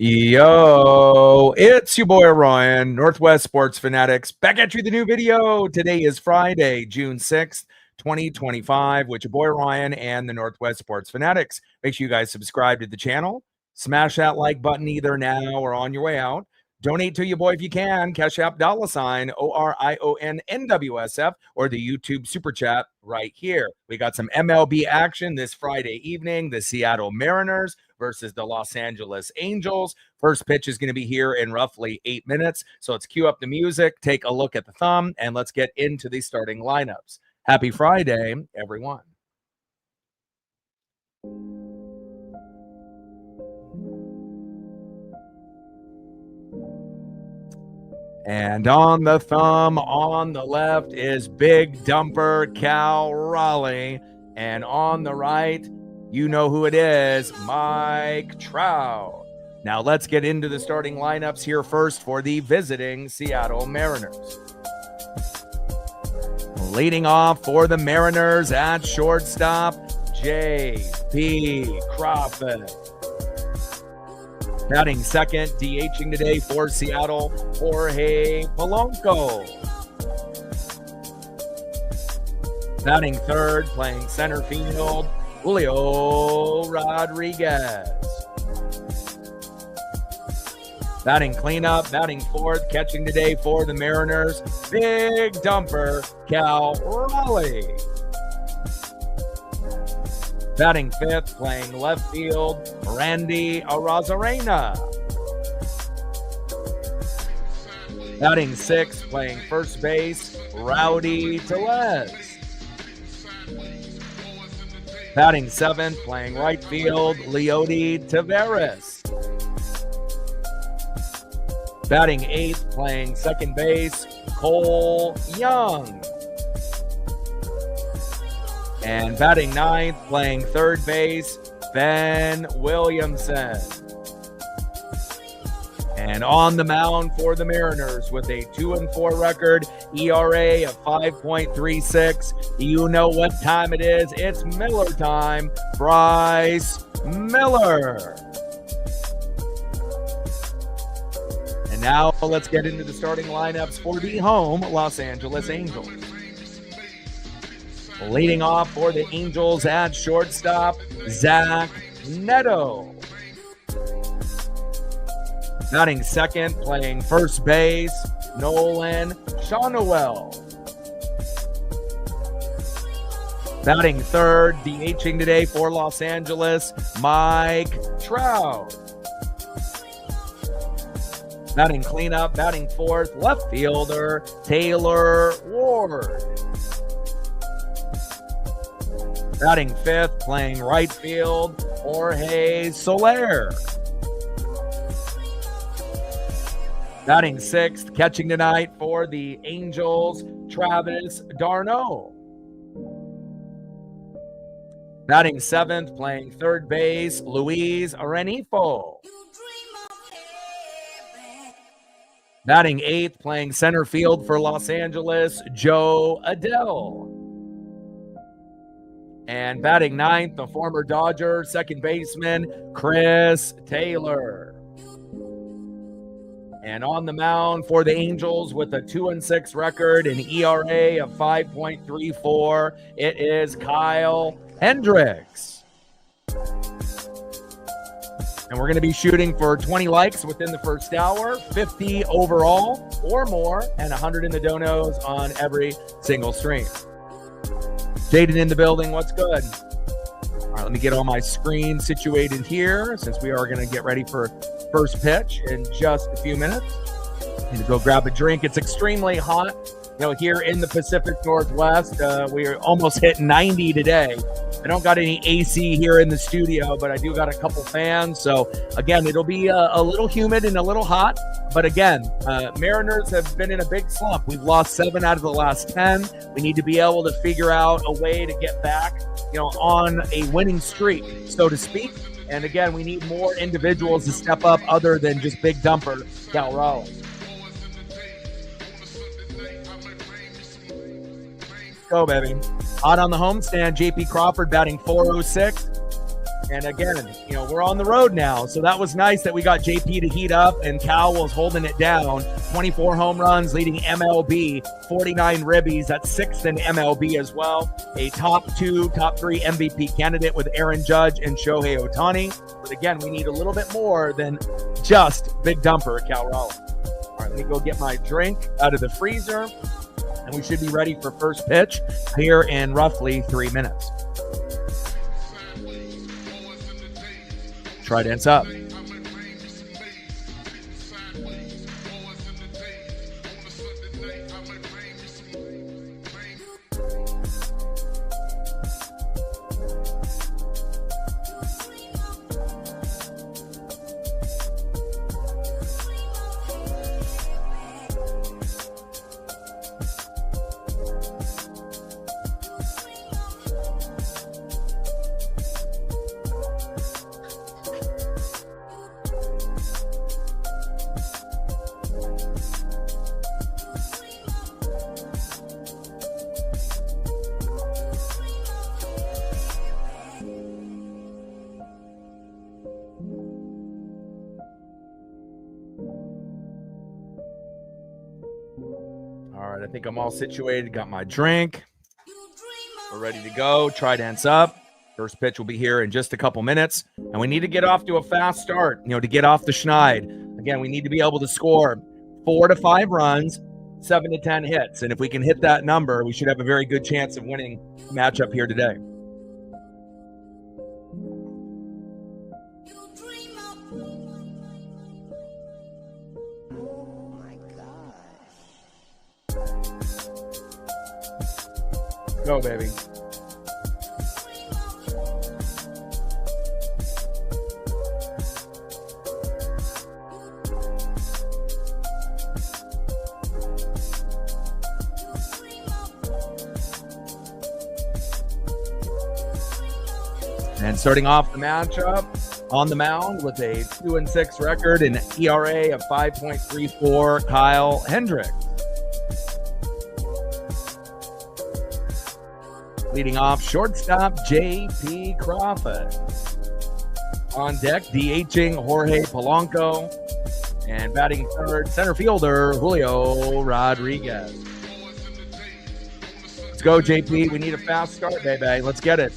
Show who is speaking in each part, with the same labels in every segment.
Speaker 1: Yo, it's your boy Ryan, Northwest Sports Fanatics, back at you with a new video. Today is Friday, June 6th, 2025, with your boy Ryan and the Northwest Sports Fanatics. Make sure you guys subscribe to the channel. Smash that like button either now or on your way out. Donate to your boy if you can. Cash App $ ORIONNWSF or the YouTube Super Chat right here. We got some MLB action this Friday evening. The Seattle Mariners versus the Los Angeles Angels. First pitch is going to be here in roughly 8 minutes. So let's cue up the music, take a look at the thumb, and let's get into the starting lineups. Happy Friday, everyone. And on the thumb, on the left is Big Dumper Cal Raleigh. And on the right, you know who it is, Mike Trout. Now let's get into the starting lineups here first for the visiting Seattle Mariners. Leading off for the Mariners at shortstop, J.P. Crawford. Batting second, DHing today for Seattle, Jorge Polanco. Batting third, playing center field, Julio Rodriguez. Batting cleanup, batting fourth, catching today for the Mariners, Big Dumper Cal Raleigh. Batting fifth, playing left field, Randy Arozarena. Batting sixth, playing first base, Rowdy Tellez. Batting seventh, playing right field, Leody Taveras. Batting eighth, playing second base, Cole Young. And batting ninth, playing third base, Ben Williamson. And on the mound for the Mariners with a 2-4 record, ERA of 5.36. You know what time it is. It's Miller time. Bryce Miller. And now let's get into the starting lineups for the home Los Angeles Angels. Leading off for the Angels at shortstop, Zach Neto. Batting second, playing first base, Nolan Shawnuel. Batting third, DHing today for Los Angeles, Mike Trout. Batting cleanup, batting fourth, left fielder, Taylor Ward. Batting fifth, playing right field, Jorge Soler. Batting sixth, catching tonight for the Angels, Travis d'Arnaud. Batting seventh, playing third base, Luis Arenifo. Batting eighth, playing center field for Los Angeles, Joe Adele. And batting ninth, the former Dodger second baseman, Chris Taylor. And on the mound for the Angels with a 2-6 record, an ERA of 5.34, it is Kyle Hendricks. And we're going to be shooting for 20 likes within the first hour, 50 overall or more, and 100 in the donos on every single stream. Jaden in the building, what's good? All right, let me get all my screen situated here since we are going to get ready for first pitch in just a few minutes. Need to go grab a drink. It's extremely hot. You know, here in the Pacific Northwest, we're almost hit 90 today. I don't got any AC here in the studio, but I do got a couple fans. So, again, it'll be a little humid and a little hot. But, again, Mariners have been in a big slump. We've lost 7 out of the last 10. We need to be able to figure out a way to get back, you know, on a winning streak, so to speak. And, again, we need more individuals to step up other than just Big Dumper Cal Raleigh. Go, baby. Hot on the homestand, J.P. Crawford batting .406. And again, we're on the road now. So that was nice that we got JP to heat up and Cal was holding it down. 24 home runs, leading MLB, 49 ribbies. That's sixth in MLB as well. A top 2, top 3 MVP candidate with Aaron Judge and Shohei Ohtani. But again, we need a little bit more than just Big Dumper at Cal Raleigh. All right, let me go get my drink out of the freezer. And we should be ready for first pitch here in roughly 3 minutes. Try dance up. All right, I think I'm all situated. Got my drink. We're ready to go. Try dance up. First pitch will be here in just a couple minutes. And we need to get off to a fast start, to get off the schneid. Again, we need to be able to score 4 to 5 runs, 7 to 10 hits. And if we can hit that number, we should have a very good chance of winning the matchup here today. Go, baby. And starting off the matchup on the mound with a 2-6 record and ERA of 5.34, Kyle Hendricks. Leading off, shortstop J.P. Crawford. On deck, DHing Jorge Polanco. And batting third, center fielder Julio Rodriguez. Let's go, JP. We need a fast start, baby. Let's get it.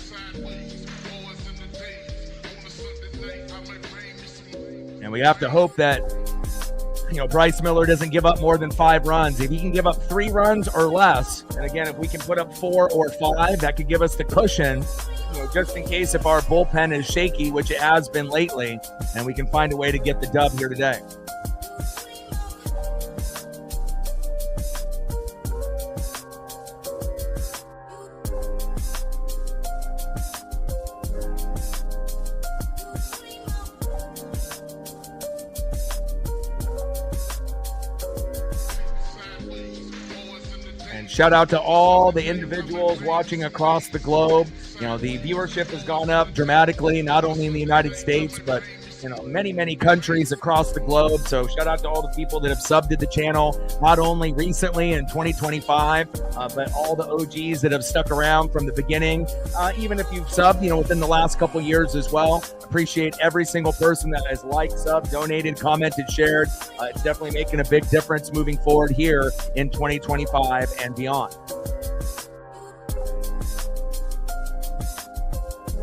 Speaker 1: And we have to hope that, Bryce Miller doesn't give up more than 5 runs. If he can give up 3 runs or less, and again, if we can put up 4 or 5, that could give us the cushion, just in case if our bullpen is shaky, which it has been lately, and we can find a way to get the dub here today. Shout out to all the individuals watching across the globe. The viewership has gone up dramatically, not only in the United States, but many, many countries across the globe. So shout out to all the people that have subbed to the channel, not only recently in 2025, but all the OGs that have stuck around from the beginning. Even if you've subbed, within the last couple years as well. Appreciate every single person that has liked, subbed, donated, commented, shared. It's definitely making a big difference moving forward here in 2025 and beyond.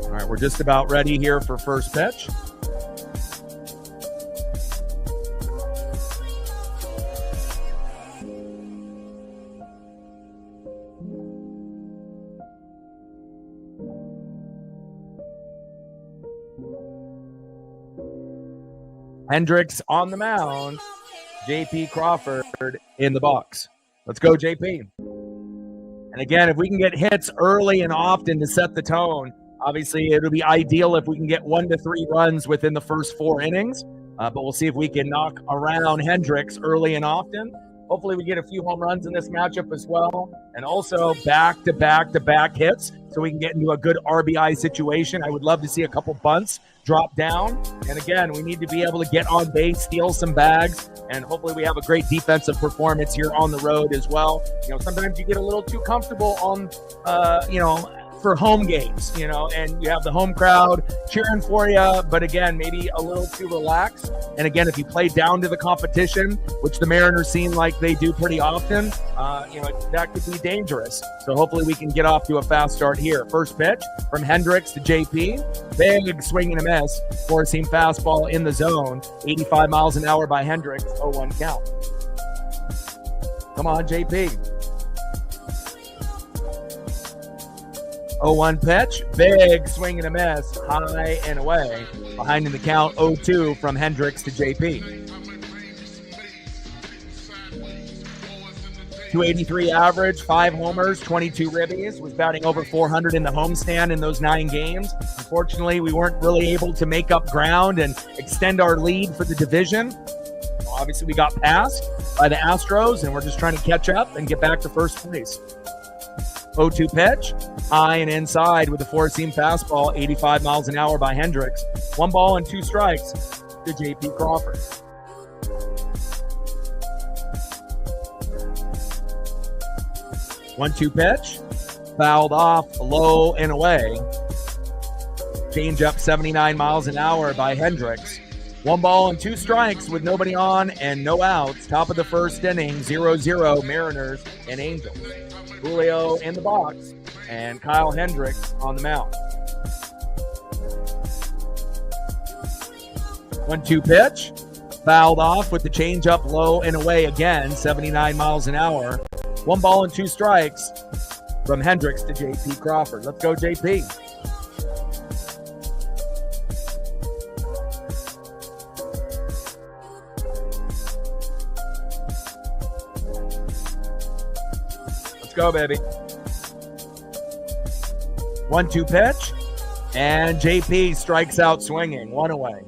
Speaker 1: All right, we're just about ready here for first pitch. Hendricks on the mound. J.P. Crawford in the box. Let's go, J.P. And again, if we can get hits early and often to set the tone, obviously it would be ideal if we can get 1 to 3 runs within the first 4 innings. But we'll see if we can knock around Hendricks early and often. Hopefully we get a few home runs in this matchup as well. And also back-to-back hits so we can get into a good RBI situation. I would love to see a couple bunts drop down. And again, we need to be able to get on base, steal some bags, and hopefully we have a great defensive performance here on the road as well. Sometimes you get a little too comfortable on, for home games, and you have the home crowd cheering for you, but again, maybe a little too relaxed. And again, if you play down to the competition, which the Mariners seem like they do pretty often, that could be dangerous. So hopefully we can get off to a fast start here. First pitch from Hendricks to JP. Big swing and a miss. Four-seam fastball in the zone. 85 miles an hour by Hendricks. 0-1 count. Come on, JP. 0-1 pitch, big swing and a miss, high and away. Behind in the count, 0-2 from Hendricks to JP. 283 average, 5 homers, 22 ribbies, was batting over 400 in the homestand in those 9 games. Unfortunately, we weren't really able to make up ground and extend our lead for the division. Obviously, we got passed by the Astros, and we're just trying to catch up and get back to first place. 0-2 pitch, high and inside with the four-seam fastball, 85 miles an hour by Hendricks. 1 ball and 2 strikes to JP Crawford. One-two pitch, fouled off, low and away. Change up 79 miles an hour by Hendricks. 1 ball and 2 strikes with nobody on and no outs. Top of the first inning, 0-0 Mariners and Angels. Julio in the box and Kyle Hendricks on the mound. 1-2 pitch, fouled off with the changeup low and away again, 79 miles an hour. 1 ball and 2 strikes from Hendricks to JP Crawford. Let's go, JP. Let's go, baby. 1-2 pitch, and JP strikes out swinging, 1 away.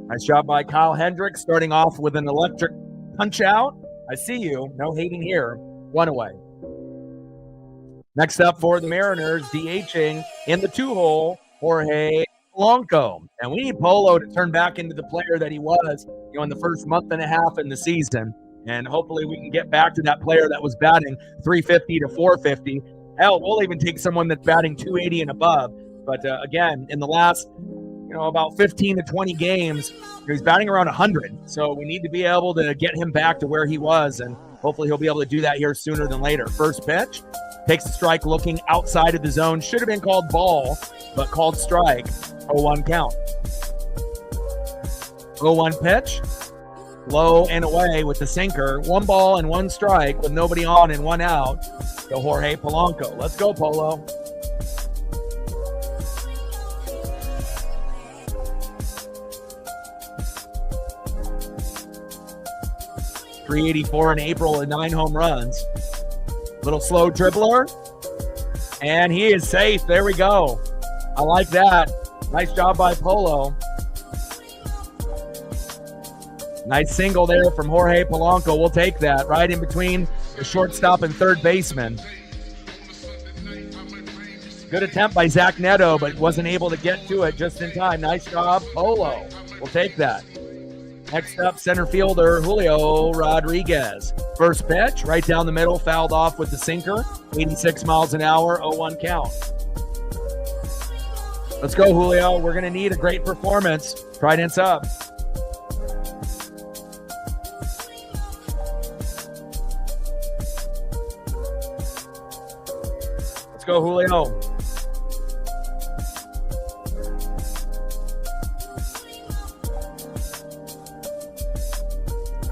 Speaker 1: Nice job by Kyle Hendricks, starting off with an electric punch out. I see you. No hating here. 1 away. Next up for the Mariners, DHing in the 2-hole, Jorge Polanco. And we need Polo to turn back into the player that he was, in the first month and a half in the season. And hopefully we can get back to that player that was batting 350 to 450. Hell, we'll even take someone that's batting 280 and above. But again, in the last, about 15 to 20 games, he's batting around 100. So we need to be able to get him back to where he was. And hopefully he'll be able to do that here sooner than later. First pitch, takes the strike looking outside of the zone. Should have been called ball, but called strike. 0-1 count. 0-1 pitch. Low and away with the sinker. 1 ball and 1 strike with nobody on and 1 out to Jorge Polanco. Let's go, Polo. .384 in April and 9 home runs. Little slow dribbler. And he is safe. There we go. I like that. Nice job by Polo. Nice single there from Jorge Polanco. We'll take that. Right in between the shortstop and third baseman. Good attempt by Zach Neto, but wasn't able to get to it just in time. Nice job, Polo. We'll take that. Next up, center fielder Julio Rodriguez. First pitch, right down the middle, fouled off with the sinker. 86 miles an hour, 0-1 count. Let's go, Julio. We're going to need a great performance. Trident's up. Let's go, Julio.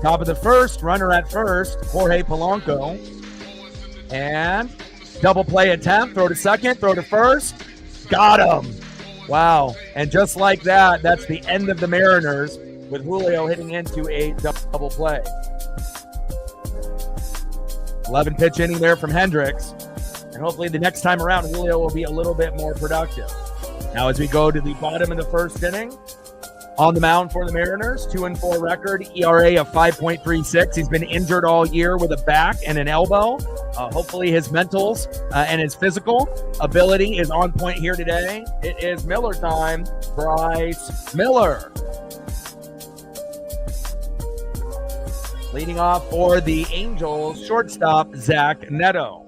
Speaker 1: Top of the first, runner at first, Jorge Polanco. And double play attempt, throw to second, throw to first. Got him. Wow. And just like that, that's the end of the Mariners with Julio hitting into a double play. 11 pitch inning there from Hendricks. And hopefully the next time around, Julio will be a little bit more productive. Now as we go to the bottom of the first inning, on the mound for the Mariners, 2-4 record, ERA of 5.36. He's been injured all year with a back and an elbow. Hopefully his mentals and his physical ability is on point here today. It is Miller time. Bryce Miller. Leading off for the Angels, shortstop Zach Neto.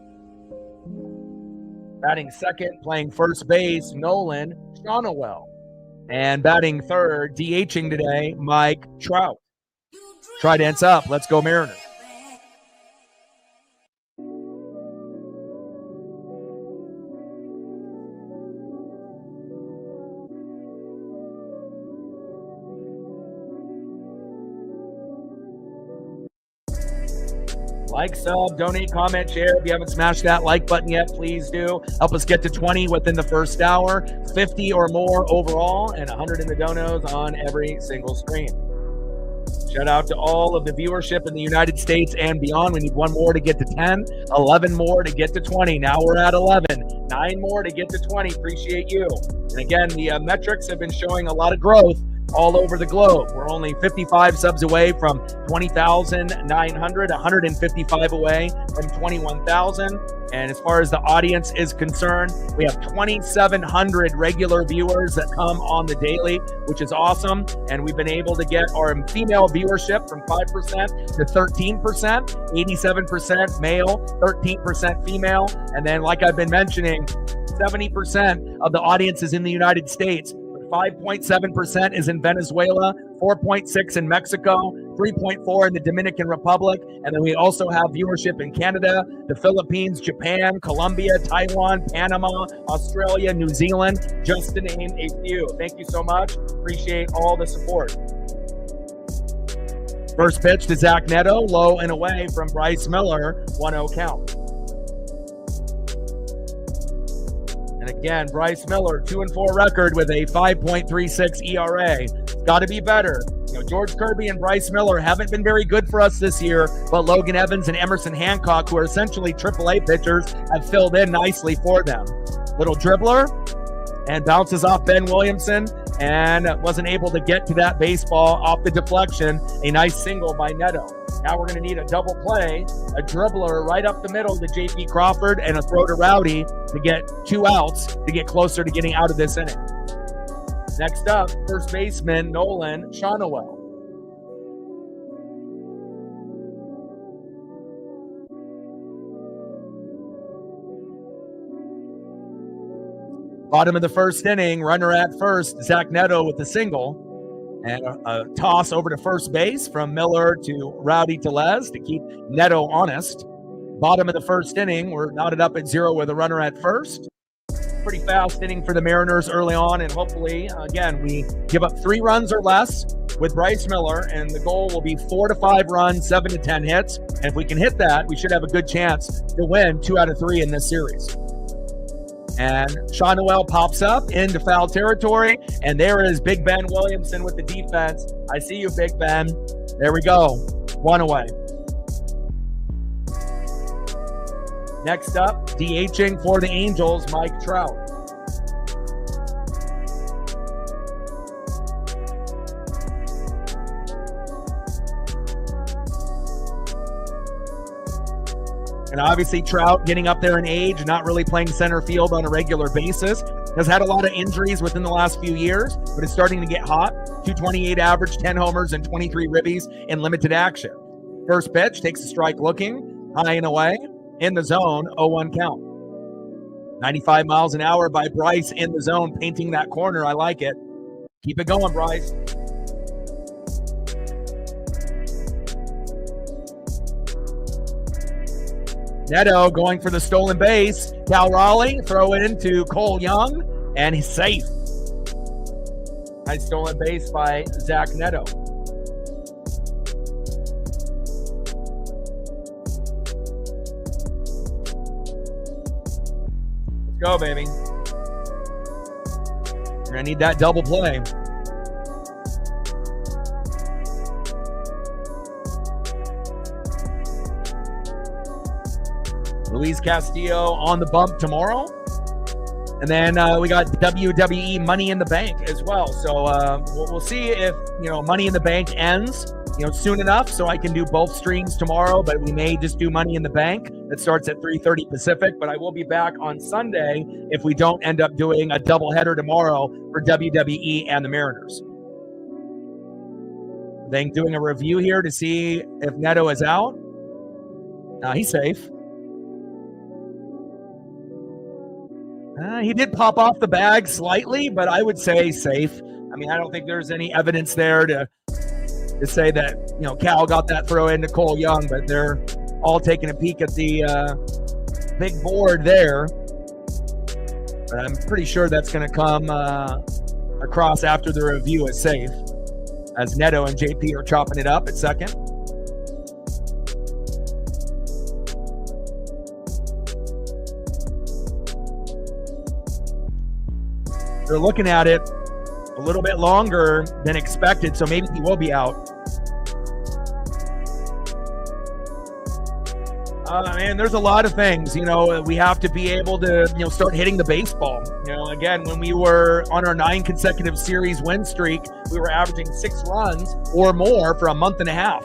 Speaker 1: Batting second, playing first base, Nolan Shonowell. And batting third, DHing today, Mike Trout. Trident's up. Let's go Mariners. Like, sub, donate, comment, share. If you haven't smashed that like button yet, please do. Help us get to 20 within the first hour, 50 or more overall, and 100 in the donos on every single stream. Shout out to all of the viewership in the United States and beyond. We need one more to get to 10, 11 more to get to 20. Now we're at 11, 9 more to get to 20. Appreciate you. And again, the metrics have been showing a lot of growth all over the globe. We're only 55 subs away from 20,900, 155 away from 21,000. And as far as the audience is concerned, we have 2,700 regular viewers that come on the daily, which is awesome. And we've been able to get our female viewership from 5% to 13%, 87% male, 13% female. And then, like I've been mentioning, 70% of the audience is in the United States. 5.7% is in Venezuela, 4.6% in Mexico, 3.4% in the Dominican Republic, and then we also have viewership in Canada, the Philippines, Japan, Colombia, Taiwan, Panama, Australia, New Zealand, just to name a few. Thank you so much. Appreciate all the support. First pitch to Zach Neto, low and away from Bryce Miller, 1-0 count. And again, Bryce Miller, 2-4 record with a 5.36 ERA. It's got to be better. You know, George Kirby and Bryce Miller haven't been very good for us this year, but Logan Evans and Emerson Hancock, who are essentially AAA pitchers, have filled in nicely for them. Little dribbler and bounces off Ben Williamson and wasn't able to get to that baseball off the deflection. A nice single by Neto. Now we're going to need a double play, a dribbler right up the middle to J.P. Crawford and a throw to Rowdy to get 2 outs to get closer to getting out of this inning. Next up, first baseman Nolan Shonowell. Bottom of the first inning, runner at first, Zach Neto with the single. And a toss over to first base from Miller to Rowdy Tellez to keep Neto honest. Bottom of the first inning, we're knotted up at 0 with a runner at first. Pretty fast inning for the Mariners early on, and hopefully, again, we give up 3 runs or less with Bryce Miller, and the goal will be 4 to 5 runs, 7 to 10 hits. And if we can hit that, we should have a good chance to win 2 out of 3 in this series. And Shonowell pops up into foul territory, and there is Big Ben Williamson with the defense. I see you, Big Ben. There we go. 1 away. Next up, DHing for the Angels, Mike Trout. And obviously Trout getting up there in age, not really playing center field on a regular basis. Has had a lot of injuries within the last few years, but is starting to get hot. 228 average, 10 homers, and 23 ribbies in limited action. First pitch, takes a strike looking, high and away, in the zone, 0-1 count. 95 miles an hour by Bryce in the zone, painting that corner. I like it. Keep it going, Bryce. Neto going for the stolen base. Cal Raleigh, throw it into Cole Young, and he's safe. Nice stolen base by Zach Neto. Let's go, baby. We're going to need that double play. Luis Castillo on the bump tomorrow. And then we got WWE Money in the Bank as well. So we'll see if, Money in the Bank ends, soon enough so I can do both streams tomorrow, but we may just do Money in the Bank. That starts at 3:30 Pacific, but I will be back on Sunday if we don't end up doing a doubleheader tomorrow for WWE and the Mariners. Then doing a review here to see if Neto is out. He's safe. He did pop off the bag slightly, but I would say safe. I mean, I don't think there's any evidence there to say that, Cal got that throw into Cole Young, but they're all taking a peek at the big board there. But I'm pretty sure that's going to come across after the review is safe, as Neto and JP are chopping it up at second. They're looking at it a little bit longer than expected, so maybe he will be out. Man, there's a lot of things, we have to be able to, start hitting the baseball. Again, when we were on our 9 consecutive series win streak, we were averaging 6 runs or more for a month and a half,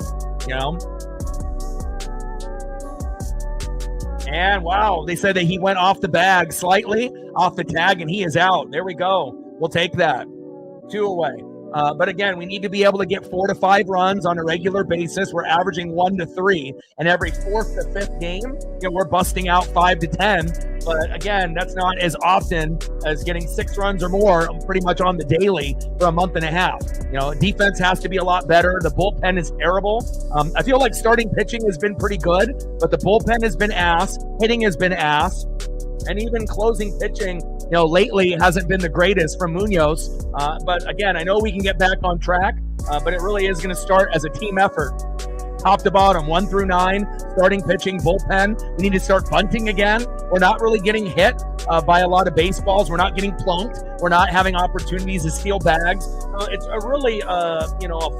Speaker 1: And wow, they said that he went off the bag slightly, off the tag, and he is out. There we go. We'll take that. 2 away. But again, we need to be able to get 4 to 5 runs on a regular basis. We're averaging 1 to 3, and every 4th to 5th game, we're busting out 5 to 10. But again, that's not as often as getting 6 runs or more pretty much on the daily for a month and a half. Defense has to be a lot better. The bullpen is terrible. I feel like starting pitching has been pretty good, but the bullpen has been ass. Hitting has been ass. And even closing pitching, lately hasn't been the greatest from Munoz. But again, I know we can get back on track, but it really is going to start as a team effort. Top to bottom, 1 through 9, starting pitching, bullpen. We need to start bunting again. We're not really getting hit by a lot of baseballs. We're not getting plunked. We're not having opportunities to steal bags. It's a really, a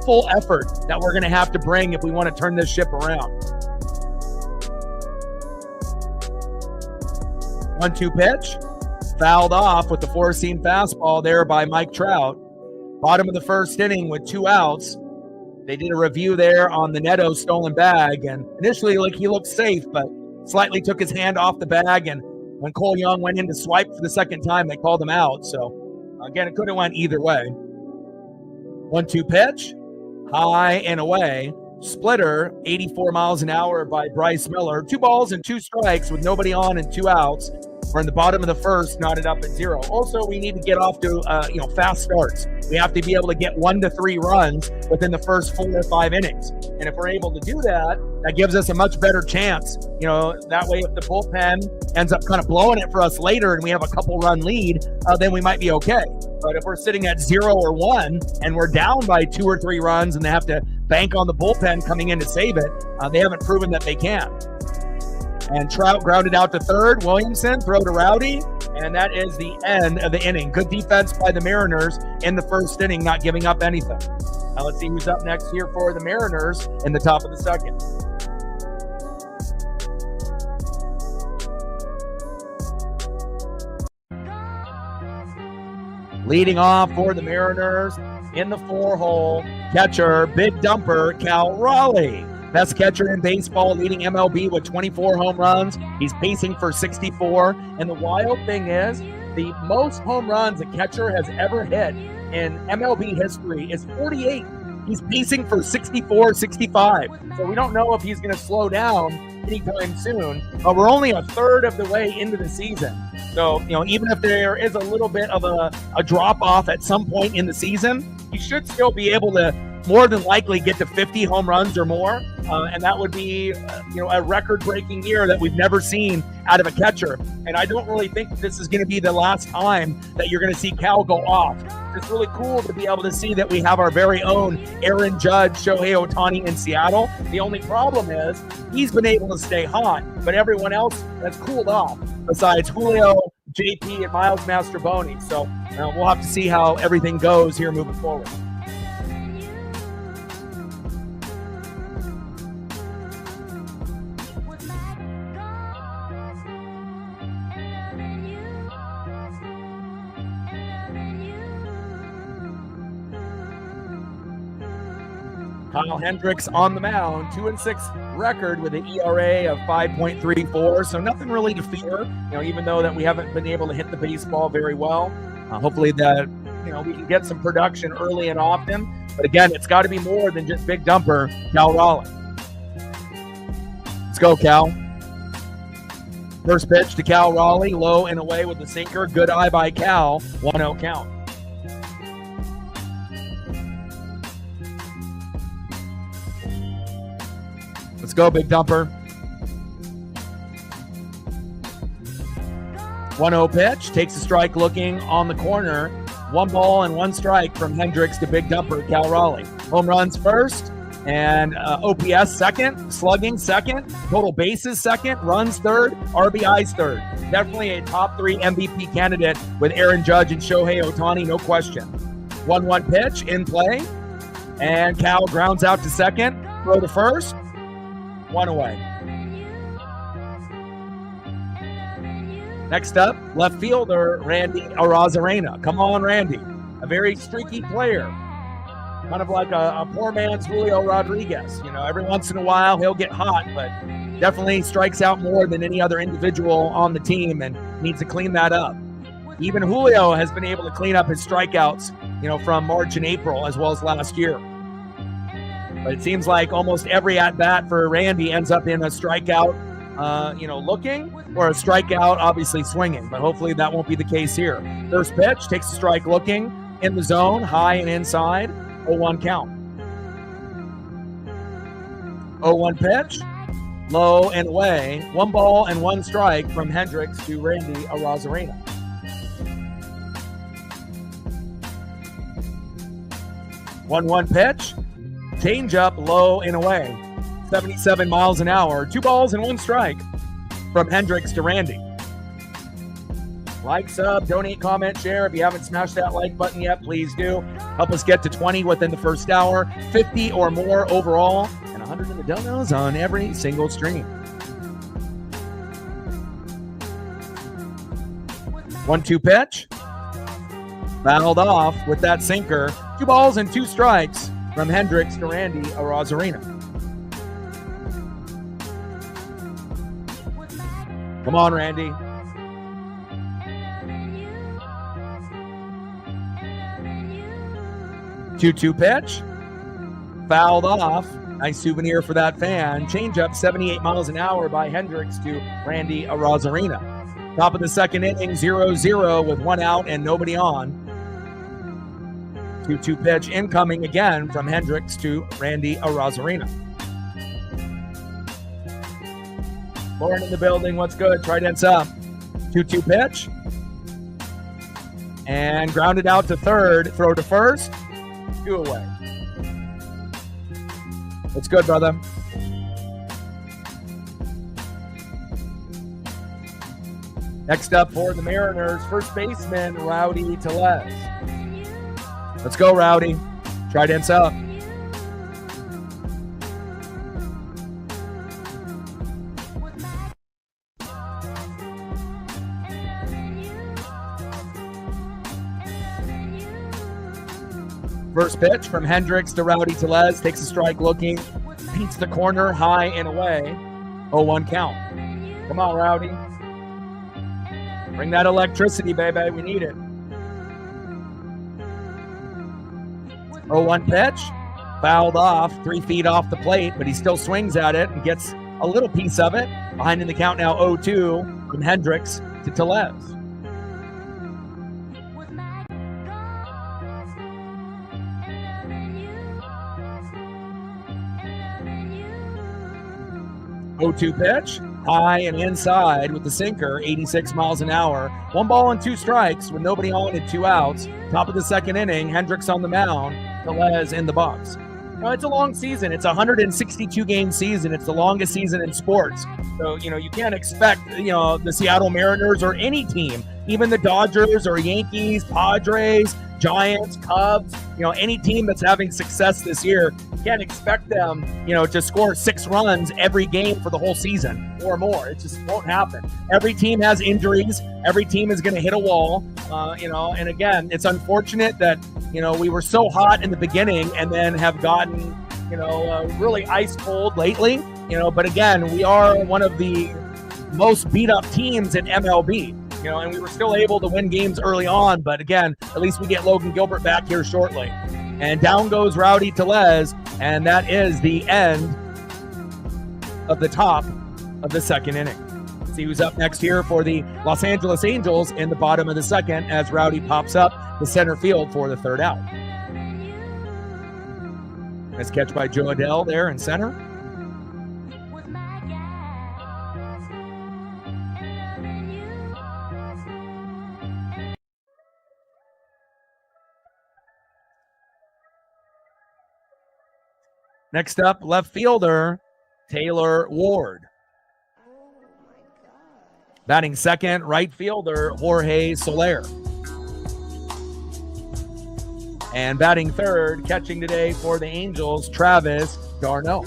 Speaker 1: full effort that we're going to have to bring if we want to turn this ship around. 1-2 pitch, fouled off with the 4-seam fastball there by Mike Trout. Bottom of the first inning with 2 outs. They did a review there on the Neto stolen bag, and initially, he looked safe, but slightly took his hand off the bag, and when Cole Young went in to swipe for the second time, they called him out. So, again, it could have went either way. 1-2 pitch, high and away. Splitter, 84 miles an hour by Bryce Miller. 2 balls and 2 strikes with nobody on and 2 outs. We're in the bottom of the first, knotted up at 0. Also, we need to get off to, fast starts. We have to be able to get 1 to 3 runs within the first 4 or 5 innings. And if we're able to do that, that gives us a much better chance. That way, if the bullpen ends up kind of blowing it for us later and we have a couple run lead, then we might be okay. But if we're sitting at 0 or 1 and we're down by 2 or 3 runs and they have to bank on the bullpen coming in to save it, they haven't proven that they can. And Trout grounded out to third. Williamson throw to Rowdy, and that is the end of the inning. Good defense by the Mariners in the first inning, not giving up anything. Now let's see who's up next here for the Mariners in the top of the second. Leading off for the Mariners in the 4-hole, catcher, big dumper, Cal Raleigh. Best catcher in baseball, leading MLB with 24 home runs. He's pacing for 64. And the wild thing is, the most home runs a catcher has ever hit in MLB history is 48. He's pacing for 64, 65. So we don't know if he's going to slow down anytime soon. But we're only a third of the way into the season. So, even if there is a little bit of a drop-off at some point in the season, he should still be able to more than likely get to 50 home runs or more. And that would be, a record-breaking year that we've never seen out of a catcher. And I don't really think this is going to be the last time that you're going to see Cal go off. It's really cool to be able to see that we have our very own Aaron Judge, Shohei Ohtani in Seattle. The only problem is he's been able to stay hot, but everyone else has cooled off besides Julio, JP, and Miles Mastrobuoni. So we'll have to see how everything goes here moving forward. Kyle Hendricks on the mound, 2-6 record with an ERA of 5.34. So nothing really to fear, even though that we haven't been able to hit the baseball very well. Hopefully that, we can get some production early and often. But again, it's got to be more than just big dumper, Cal Raleigh. Let's go, Cal. First pitch to Cal Raleigh, low and away with the sinker. Good eye by Cal, 1-0 count. Let's go, big dumper. 1-0 pitch, takes a strike looking on the corner. 1 ball and 1 strike from Hendricks to big dumper, Cal Raleigh. Home runs first, and OPS second, slugging second, total bases second, runs third, RBIs third. Definitely a top 3 MVP candidate with Aaron Judge and Shohei Ohtani, no question. 1-1 pitch in play, and Cal grounds out to second, throw to first, 1 away. Next up, left fielder Randy Arozarena. Come on, Randy. A very streaky player. Kind of like a poor man's Julio Rodriguez. You know, every once in a while he'll get hot, but definitely strikes out more than any other individual on the team and needs to clean that up. Even Julio has been able to clean up his strikeouts, you know, from March and April as well as last year. But it seems like almost every at-bat for Randy ends up in a strikeout, looking, or a strikeout, obviously swinging. But hopefully that won't be the case here. First pitch, takes a strike looking, in the zone, high and inside, 0-1 count. 0-1 pitch, low and away, 1 ball and 1 strike from Hendricks to Randy Arozarena. One pitch, change up, low and away, 77 miles an hour, 2 balls and 1 strike from Hendricks to Randy. Like, sub, donate, comment, share. If you haven't smashed that like button yet, please do. Help us get to 20 within the first hour, 50 or more overall, and 100 in the donos on every single stream. 1-2 pitch. Fouled off with that sinker. 2 balls and 2 strikes from Hendricks to Randy Arozarena. Come on, Randy. 2-2 pitch. Fouled off. Nice souvenir for that fan. Changeup, 78 miles an hour by Hendricks to Randy Arozarena. Top of the second inning, 0-0 with 1 out and nobody on. 2-2 pitch incoming again from Hendricks to Randy Arozarena. Lauren in the building, what's good? Trident's up. 2-2 pitch. And grounded out to third. Throw to first. 2 away. What's good, brother? Next up for the Mariners, first baseman Rowdy Tellez. Let's go, Rowdy. Trident's up. First pitch from Hendricks to Rowdy Tellez. Takes a strike looking. Beats the corner high and away. 0-1 count. Come on, Rowdy. Bring that electricity, baby. We need it. 0-1 pitch. Fouled off 3 feet off the plate, but he still swings at it and gets a little piece of it. Behind in the count now 0-2 from Hendricks to Tellez. Oh-2 pitch, high and inside with the sinker, 86 miles an hour. 1 ball and 2 strikes with nobody on and 2 outs. Top of the second inning, Hendricks on the mound, Tellez in the box. Now, it's a long season. It's a 162-game season. It's the longest season in sports. So, you can't expect, the Seattle Mariners or any team, even the Dodgers or Yankees, Padres, Giants, Cubs, any team that's having success this year, you can't expect them, to score 6 runs every game for the whole season or more. It just won't happen. Every team has injuries. Every team is going to hit a wall, and again, it's unfortunate that, we were so hot in the beginning and then have gotten, really ice cold lately, but again, we are one of the most beat up teams in MLB. And we were still able to win games early on. But again, at least we get Logan Gilbert back here shortly. And down goes Rowdy Tellez. And that is the end of the top of the second inning. See who's up next here for the Los Angeles Angels in the bottom of the second as Rowdy pops up the center field for the third out. Nice catch by Joe Adell there in center. Next up, left fielder Taylor Ward. Batting second, right fielder Jorge Soler. And batting third, catching today for the Angels, Travis d'Arnaud.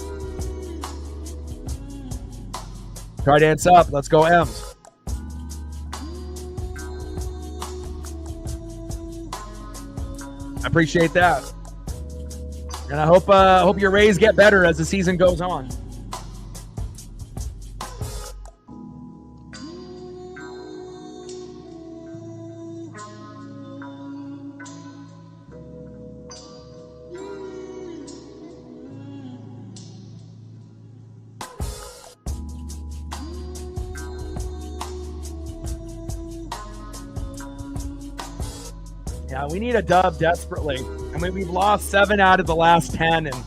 Speaker 1: Try dance up. Let's go, M's. I appreciate that. And I hope your Rays get better as the season goes on. Yeah, we need a dub desperately. I mean, we've lost 7 out of the last 10, and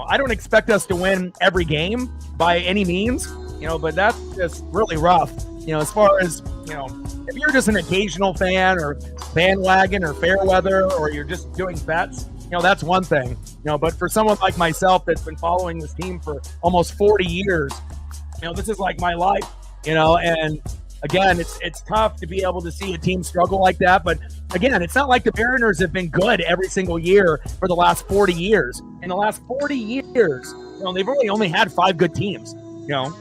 Speaker 1: I don't expect us to win every game by any means, but that's just really rough. As far as, if you're just an occasional fan or bandwagon or fair weather, or you're just doing bets, that's one thing. But for someone like myself that's been following this team for almost 40 years, this is like my life, and again, it's tough to be able to see a team struggle like that. But again, it's not like the Mariners have been good every single year for the last 40 years. In the last 40 years, they've really only had 5 good teams.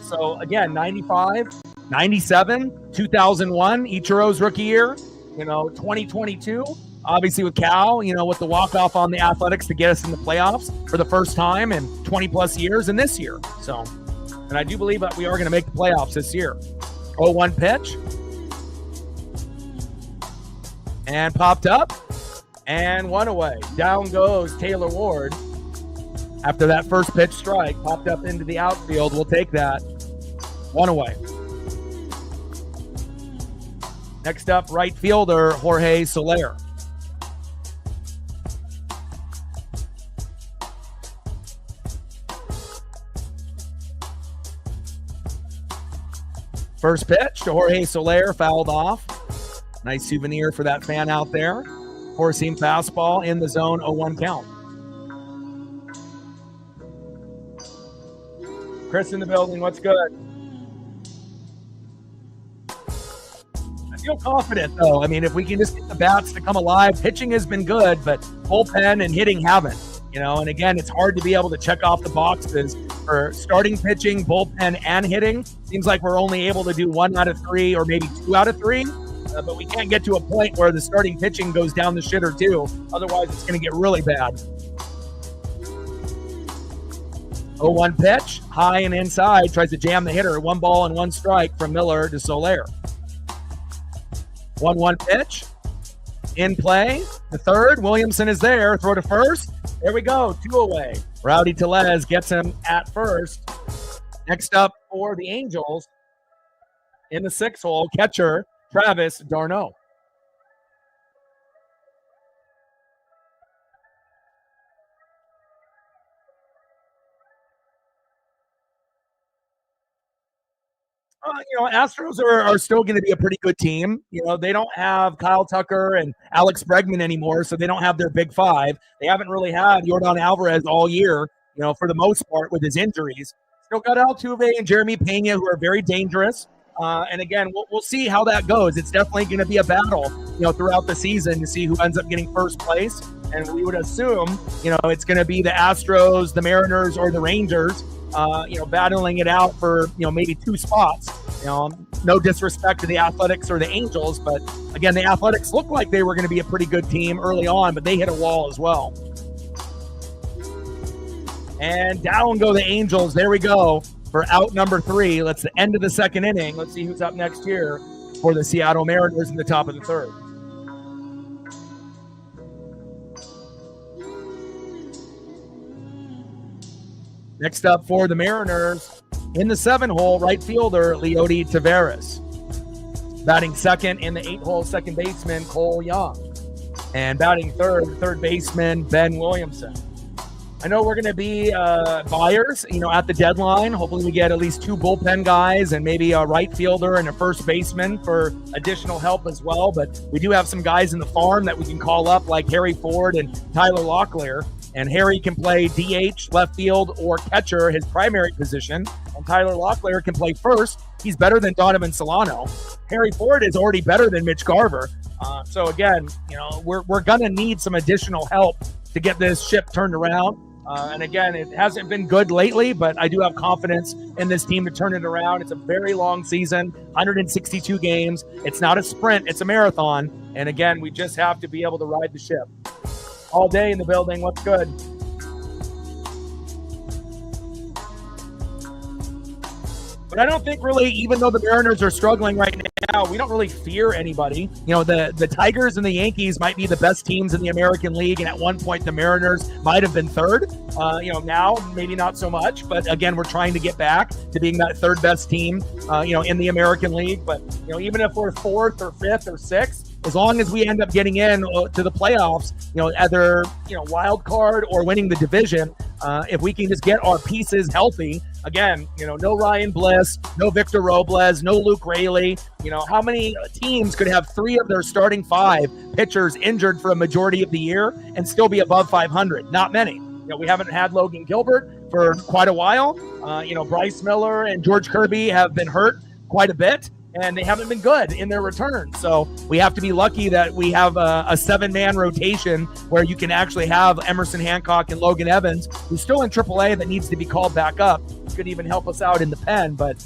Speaker 1: So again, 95, 97, 2001, Ichiro's rookie year, 2022, obviously with Cal, with the walk-off on the Athletics to get us in the playoffs for the first time in 20 plus years, and this year. So, and I do believe that we are going to make the playoffs this year. 0-1 pitch. And popped up. And 1 away. Down goes Taylor Ward. After that first pitch strike, popped up into the outfield. We'll take that. 1 away. Next up, right fielder Jorge Soler. First pitch to Jorge Soler, fouled off. Nice souvenir for that fan out there. Four-seam fastball in the zone, 0-1 count. Chris in the building, what's good? I feel confident, though. I mean, if we can just get the bats to come alive, pitching has been good, but bullpen and hitting haven't. And again, it's hard to be able to check off the boxes for starting pitching, bullpen, and hitting. Seems like we're only able to do 1 out of 3 or maybe 2 out of 3. But we can't get to a point where the starting pitching goes down the shitter too. Otherwise, it's going to get really bad. 0-1 pitch, high and inside, tries to jam the hitter. 1 ball and 1 strike from Miller to Soler. 1-1 pitch, in play. The third, Williamson is there. Throw to first. There we go, 2 away. Rowdy Tellez gets him at first. Next up for the Angels, in the 6th hole, catcher Travis d'Arnaud. Astros are still going to be a pretty good team. They don't have Kyle Tucker and Alex Bregman anymore, so they don't have their big 5. They haven't really had Yordan Alvarez all year, for the most part with his injuries. Still got Altuve and Jeremy Pena, who are very dangerous. And again, we'll see how that goes. It's definitely going to be a battle, throughout the season to see who ends up getting first place. And we would assume, it's going to be the Astros, the Mariners, or the Rangers, battling it out for, maybe 2 spots. No disrespect to the Athletics or the Angels, but again, the Athletics looked like they were going to be a pretty good team early on, but they hit a wall as well. And down go the Angels. There we go for out number 3. That's the end of the second inning. Let's see who's up next here for the Seattle Mariners in the top of the 3rd. Next up for the Mariners, In the 7-hole, right fielder Leody Taveras. Batting second in the 8-hole, second baseman Cole Young. And batting third baseman Ben Williamson. I know we're going to be buyers, at the deadline. Hopefully we get at least 2 bullpen guys and maybe a right fielder and a first baseman for additional help as well. But we do have some guys in the farm that we can call up, like Harry Ford and Tyler Locklear. And Harry can play DH, left field, or catcher, his primary position. And Tyler Locklear can play first. He's better than Donovan Solano. Harry Ford is already better than Mitch Garver. So again, we're going to need some additional help to get this ship turned around. And again, it hasn't been good lately, but I do have confidence in this team to turn it around. It's a very long season, 162 games. It's not a sprint, it's a marathon. And again, we just have to be able to ride the ship. All day in the building, what's good? But I don't think really, even though the Mariners are struggling right now, we don't really fear anybody. The Tigers and the Yankees might be the best teams in the American League, and at one point the Mariners might have been third. Now maybe not so much, but again, we're trying to get back to being that third best team, in the American League. But even if we're fourth or fifth or sixth, as long as we end up getting in to the playoffs, either wild card or winning the division, if we can just get our pieces healthy. Again, no Ryan Bliss, no Victor Robles, no Luke Raley. How many teams could have 3 of their starting 5 pitchers injured for a majority of the year and still be above 500? Not many. We haven't had Logan Gilbert for quite a while. Bryce Miller and George Kirby have been hurt quite a bit, and they haven't been good in their return. So we have to be lucky that we have a 7-man rotation where you can actually have Emerson Hancock and Logan Evans, who's still in AAA, that needs to be called back up. Could even help us out in the pen, but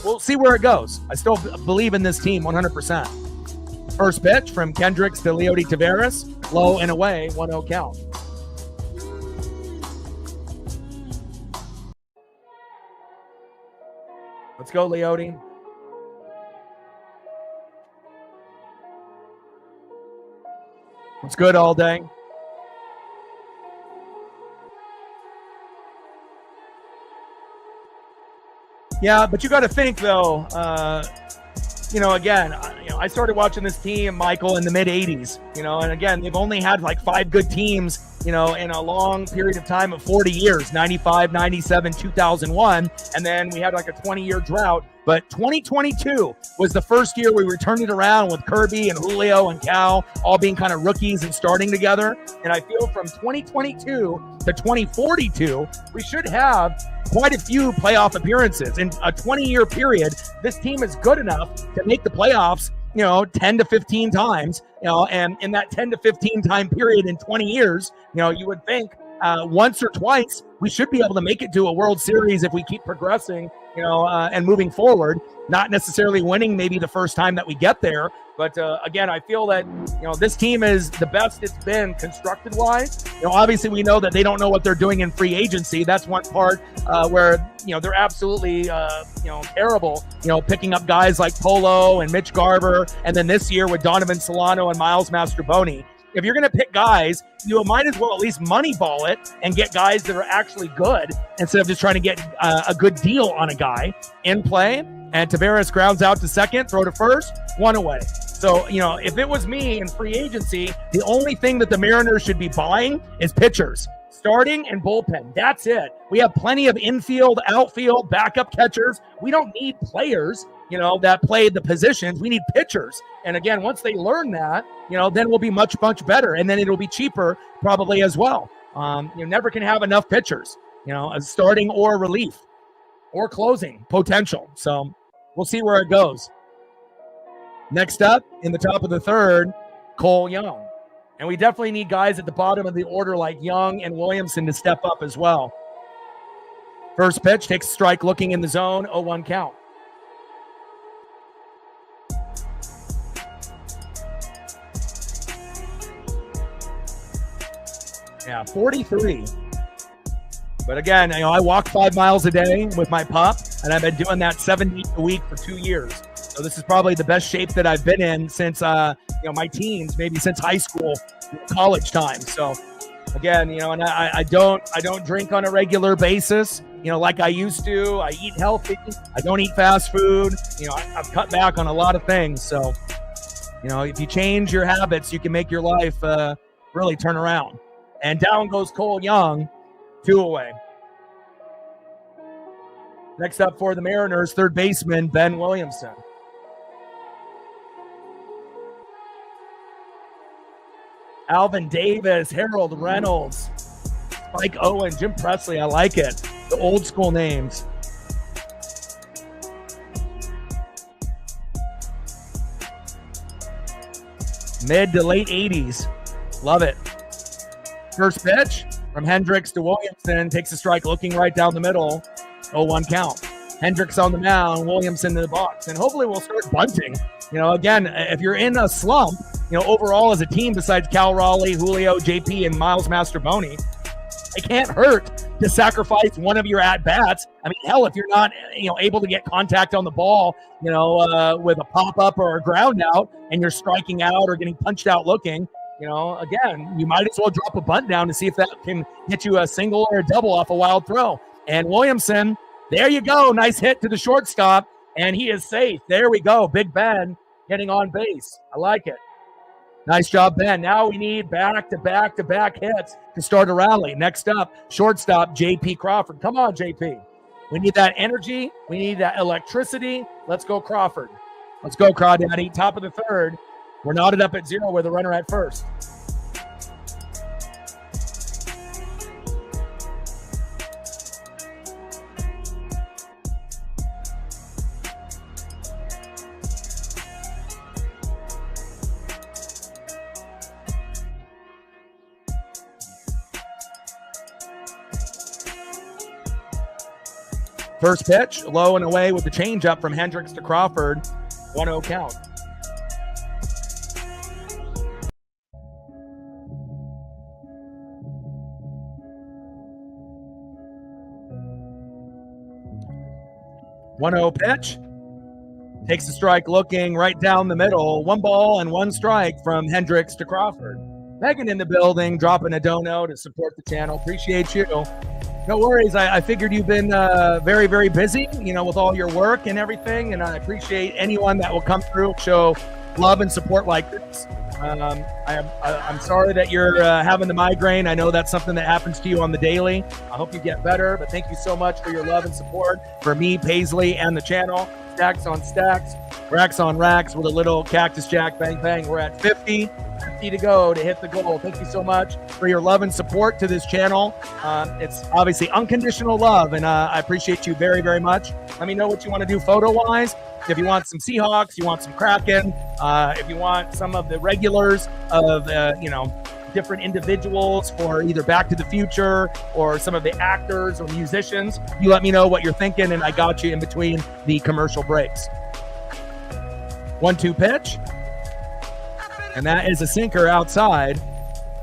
Speaker 1: we'll see where it goes. I still believe in this team 100%. First pitch from Kendricks to Leody Taveras, low and away, 1-0 count. Let's go, Leody. What's good all day? Yeah, but you got to think though. I started watching this team, Michael, in the mid '80s. And again, they've only had like 5 good teams, in a long period of time of 40 years, 95, 97, 2001. And then we had like a 20-year drought. But 2022 was the first year we turned it around with Kirby and Julio and Cal all being kind of rookies and starting together. And I feel from 2022 to 2042, we should have quite a few playoff appearances. In a 20-year period, this team is good enough to make the playoffs, 10 to 15 times, and in that 10 to 15 time period in 20 years, you would think once or twice we should be able to make it to a World Series if we keep progressing, and moving forward, not necessarily winning maybe the first time that we get there. But again, I feel that, this team is the best it's been constructed wise. Obviously we know that they don't know what they're doing in free agency. That's one part where, they're absolutely, terrible, picking up guys like Polo and Mitch Garver. And then this year with Donovan Solano and Miles Mastroboni. If you're going to pick guys, you might as well at least moneyball it and get guys that are actually good instead of just trying to get a good deal on a guy in play. And Taveras grounds out to second, throw to first, 1 away. So, if it was me in free agency, the only thing that the Mariners should be buying is pitchers, starting and bullpen. That's it. We have plenty of infield, outfield, backup catchers. We don't need players, that play the positions. We need pitchers. And again, once they learn that, then we'll be much, much better. And then it'll be cheaper probably as well. You never can have enough pitchers, as starting or relief or closing potential. So we'll see where it goes. Next up, in the top of the third, Cole Young. And we definitely need guys at the bottom of the order like Young and Williamson to step up as well. First pitch, takes a strike looking in the zone, 0-1 count. Yeah, 43. But again, I walk 5 miles a day with my pup, and I've been doing that 7 days a week for 2 years. So this is probably the best shape that I've been in since, my teens, maybe since high school, college time. So again, and I don't drink on a regular basis. like I used to. I eat healthy. I don't eat fast food. I've cut back on a lot of things. So, if you change your habits, you can make your life really turn around. And down goes Cole Young, 2 away. Next up for the Mariners, third baseman Ben Williamson. Alvin Davis, Harold Reynolds, Spike Owen, Jim Presley. I like it. The old school names. Mid to late 80s. Love it. First pitch from Hendricks to Williamson. Takes a strike, looking right down the middle. 0-1 count. Hendricks on the mound, Williamson in the box. And hopefully we'll start bunting. Again, if you're in a slump, overall as a team, besides Cal Raleigh, Julio, JP, and Miles Masterboni, it can't hurt to sacrifice one of your at-bats. I mean, hell, if you're not, able to get contact on the ball, with a pop-up or a ground out, and you're striking out or getting punched out looking, again, you might as well drop a bunt down to see if that can get you a single or a double off a wild throw. And Williamson, there you go. Nice hit to the shortstop, and he is safe. There we go. Big Ben getting on base. I like it. Nice job, Ben. Now we need back-to-back hits to start a rally. Next up, shortstop J.P. Crawford. Come on, J.P. We need that energy. We need that electricity. Let's go, Crawford. Let's go, Crawdaddy. Top of the third. We're knotted up at 0 with a runner at first. First pitch, low and away with the changeup from Hendricks to Crawford. 1-0 count. One-0 pitch. Takes the strike, looking right down the middle. 1 ball and 1 strike from Hendricks to Crawford. Megan in the building, dropping a dono to support the channel. Appreciate you. No worries. I figured you've been very, very busy, with all your work and everything. And I appreciate anyone that will come through, show love and support like this. I'm sorry that you're having the migraine. I know that's something that happens to you on the daily. I hope you get better. But thank you so much for your love and support for me, Paisley, and the channel. Stacks on stacks, racks on racks with a little Cactus Jack bang bang. We're at 50 to go to hit the goal. Thank you so much for your love and support to this channel. It's obviously unconditional love, and I appreciate you very, very much. Let me know what you want to do photo-wise. If you want some Seahawks, you want some Kraken, if you want some of the regulars of, different individuals for either Back to the Future or some of the actors or musicians, you let me know what you're thinking, and I got you in between the commercial breaks. 1-2 pitch. And that is a sinker outside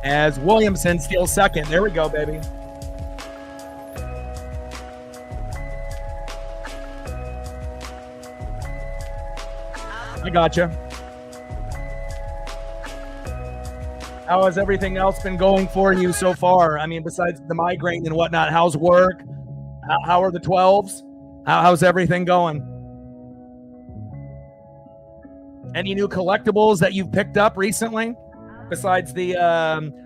Speaker 1: as Williamson steals second. There we go, baby. I gotcha. How has everything else been going for you so far? I mean, besides the migraine and whatnot, how's work? How are the 12s? How's everything going? Any new collectibles that you've picked up recently besides the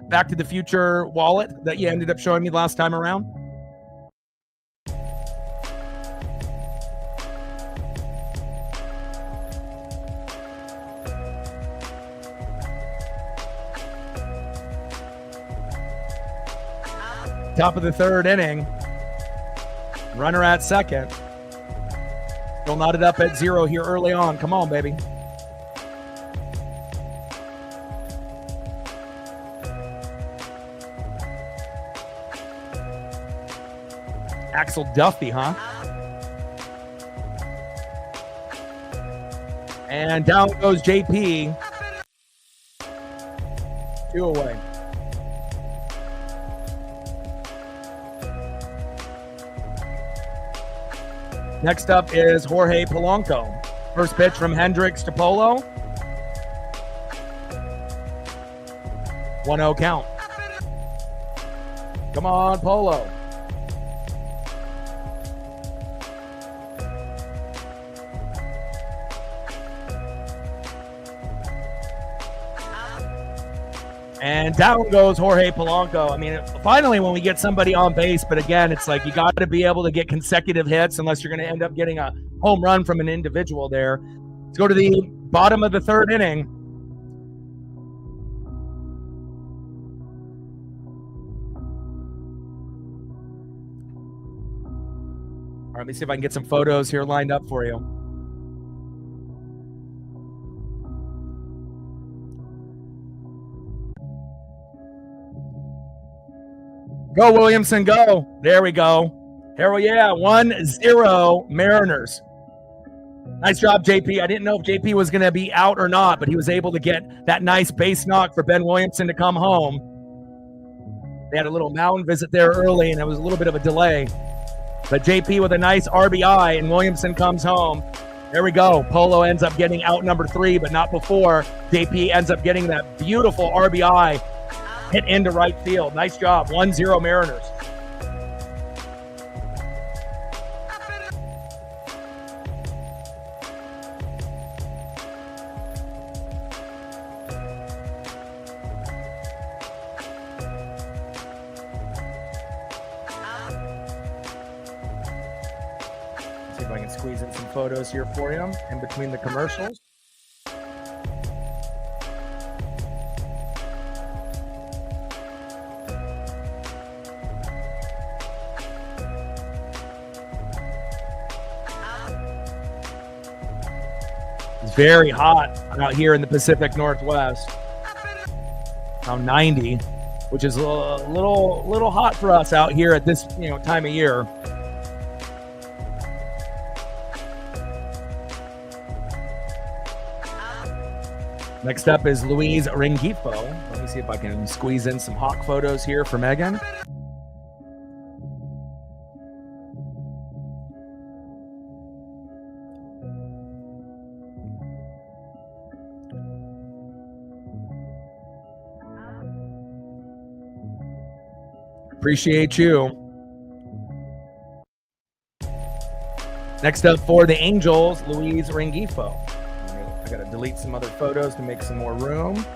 Speaker 1: Back to the Future wallet that you ended up showing me last time around? Top of the third inning. Runner at second. Still knotted up at 0 here early on. Come on, baby. Axel Duffy, huh? And down goes JP. 2 away. Next up is Jorge Polanco. First pitch from Hendricks to Polo. 1-0 count. Come on, Polo. And down goes Jorge Polanco. I mean, finally, when we get somebody on base, but again, it's like you got to be able to get consecutive hits unless you're going to end up getting a home run from an individual there. Let's go to the bottom of the third inning. All right, let me see if I can get some photos here lined up for you. Go, Williamson, go. There we go. Hell yeah, 1-0 Mariners. Nice job, JP. I didn't know if JP was going to be out or not, but he was able to get that nice base knock for Ben Williamson to come home. They had a little mound visit there early, and it was a little bit of a delay. But JP with a nice RBI, and Williamson comes home. There we go. Polo ends up getting out number 3, but not before. JP ends up getting that beautiful RBI hit into right field. Nice job. 1-0 Mariners. See if I can squeeze in some photos here for you in between the commercials. It's very hot out here in the Pacific Northwest. Now 90, which is a little hot for us out here at this time of year. Next up is Luis Rengifo. Let me see if I can squeeze in some hawk photos here for Megan. Appreciate you. Next up for the Angels, Luis Rengifo. I got to delete some other photos to make some more room.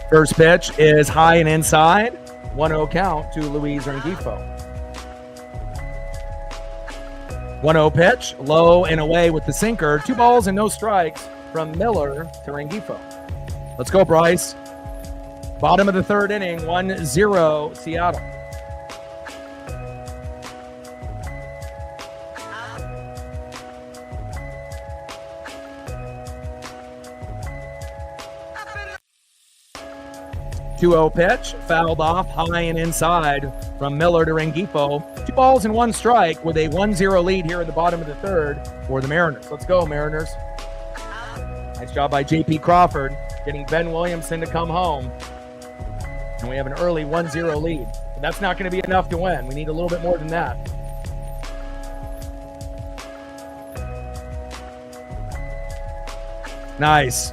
Speaker 1: First pitch is high and inside. 1-0 count to Luis Rengifo. 1-0 pitch, low and away with the sinker. 2 balls and no strikes from Miller to Rengifo. Let's go, Bryce. Bottom of the third inning, 1-0 Seattle. Two-0 pitch, fouled off high and inside from Miller to Rengifo. 2 balls and 1 strike with a 1-0 lead here in the bottom of the third for the Mariners. Let's go, Mariners. Nice job by J.P. Crawford getting Ben Williamson to come home. And we have an early 1-0 lead. But that's not going to be enough to win. We need a little bit more than that. Nice.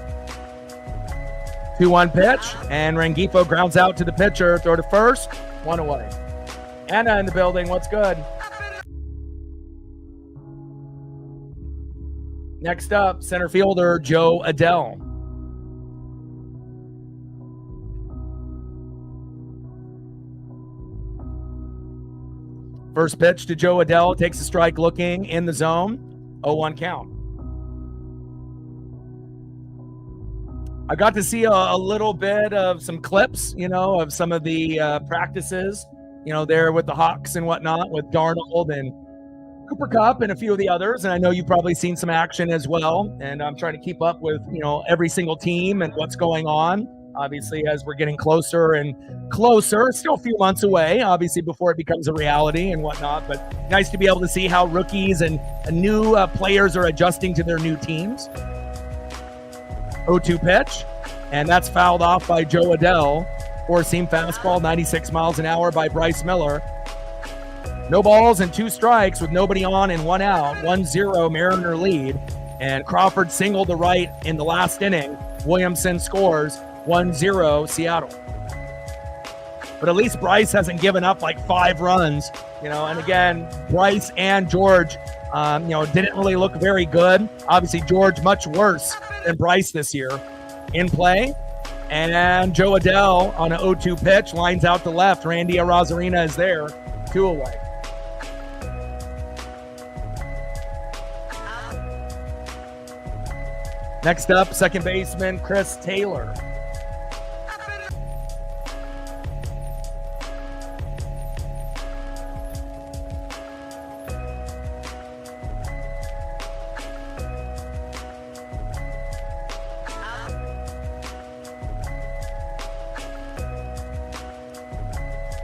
Speaker 1: 2-1 pitch, and Rengifo grounds out to the pitcher. Throw to first, 1 away. Anna in the building. What's good? Next up, center fielder Joe Adell. First pitch to Joe Adell, takes a strike looking in the zone. 0-1 count. I got to see a little bit of some clips, of some of the practices, there with the Hawks and whatnot with Darnold and Cooper Kupp and a few of the others. And I know you've probably seen some action as well. And I'm trying to keep up with, every single team and what's going on. Obviously, as we're getting closer and closer, still a few months away, obviously, before it becomes a reality and whatnot. But nice to be able to see how rookies and new players are adjusting to their new teams. 0-2 pitch, and that's fouled off by Joe Adell. Four-seam fastball, 96 miles an hour by Bryce Miller. No balls and 2 strikes with nobody on and 1 out. 1-0 Mariner lead, and Crawford singled to right in the last inning. Williamson scores. 1-0 Seattle. But at least Bryce hasn't given up like 5 runs, and again, Bryce and George, didn't really look very good. Obviously, George much worse than Bryce this year in play. And Joe Adell on an 0-2 pitch, lines out to left. Randy Arozarena is there, 2 away. Next up, second baseman Chris Taylor.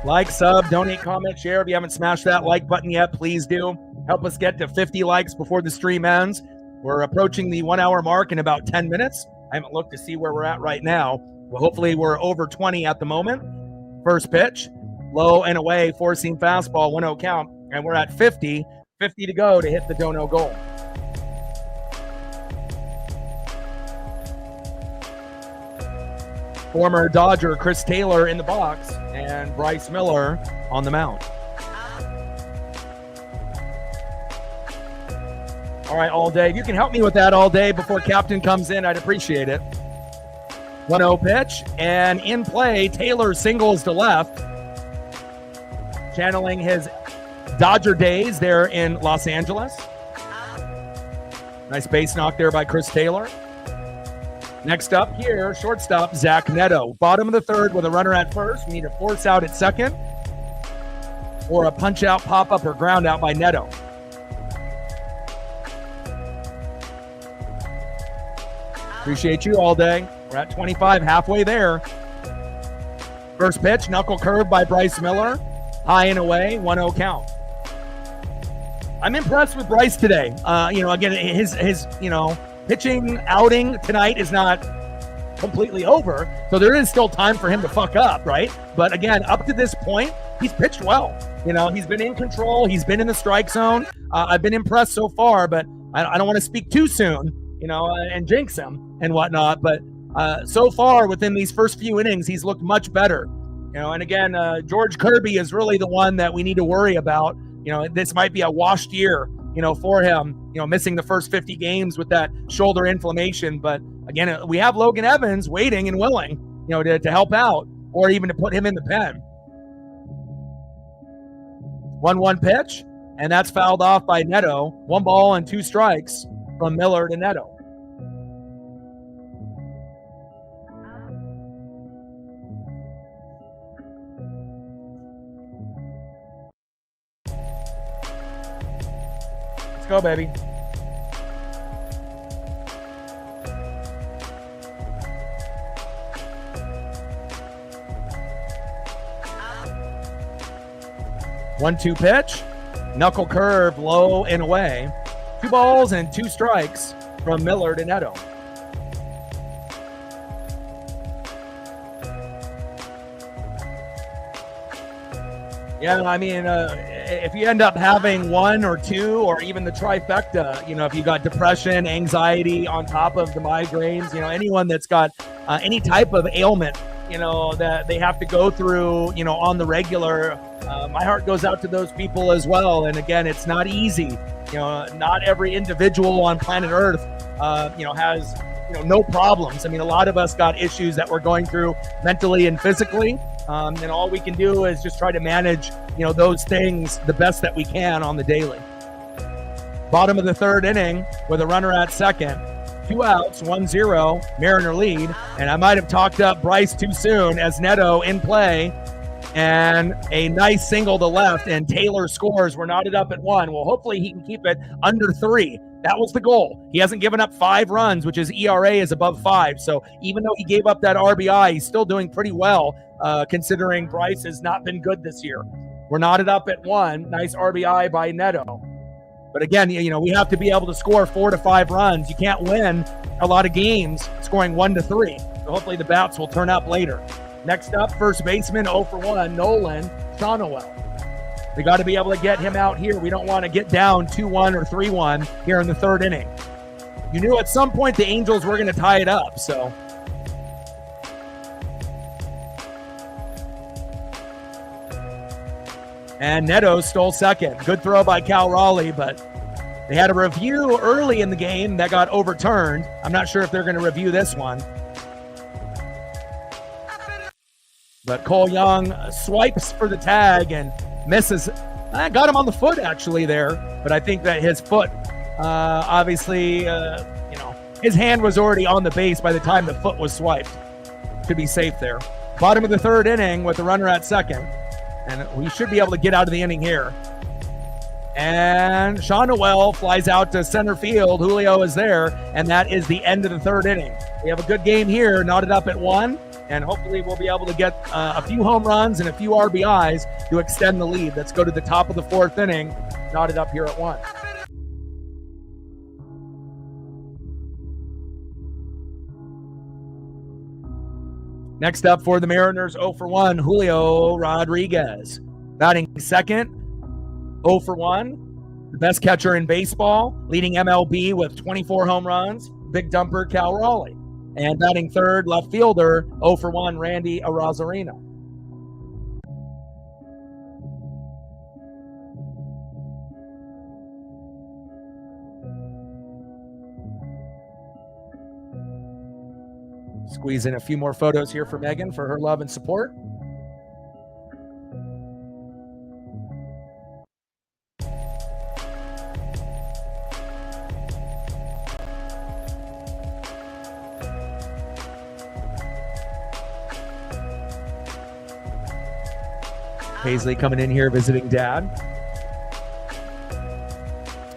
Speaker 1: Like, sub, donate, comment, share. If you haven't smashed that like button yet, please do. Help us get to 50 likes before the stream ends. We're approaching the 1 hour mark in about 10 minutes. I haven't looked to see where we're at right now. Well, hopefully we're over 20 at the moment. First pitch, low and away, four-seam fastball, 1-0 count. And we're at 50 to go to hit the Dono goal. Former Dodger Chris Taylor in the box and Bryce Miller on the mound. All right, All Day. If you can help me with that all day before Captain comes in, I'd appreciate it. 1-0 pitch, and in play, Taylor singles to left, channeling his Dodger days there in Los Angeles. Nice base knock there by Chris Taylor. Next up here, shortstop Zach Neto. Bottom of the third with a runner at first. We need a force out at second or a punch out, pop up, or ground out by Neto. Appreciate you All Day. We're at 25, halfway there. First pitch, knuckle curve by Bryce Miller. High and away, 1-0 count. I'm impressed with Bryce today. Again, his pitching outing tonight is not completely over, so there is still time for him to fuck up, right? But again, up to this point, he's pitched well. He's been in control. He's been in the strike zone. I've been impressed so far, but I don't want to speak too soon, and jinx him and whatnot. But so far, within these first few innings, he's looked much better. And again, George Kirby is really the one that we need to worry about. This might be a washed year, for him, missing the first 50 games with that shoulder inflammation. But again, we have Logan Evans waiting and willing, to help out or even to put him in the pen. 1-1 pitch, and that's fouled off by Neto. 1 ball and 2 strikes from Miller to Neto. Go, baby. One-two pitch, knuckle curve, low and away. 2 balls and 2 strikes from Miller to Neto. Yeah, I mean, if you end up having 1 or 2 or even the trifecta, if you got depression, anxiety on top of the migraines, anyone that's got any type of ailment, that they have to go through, on the regular, my heart goes out to those people as well. And again, it's not easy. Not every individual on planet Earth, has, no problems. I mean, a lot of us got issues that we're going through mentally and physically. And all we can do is just try to manage, those things the best that we can on the daily. Bottom of the third inning with a runner at second. 2 outs, 1-0, Mariner lead. And I might have talked up Bryce too soon as Neto in play. And a nice single to left, and Taylor scores. We're knotted up at 1. Well, hopefully he can keep it under 3. That was the goal. He hasn't given up 5 runs, which his ERA is above 5. So even though he gave up that RBI, he's still doing pretty well, considering Bryce has not been good this year. We're knotted up at 1. Nice RBI by Neto. But again, we have to be able to score 4 to 5 runs. You can't win a lot of games scoring 1 to 3. So hopefully the bats will turn up later. Next up, first baseman, 0 for 1, Nolan Shonowell. We got to be able to get him out here. We don't want to get down 2-1 or 3-1 here in the third inning. You knew at some point the Angels were going to tie it up, so. And Neto stole second. Good throw by Cal Raleigh, but they had a review early in the game that got overturned. I'm not sure if they're going to review this one. But Cole Young swipes for the tag and misses. I got him on the foot actually there, but I think that his foot, obviously, his hand was already on the base by the time the foot was swiped. Could be safe there. Bottom of the third inning with the runner at second, and we should be able to get out of the inning here. And Sean Noel flies out to center field. Julio is there, and that is the end of the third inning. We have a good game here, knotted up at 1, and hopefully we'll be able to get a few home runs and a few RBIs to extend the lead. Let's go to the top of the fourth inning, knotted up here at 1. Next up for the Mariners, 0 for 1, Julio Rodriguez. Batting second, 0 for 1. The best catcher in baseball, leading MLB with 24 home runs, big dumper Cal Raleigh. And batting third, left fielder, 0 for 1, Randy Arozarena. Squeeze in a few more photos here for Megan for her love and support. Paisley coming in here visiting Dad.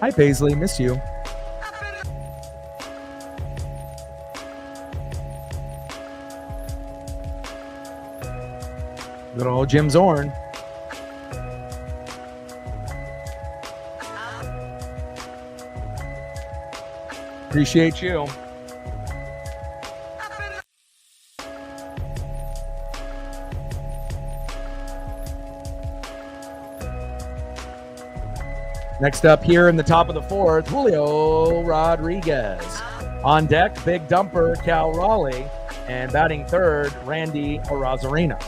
Speaker 1: Hi, Paisley. Miss you. Good old Jim Zorn. Appreciate you. Next up here in the top of the fourth, Julio Rodriguez. On deck, big dumper Cal Raleigh, and batting third, Randy Arozarena.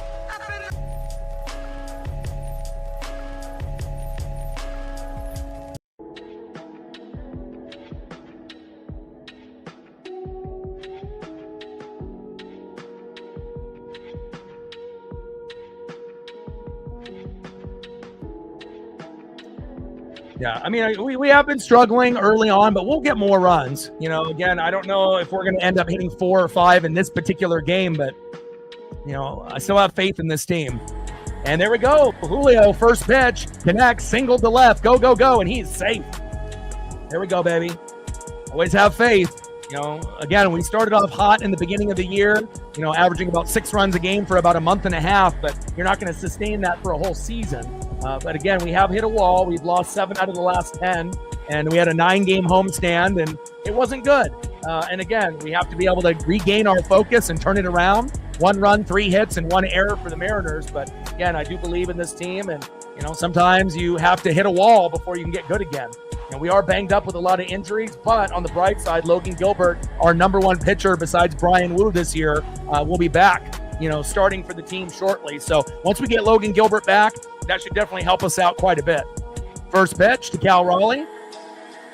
Speaker 1: Yeah, I mean, we have been struggling early on, but we'll get more runs. Again, I don't know if we're going to end up hitting 4 or 5 in this particular game, but, I still have faith in this team. And there we go. Julio, first pitch, connects, single to left, go, go, go, and he's safe. There we go, baby. Always have faith. Again, we started off hot in the beginning of the year, averaging about 6 runs a game for about a month and a half, but you're not going to sustain that for a whole season. But again, we have hit a wall. We've lost 7 out of the last 10, and we had a 9-game homestand, and it wasn't good. And again, we have to be able to regain our focus and turn it around. 1 run, 3 hits, and 1 error for the Mariners. But again, I do believe in this team, and sometimes you have to hit a wall before you can get good again. And we are banged up with a lot of injuries, but on the bright side, Logan Gilbert, our number 1 pitcher besides Brian Wu this year, will be back, starting for the team shortly. So once we get Logan Gilbert back, that should definitely help us out quite a bit. First pitch to Cal Raleigh.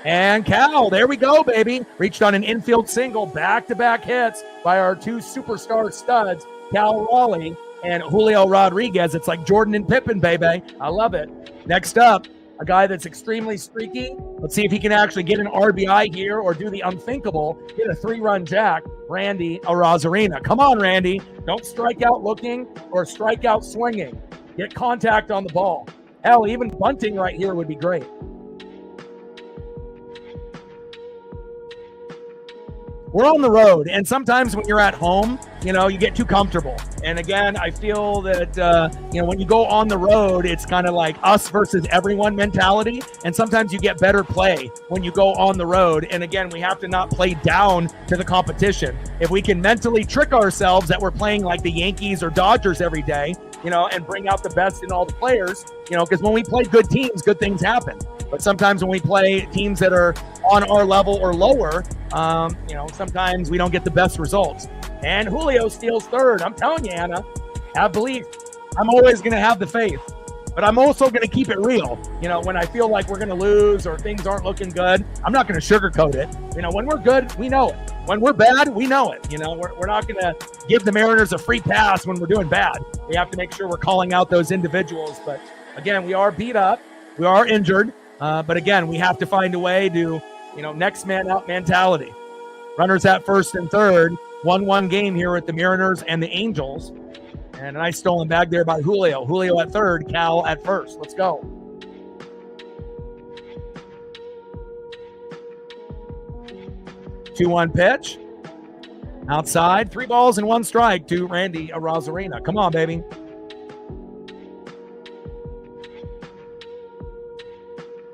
Speaker 1: And Cal, there we go, baby. Reached on an infield single, back-to-back hits by our 2 superstar studs, Cal Raleigh and Julio Rodriguez. It's like Jordan and Pippen, baby. I love it. Next up, a guy that's extremely streaky. Let's see if he can actually get an RBI here or do the unthinkable, get a 3-run jack, Randy Arozarena. Come on, Randy. Don't strike out looking or strike out swinging. Get contact on the ball. Hell, even bunting right here would be great. We're on the road, and sometimes when you're at home, you get too comfortable. And again, I feel that, when you go on the road, it's kind of like us versus everyone mentality. And sometimes you get better play when you go on the road. And again, we have to not play down to the competition. If we can mentally trick ourselves that we're playing like the Yankees or Dodgers every day, and bring out the best in all the players, because when we play good teams, good things happen. But sometimes when we play teams that are on our level or lower, sometimes we don't get the best results. And Julio steals third. I'm telling you, Anna, have belief. I'm always going to have the faith. but I'm also going to keep it real. When I feel like we're going to lose or things aren't looking good, I'm not going to sugarcoat it. When we're good, we know it. When we're bad, we know it. We're not going to give the Mariners a free pass when we're doing bad. We have to make sure we're calling out those individuals. But again, we are beat up. We are injured. But again, we have to find a way to, next man out mentality. Runners at first and third. 1-1 game here with the Mariners and the Angels. And a nice stolen bag there by Julio. Julio at third, Cal at first. Let's go. Two-one pitch. Outside. 3 balls and 1 strike to Randy Arozarena. Come on, baby.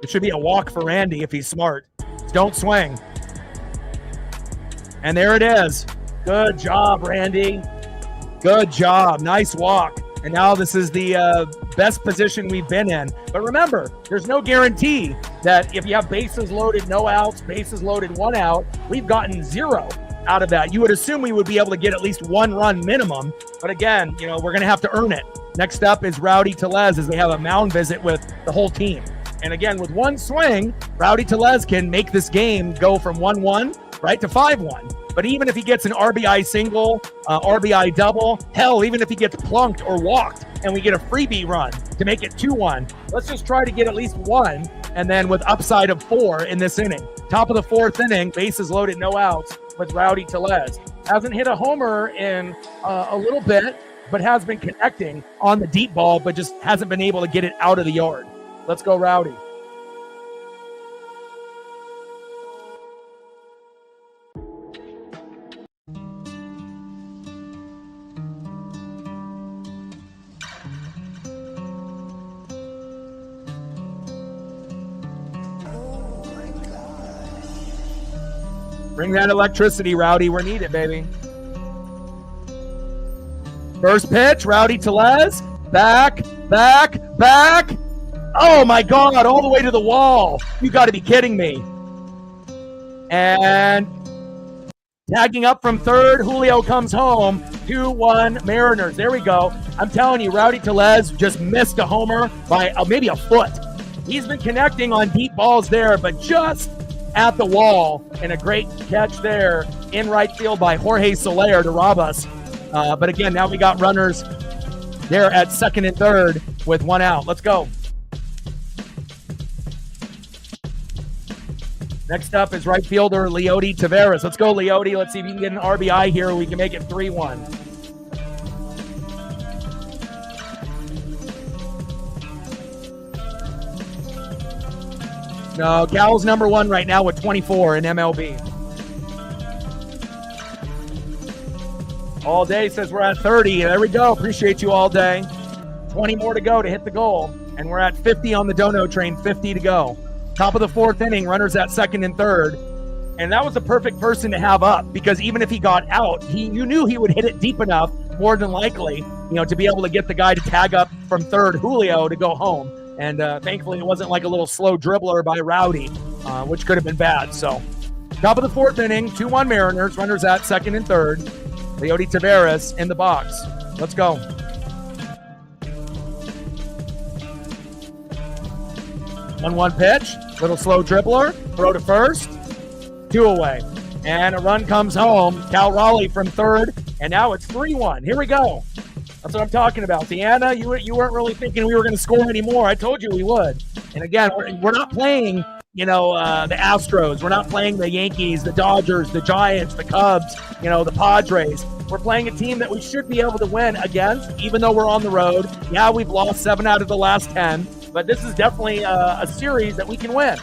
Speaker 1: It should be a walk for Randy if he's smart. Don't swing. And there it is. Good job, Randy. Good job. Nice walk. And now this is the best position we've been in. But remember, there's no guarantee that if you have bases loaded, no outs, bases loaded, 1 out, we've gotten 0 out of that. You would assume we would be able to get at least 1 run minimum. But again, we're going to have to earn it. Next up is Rowdy Tellez as they have a mound visit with the whole team. And again, with 1 swing, Rowdy Tellez can make this game go from 1-1 right to 5-1. But even if he gets an RBI single, RBI double, hell, even if he gets plunked or walked and we get a freebie run to make it 2-1, let's just try to get at least 1, and then with upside of 4 in this inning. Top of the 4th inning, bases loaded, no outs with Rowdy Tellez. Hasn't hit a homer in a little bit, but has been connecting on the deep ball, but just hasn't been able to get it out of the yard. Let's go, Rowdy. Bring that electricity, Rowdy. We're needed, baby. First pitch, Rowdy Tellez. Back. Oh, my God, all the way to the wall. You got to be kidding me. And tagging up from third, Julio comes home. 2-1 Mariners. There we go. I'm telling you, Rowdy Tellez just missed a homer by maybe a foot. He's been connecting on deep balls there, but just at the wall, and a great catch there in right field by Jorge Soler to rob us. But again, now we got runners there at second and third with 1 out. Let's go. Next up is right fielder Leody Taveras. Let's go, Leody. Let's see if you can get an RBI here. We can make it 3-1. No, Cal's number 1 right now with 24 in MLB. All Day says we're at 30. There we go. Appreciate you, All Day. 20 more to go to hit the goal. And we're at 50 on the dono train, 50 to go. Top of the 4th inning, runners at second and third. And that was the perfect person to have up, because even if he got out, you knew he would hit it deep enough, more than likely, to be able to get the guy to tag up from third, Julio, to go home. And thankfully, it wasn't like a little slow dribbler by Rowdy, which could have been bad. So, top of the 4th inning, 2-1 Mariners, runners at second and third. Leody Taveras in the box. Let's go. 1-1 pitch, little slow dribbler, throw to first, 2 away. And a run comes home. Cal Raleigh from third, and now it's 3-1. Here we go. That's what I'm talking about. Deanna, you weren't really thinking we were going to score anymore. I told you we would. And again, we're not playing, the Astros. We're not playing the Yankees, the Dodgers, the Giants, the Cubs, the Padres. We're playing a team that we should be able to win against, even though we're on the road. Yeah, we've lost 7 out of the last 10, but this is definitely a series that we can win.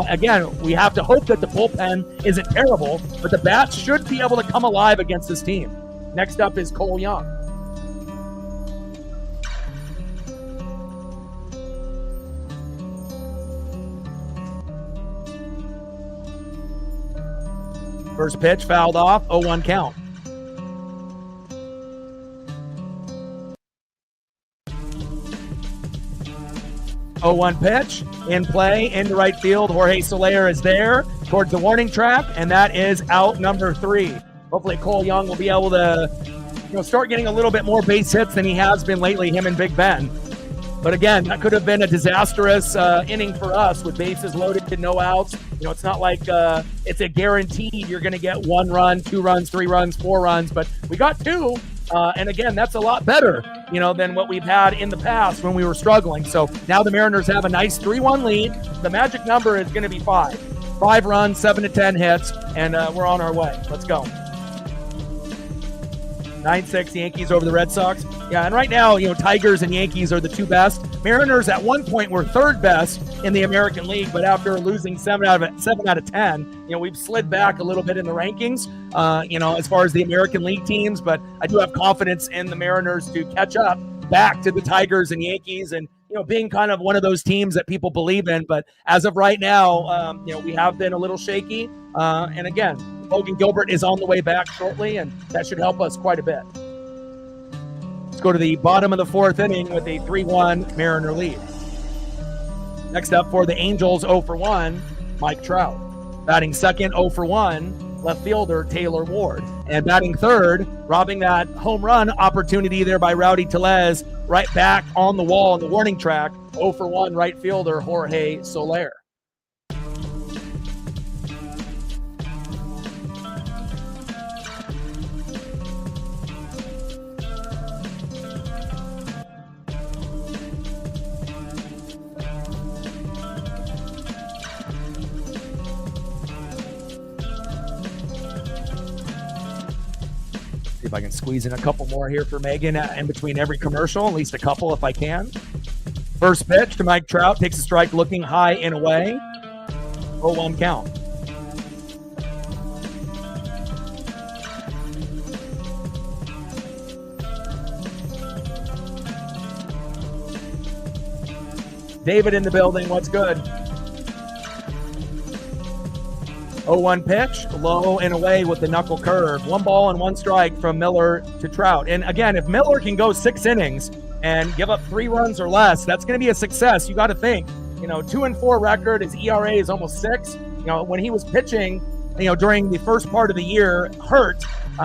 Speaker 1: Again, we have to hope that the bullpen isn't terrible, but the bats should be able to come alive against this team. Next up is Cole Young. First pitch fouled off, 0-1 count. Oh, 1 pitch in play into right field. Jorge Soler is there towards the warning track, and that is out number 3. Hopefully Cole Young will be able to start getting a little bit more base hits than he has been lately, him and Big Ben. But again, that could have been a disastrous inning for us with bases loaded and no outs. It's not like it's a guaranteed you're going to get 1 run, 2 runs, 3 runs, 4 runs, but we got 2. And again, that's a lot better, than what we've had in the past when we were struggling. So now the Mariners have a nice 3-1 lead. The magic number is going to be 5. 5 runs, 7 to 10 hits, and we're on our way. Let's go. 9-6 Yankees over the Red Sox. Yeah, and right now, Tigers and Yankees are the 2 best. Mariners at one point were 3rd best in the American League, but after losing 7 out of 10, we've slid back a little bit in the rankings, as far as the American League teams. But I do have confidence in the Mariners to catch up back to the Tigers and Yankees, and being kind of one of those teams that people believe in. But as of right now, we have been a little shaky. And again, Logan Gilbert is on the way back shortly, and that should help us quite a bit. Let's go to the bottom of the 4th inning with a 3-1 Mariner lead. Next up for the Angels, 0 for 1, Mike Trout. Batting second, 0 for 1, left fielder Taylor Ward. And batting third, robbing that home run opportunity there by Rowdy Tellez, right back on the wall on the warning track, 0 for 1 right fielder Jorge Soler. See if I can squeeze in a couple more here for Megan in between every commercial, at least a couple if I can. First pitch to Mike Trout, takes a strike looking high and away. 0-1 count. David in the building, what's good? 0-1 pitch, low and away with the knuckle curve. 1 ball and 1 strike from Miller to Trout. And again, if Miller can go 6 innings and give up 3 runs or less, that's going to be a success. You got to think, 2-4 record, his ERA is almost 6. When he was pitching, during the first part of the year, hurt,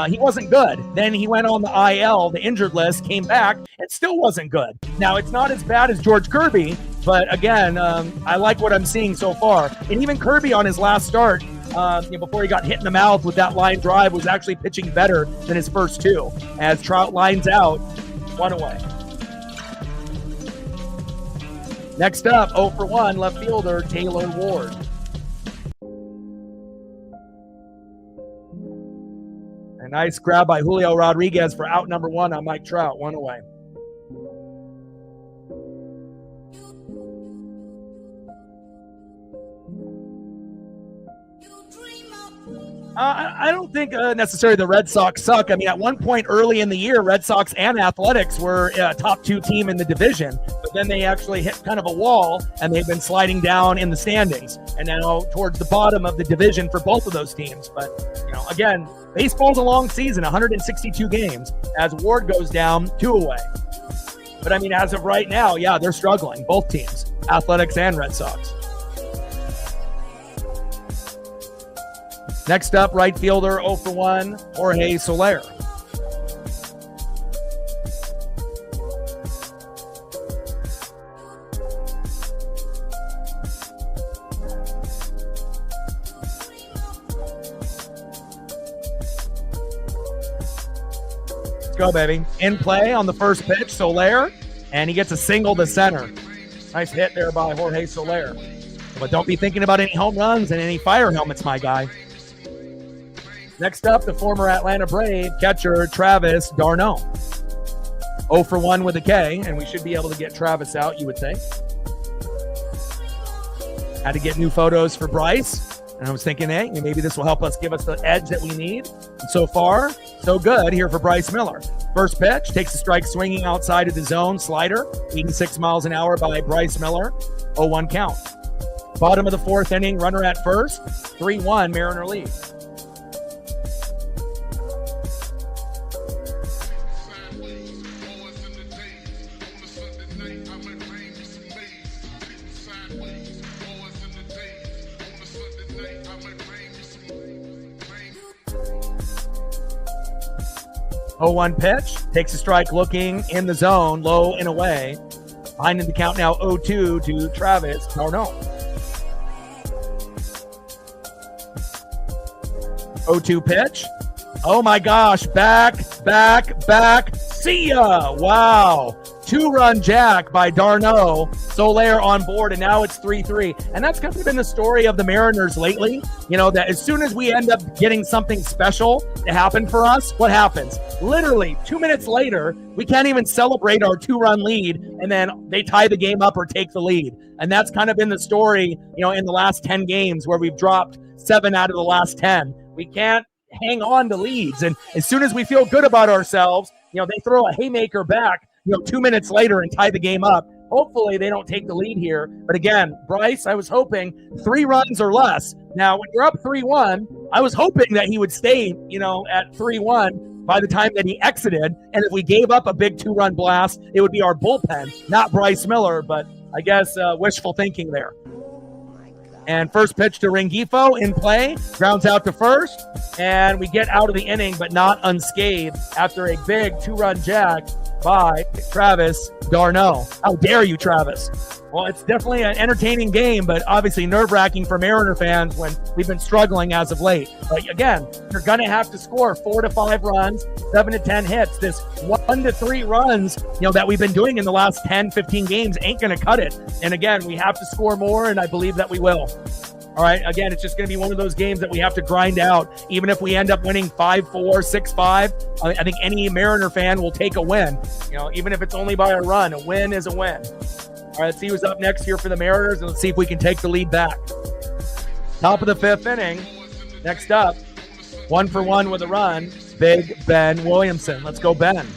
Speaker 1: he wasn't good. Then he went on the IL, the injured list, came back, and still wasn't good. Now, it's not as bad as George Kirby, but again, I like what I'm seeing so far. And even Kirby on his last start, before he got hit in the mouth with that line drive, was actually pitching better than his first 2. As Trout lines out, 1 away. Next up, 0 for 1, left fielder Taylor Ward. A nice grab by Julio Rodriguez for out number 1 on Mike Trout, 1 away. I don't think necessarily the Red Sox suck. I mean, at one point early in the year, Red Sox and Athletics were a top 2 team in the division, but then they actually hit kind of a wall, and they've been sliding down in the standings, and now towards the bottom of the division for both of those teams. But, again, baseball's a long season, 162 games. As Ward goes down, 2 away. But, I mean, as of right now, yeah, they're struggling, both teams, Athletics and Red Sox. Next up, right fielder, 0 for 1, Jorge Soler. Let's go, baby. In play on the first pitch, Soler, and he gets a single to center. Nice hit there by Jorge Soler. But don't be thinking about any home runs and any fire helmets, my guy. Next up, the former Atlanta Brave catcher, Travis d'Arnaud. 0 for 1 with a K, and we should be able to get Travis out, you would think. Had to get new photos for Bryce, and I was thinking, hey, maybe this will help us give us the edge that we need. And so far, so good here for Bryce Miller. First pitch, takes a strike swinging outside of the zone, slider, 86 miles an hour by Bryce Miller, 0-1 count. Bottom of the 4th inning, runner at first, 3-1 Mariner lead. Oh, 1 pitch, takes a strike looking in the zone, low and away. Behind in the count now 0-2 to Travis d'Arnaud. 0-2 pitch. Oh my gosh, back. See ya. Wow. 2-run jack by d'Arnaud. Soler on board, and now it's 3-3. And that's kind of been the story of the Mariners lately. You know, that as soon as we end up getting something special to happen for us, what happens? Literally 2 minutes later, we can't even celebrate our 2-run lead, and then they tie the game up or take the lead. And that's kind of been the story, you know, in the last 10 games where we've dropped 7 out of the last 10. We can't hang on to leads. And as soon as we feel good about ourselves, you know, they throw a haymaker back, you know, 2 minutes later and tie the game up. Hopefully they don't take the lead here. But again, Bryce, I was hoping 3 runs or less. Now, when you're up 3-1, I was hoping that he would stay, you know, at 3-1 by the time that he exited. And if we gave up a big 2-run blast, it would be our bullpen, not Bryce Miller. But I guess wishful thinking there. And first pitch to Rengifo in play, grounds out to first, and we get out of the inning, but not unscathed after a big 2-run jack by Travis d'Arnaud. How dare you, Travis? Well, it's definitely an entertaining game, but obviously nerve-wracking for Mariner fans when we've been struggling as of late. But again, you're going to have to score 4 to 5 runs, 7 to 10 hits. This 1 to 3 runs, you know, that we've been doing in the last 10, 15 games ain't going to cut it. And again, we have to score more, and I believe that we will. All right, again, it's just going to be one of those games that we have to grind out. Even if we end up winning 5-4, 6-5, I think any Mariner fan will take a win. You know, even if it's only by a run, a win is a win. All right, let's see who's up next here for the Mariners, and let's see if we can take the lead back. Top of the 5th inning. Next up, 1-for-1 with a run, Big Ben Williamson. Let's go, Ben.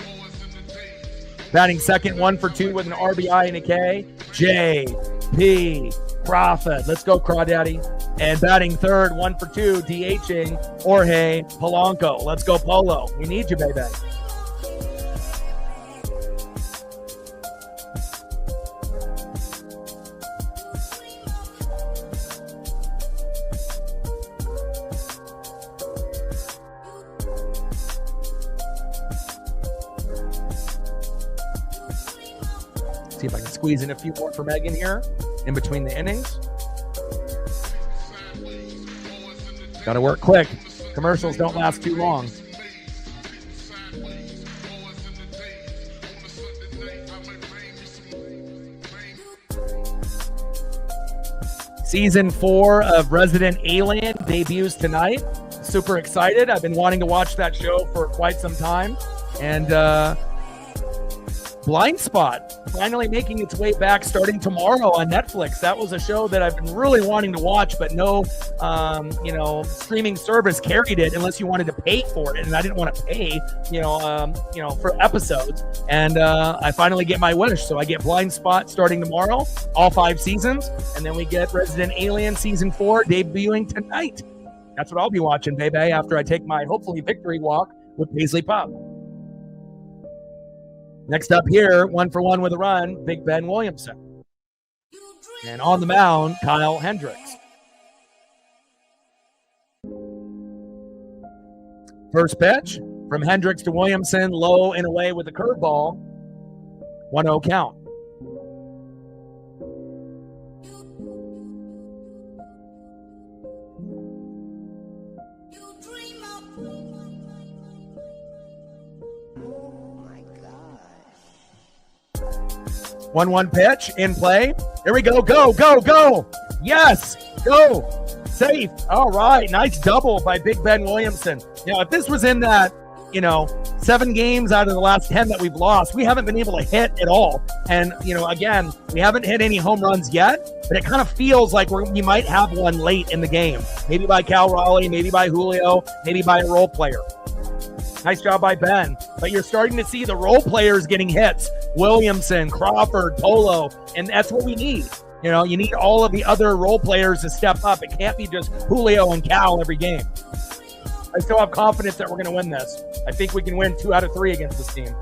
Speaker 1: Batting second, 1-for-2 with an RBI and a K, J.P. Crawford. Let's go, Crawdaddy. And batting third, 1-for-2, DHing Jorge Polanco. Let's go, Polo. We need you, baby. See if I can squeeze in a few more for Megan here in between the innings. Got to work quick. Commercials don't last too long. Season 4 of Resident Alien debuts tonight. Super excited. I've been wanting to watch that show for quite some time. And Blind Spot finally making its way back starting tomorrow on Netflix. That was a show that I've been really wanting to watch, but no, streaming service carried it unless you wanted to pay for it. And I didn't want to pay, for episodes. And I finally get my wish. So I get Blind Spot starting tomorrow, all 5 seasons. And then we get Resident Alien Season 4 debuting tonight. That's what I'll be watching, baby, after I take my, hopefully, victory walk with Paisley Pup. Next up here, 1-for-1 with a run, Big Ben Williamson. And on the mound, Kyle Hendricks. First pitch from Hendricks to Williamson, low and away with a curveball. 1-0 count. One 1 pitch in play. Here we go. Go. Yes. Go. Safe. All right. Nice double by Big Ben Williamson. If this was in that, 7 games out of the last 10 that we've lost, we haven't been able to hit at all. And, again, we haven't hit any home runs yet, but it kind of feels like we might have one late in the game. Maybe by Cal Raleigh, maybe by Julio, maybe by a role player. Nice job by Ben. But you're starting to see the role players getting hits. Williamson, Crawford, Polo, and that's what we need. You need all of the other role players to step up. It can't be just Julio and Cal every game. I still have confidence that we're going to win this. I think we can win 2 out of 3 against this team.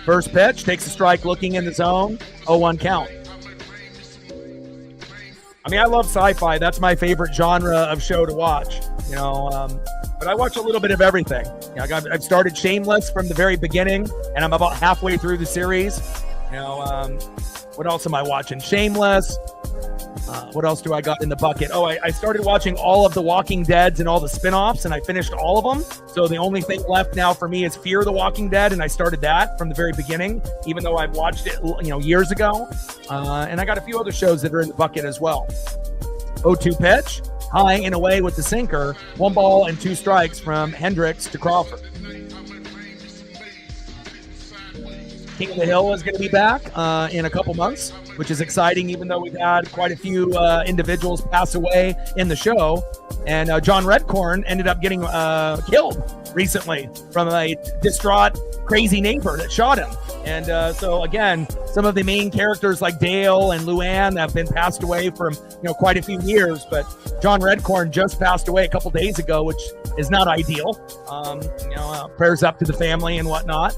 Speaker 1: First pitch, takes a strike looking in the zone. 0-1 count. I love sci-fi. That's my favorite genre of show to watch. But but I watch a little bit of everything. I've started Shameless from the very beginning, and I'm about halfway through the series. What else am I watching? Shameless. What else do I got in the bucket? Oh, I started watching all of the Walking Deads and all the spinoffs, and I finished all of them. So the only thing left now for me is Fear the Walking Dead, and I started that from the very beginning, even though I've watched it, years ago. And I got a few other shows that are in the bucket as well. 0-2 pitch, high and away with the sinker. 1 ball and 2 strikes from Hendricks to Crawford. King of the Hill is going to be back in a couple months, which is exciting, even though we've had quite a few individuals pass away in the show. And John Redcorn ended up getting killed recently from a distraught, crazy neighbor that shot him. And so, again, some of the main characters like Dale and Luann have been passed away from, quite a few years. But John Redcorn just passed away a couple days ago, which is not ideal. Prayers up to the family and whatnot.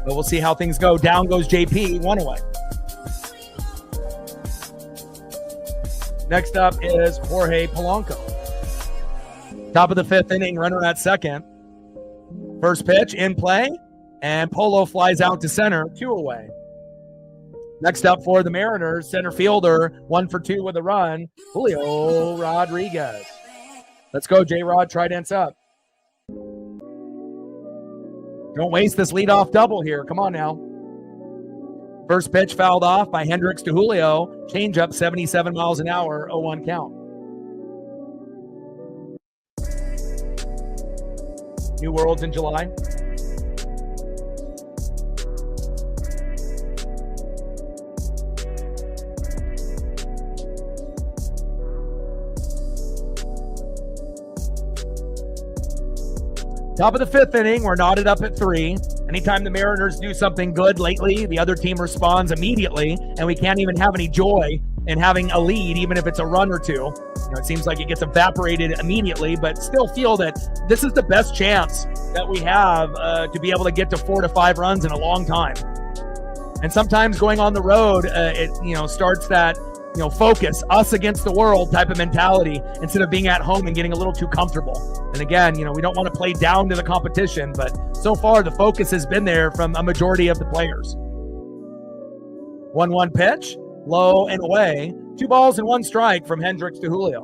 Speaker 1: But we'll see how things go. Down goes JP, 1 away. Next up is Jorge Polanco. Top of the 5th inning, runner at second. First pitch in play, and Polo flies out to center, 2 away. Next up for the Mariners, center fielder, 1 for 2 with a run, Julio Rodriguez. Let's go, J-Rod, try dance up. Don't waste this leadoff double here. Come on now. First pitch fouled off by Hendricks to Julio. Changeup, 77 miles an hour, 0-1 count. New Worlds in July. Top of the 5th inning, we're knotted up at 3. Anytime the Mariners do something good lately, the other team responds immediately, and we can't even have any joy in having a lead, even if it's a run or two. It seems like it gets evaporated immediately, but still feel that this is the best chance that we have to be able to get to 4 to 5 runs in a long time. And sometimes going on the road, it starts that focus, us against the world type of mentality instead of being at home and getting a little too comfortable. And again, we don't want to play down to the competition, but so far the focus has been there from a majority of the players. 1-1 pitch, low and away. 2 balls and 1 strike from Hendricks to Julio.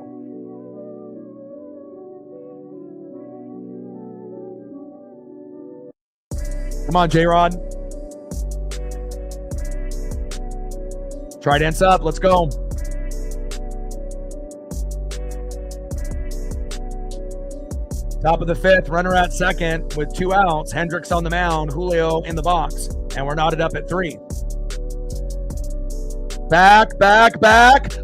Speaker 1: Come on, J-Rod. Try dance up. Let's go. Top of the 5th, runner at second with 2 outs. Hendricks on the mound, Julio in the box, and we're knotted up at 3. Back,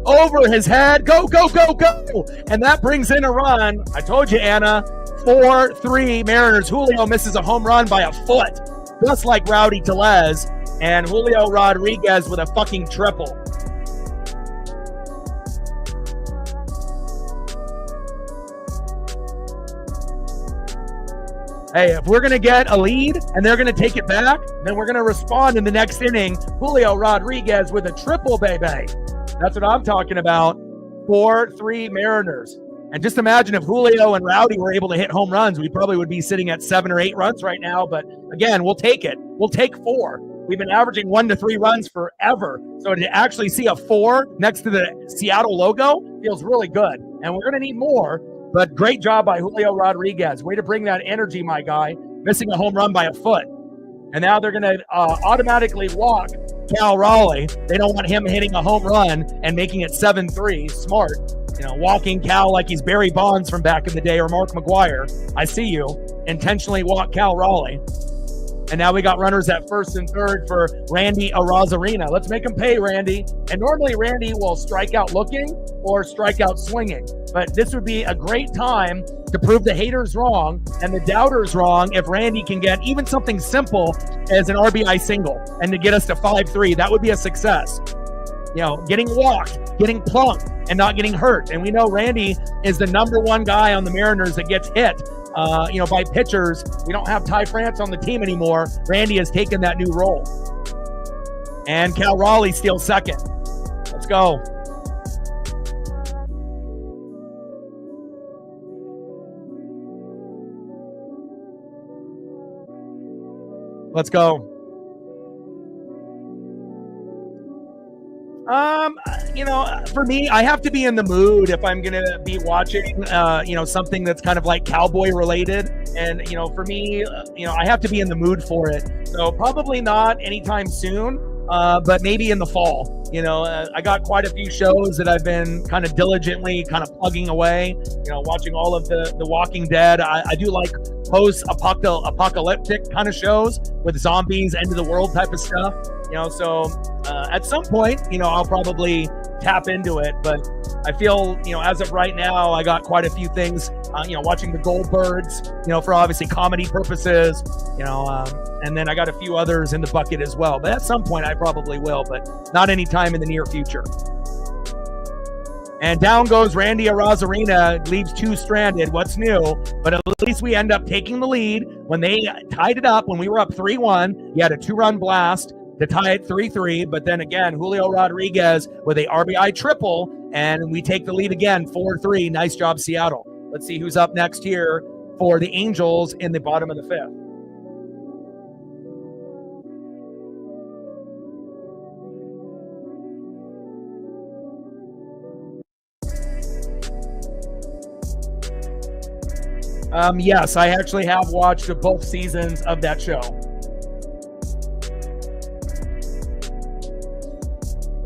Speaker 1: over his head. Go, go, go, go. And that brings in a run. I told you, Anna. 4-3 Mariners. Julio misses a home run by a foot, just like Rowdy Tellez. And Julio Rodriguez with a fucking triple. Hey, if we're going to get a lead and they're going to take it back, then we're going to respond in the next inning. Julio Rodriguez with a triple, baby. That's what I'm talking about. 4-3 Mariners. And just imagine if Julio and Rowdy were able to hit home runs, we probably would be sitting at 7 or 8 runs right now. But again, we'll take it. We'll take 4. We've been averaging 1 to 3 runs forever. So to actually see a 4 next to the Seattle logo feels really good. And we're going to need more. But great job by Julio Rodriguez. Way to bring that energy, my guy. Missing a home run by a foot. And now they're going to automatically walk Cal Raleigh. They don't want him hitting a home run and making it 7-3. Smart. Walking Cal like he's Barry Bonds from back in the day or Mark McGuire. I see you. Intentionally walk Cal Raleigh. And now we got runners at first and third for Randy Arozarena. Let's make him pay, Randy. And normally Randy will strike out looking or strike out swinging. But this would be a great time to prove the haters wrong and the doubters wrong if Randy can get even something simple as an RBI single and to get us to 5-3. That would be a success. Getting walked, getting plunked, and not getting hurt. And we know Randy is the number 1 guy on the Mariners that gets hit. By pitchers. We don't have Ty France on the team anymore. Randy has taken that new role. And Cal Raleigh steals second. Let's go. Let's go. For me, I have to be in the mood if I'm going to be watching, something that's kind of like cowboy related. And, for me, I have to be in the mood for it. So probably not anytime soon, but maybe in the fall. I got quite a few shows that I've been kind of diligently kind of plugging away, watching all of the Walking Dead. I do like post-apocalyptic kind of shows with zombies, end of the world type of stuff. So at some point, I'll probably tap into it. But I feel, as of right now, I got quite a few things, watching the Goldbergs, for obviously comedy purposes, and then I got a few others in the bucket as well. But at some point, I probably will, but not anytime in the near future. And down goes Randy Arozarena, leaves two stranded. What's new? But at least we end up taking the lead. When they tied it up, when we were up 3-1, you had a 2-run blast to tie it 3-3, but then again, Julio Rodriguez with a RBI triple, and we take the lead again, 4-3. Nice job, Seattle. Let's see who's up next here for the Angels in the bottom of the fifth. Yes, I actually have watched both seasons of that show.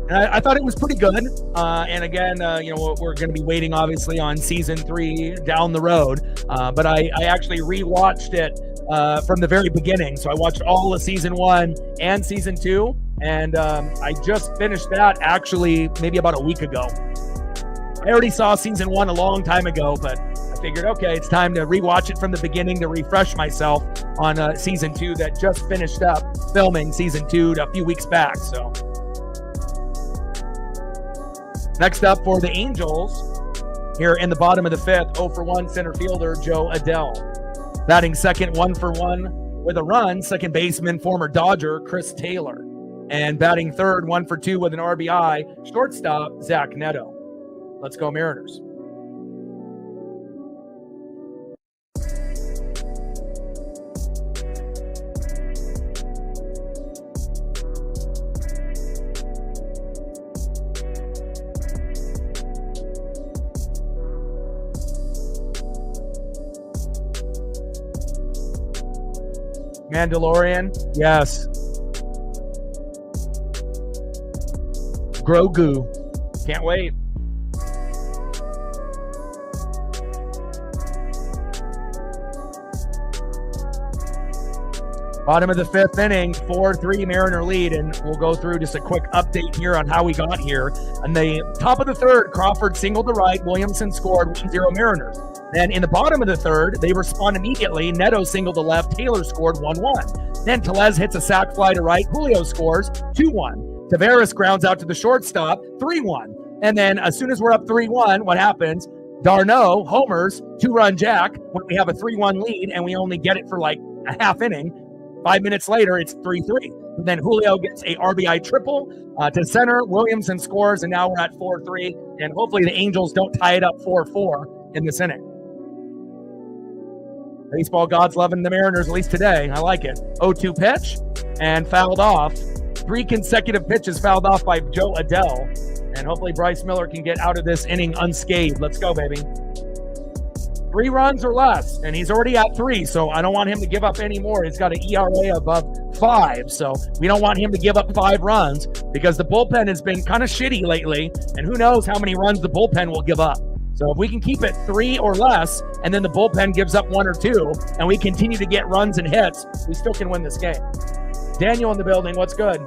Speaker 1: And I thought it was pretty good. And again, we're going to be waiting, obviously, on season 3 down the road. But I actually rewatched it from the very beginning. So I watched all of season 1 and season 2. And I just finished that actually maybe about a week ago. I already saw season 1 a long time ago, but I figured, okay, it's time to rewatch it from the beginning to refresh myself on season 2 that just finished up filming season 2 a few weeks back. So next up for the Angels, here in the bottom of the fifth, 0-for-1 center fielder Joe Adell. Batting second, 1-for-1 with a run, second baseman, former Dodger Chris Taylor. And batting third, 1-for-2 with an RBI, shortstop Zach Neto. Let's go Mariners. Mandalorian, yes. Grogu, can't wait. Bottom of the fifth inning, 4-3 Mariner lead, and we'll go through just a quick update here on how we got here. On the top of the third, Crawford singled to right, Williamson scored, 1-0 Mariners. Then in the bottom of the third, they respond immediately. Neto singled to left, Taylor scored, 1-1. Then Tellez hits a sac fly to right, Julio scores, 2-1. Taveras grounds out to the shortstop, 3-1. And then as soon as we're up 3-1, what happens? Darno homers, 2-run jack when we have a 3-1 lead, and we only get it for like a half inning. 5 minutes later, it's 3-3. And then Julio gets a RBI triple to center. Williamson scores, and now we're at 4-3. And hopefully the Angels don't tie it up 4-4 in this inning. Baseball gods loving the Mariners, at least today. I like it. 0-2 pitch, and fouled off. 3 consecutive pitches fouled off by Joe Adell. And hopefully Bryce Miller can get out of this inning unscathed. Let's go, baby. 3 runs or less, and he's already at 3, so I don't want him to give up any more. He's got an ERA above 5, so we don't want him to give up 5 runs because the bullpen has been kind of shitty lately, and who knows how many runs the bullpen will give up. So if we can keep it 3 or less, and then the bullpen gives up 1 or 2, and we continue to get runs and hits, we still can win this game. Daniel in the building, what's good?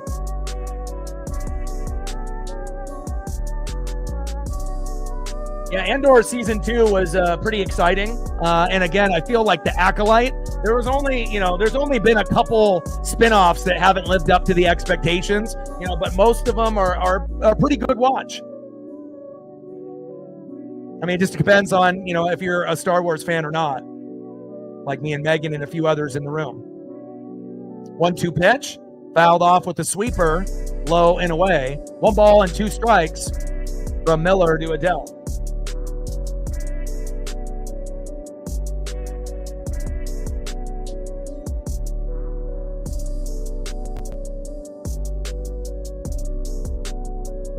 Speaker 1: Yeah, Andor season 2 was pretty exciting, and again, I feel like the Acolyte. There's only been a couple spinoffs that haven't lived up to the expectations, but most of them are a pretty good watch. I mean, it just depends on if you're a Star Wars fan or not, like me and Megan and a few others in the room. 1-2 pitch, fouled off with the sweeper, low and away. 1 ball and 2 strikes from Miller to Adell.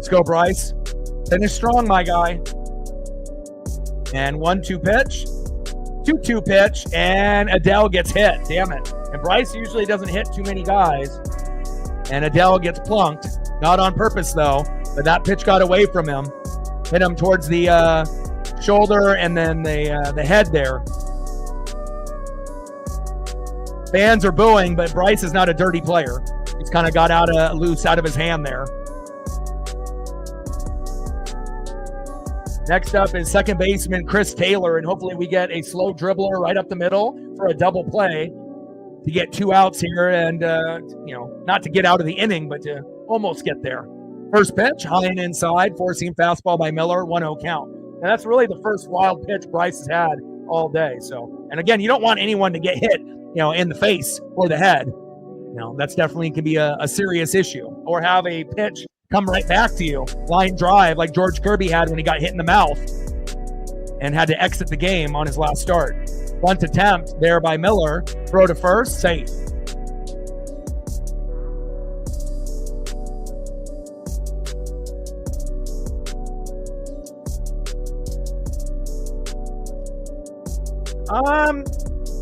Speaker 1: Let's go, Bryce. Finish strong, my guy. And 1-2 pitch. 2-2 pitch. And Adele gets hit. Damn it. And Bryce usually doesn't hit too many guys. And Adele gets plunked. Not on purpose, though. But that pitch got away from him. Hit him towards the shoulder and then the head there. Fans are booing, but Bryce is not a dirty player. He's kind of got loose out of his hand there. Next up is second baseman Chris Taylor, and hopefully we get a slow dribbler right up the middle for a double play to get 2 outs here and, not to get out of the inning, but to almost get there. First pitch, high and inside, four-seam fastball by Miller, 1-0 count. And that's really the first wild pitch Bryce has had all day. So, and again, you don't want anyone to get hit, in the face or the head. That's definitely can be a serious issue. Or have a pitch come right back to you, line drive like George Kirby had when he got hit in the mouth and had to exit the game on his last start. Bunt attempt there by Miller, throw to first, safe.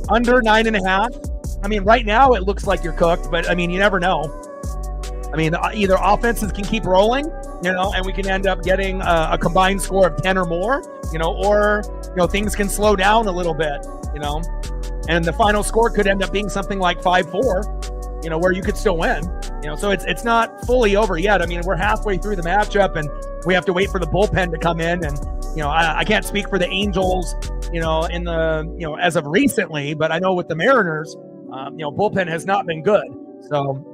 Speaker 1: Under 9.5. I mean, right now it looks like you're cooked, but I mean, you never know. I mean, either offenses can keep rolling, and we can end up getting a combined score of 10 or more, or things can slow down a little bit, and the final score could end up being something like 5-4, where you could still win, so it's not fully over yet. I mean, we're halfway through the matchup and we have to wait for the bullpen to come in, and I can't speak for the Angels, in the, as of recently, but I know with the Mariners, bullpen has not been good. So,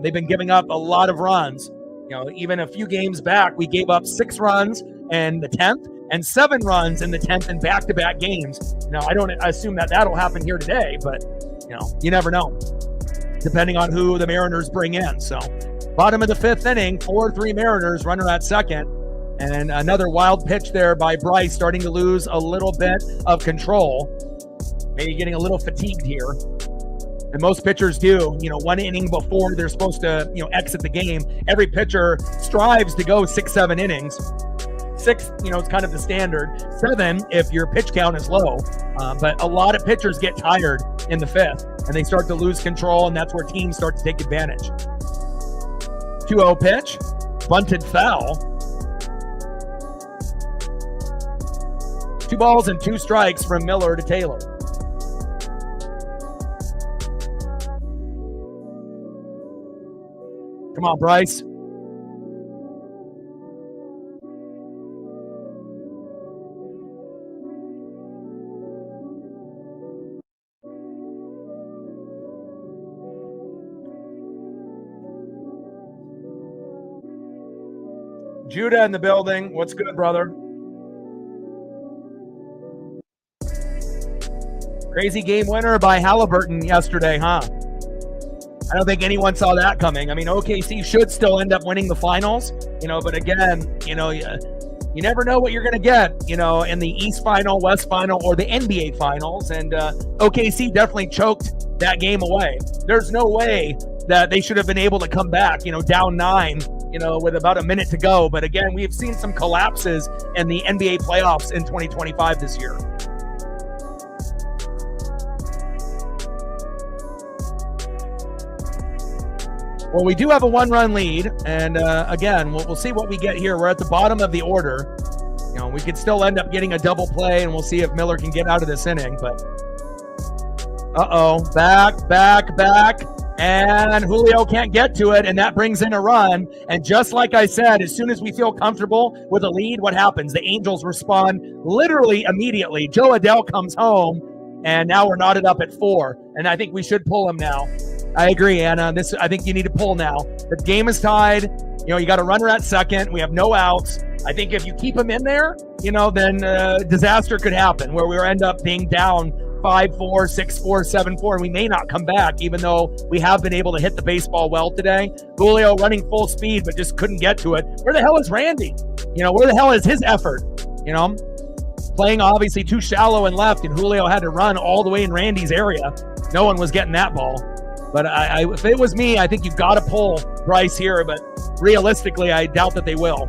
Speaker 1: they've been giving up a lot of runs. Even a few games back, we gave up 6 runs in the 10th and 7 runs in the 10th in back-to-back games. I don't assume that that'll happen here today, but, you never know, depending on who the Mariners bring in. So, bottom of the 5th inning, 4-3 Mariners, runner at second. And another wild pitch there by Bryce, starting to lose a little bit of control. Maybe getting a little fatigued here. And most pitchers do, 1 inning before they're supposed to, exit the game. Every pitcher strives to go 6-7 innings. 6, is kind of the standard. 7 if your pitch count is low. But a lot of pitchers get tired in the 5th, and they start to lose control, and that's where teams start to take advantage. 2-0 pitch, bunted foul. 2 balls and 2 strikes from Miller to Taylor. Come on, Bryce. Judah in the building. What's good, brother? Crazy game winner by Halliburton yesterday, huh? I don't think anyone saw that coming. I mean, OKC should still end up winning the finals, but again, you never know what you're going to get, in the East Final, West Final, or the NBA Finals. And OKC definitely choked that game away. There's no way that they should have been able to come back, down 9, with about a minute to go. But again, we've seen some collapses in the NBA playoffs in 2025 this year. Well, we do have a 1-run lead, and again, we'll see what we get here. We're at the bottom of the order. We could still end up getting a double play, and we'll see if Miller can get out of this inning. But back, and Julio can't get to it, and that brings in a run. And just like I said, as soon as we feel comfortable with a lead, what happens? The Angels respond literally immediately. Joe Adele comes home, and now we're knotted up at 4, and I think we should pull him now. I agree, Anna. I think you need to pull now. The game is tied. You got a runner at second. We have no outs. I think if you keep him in there, then disaster could happen where we end up being down 5-4, 6-4, 7-4, and we may not come back, even though we have been able to hit the baseball well today. Julio running full speed, but just couldn't get to it. Where the hell is Randy? Where the hell is his effort? Playing obviously too shallow and left, and Julio had to run all the way in Randy's area. No one was getting that ball. But if it was me, I think you've got to pull Bryce here. But realistically, I doubt that they will.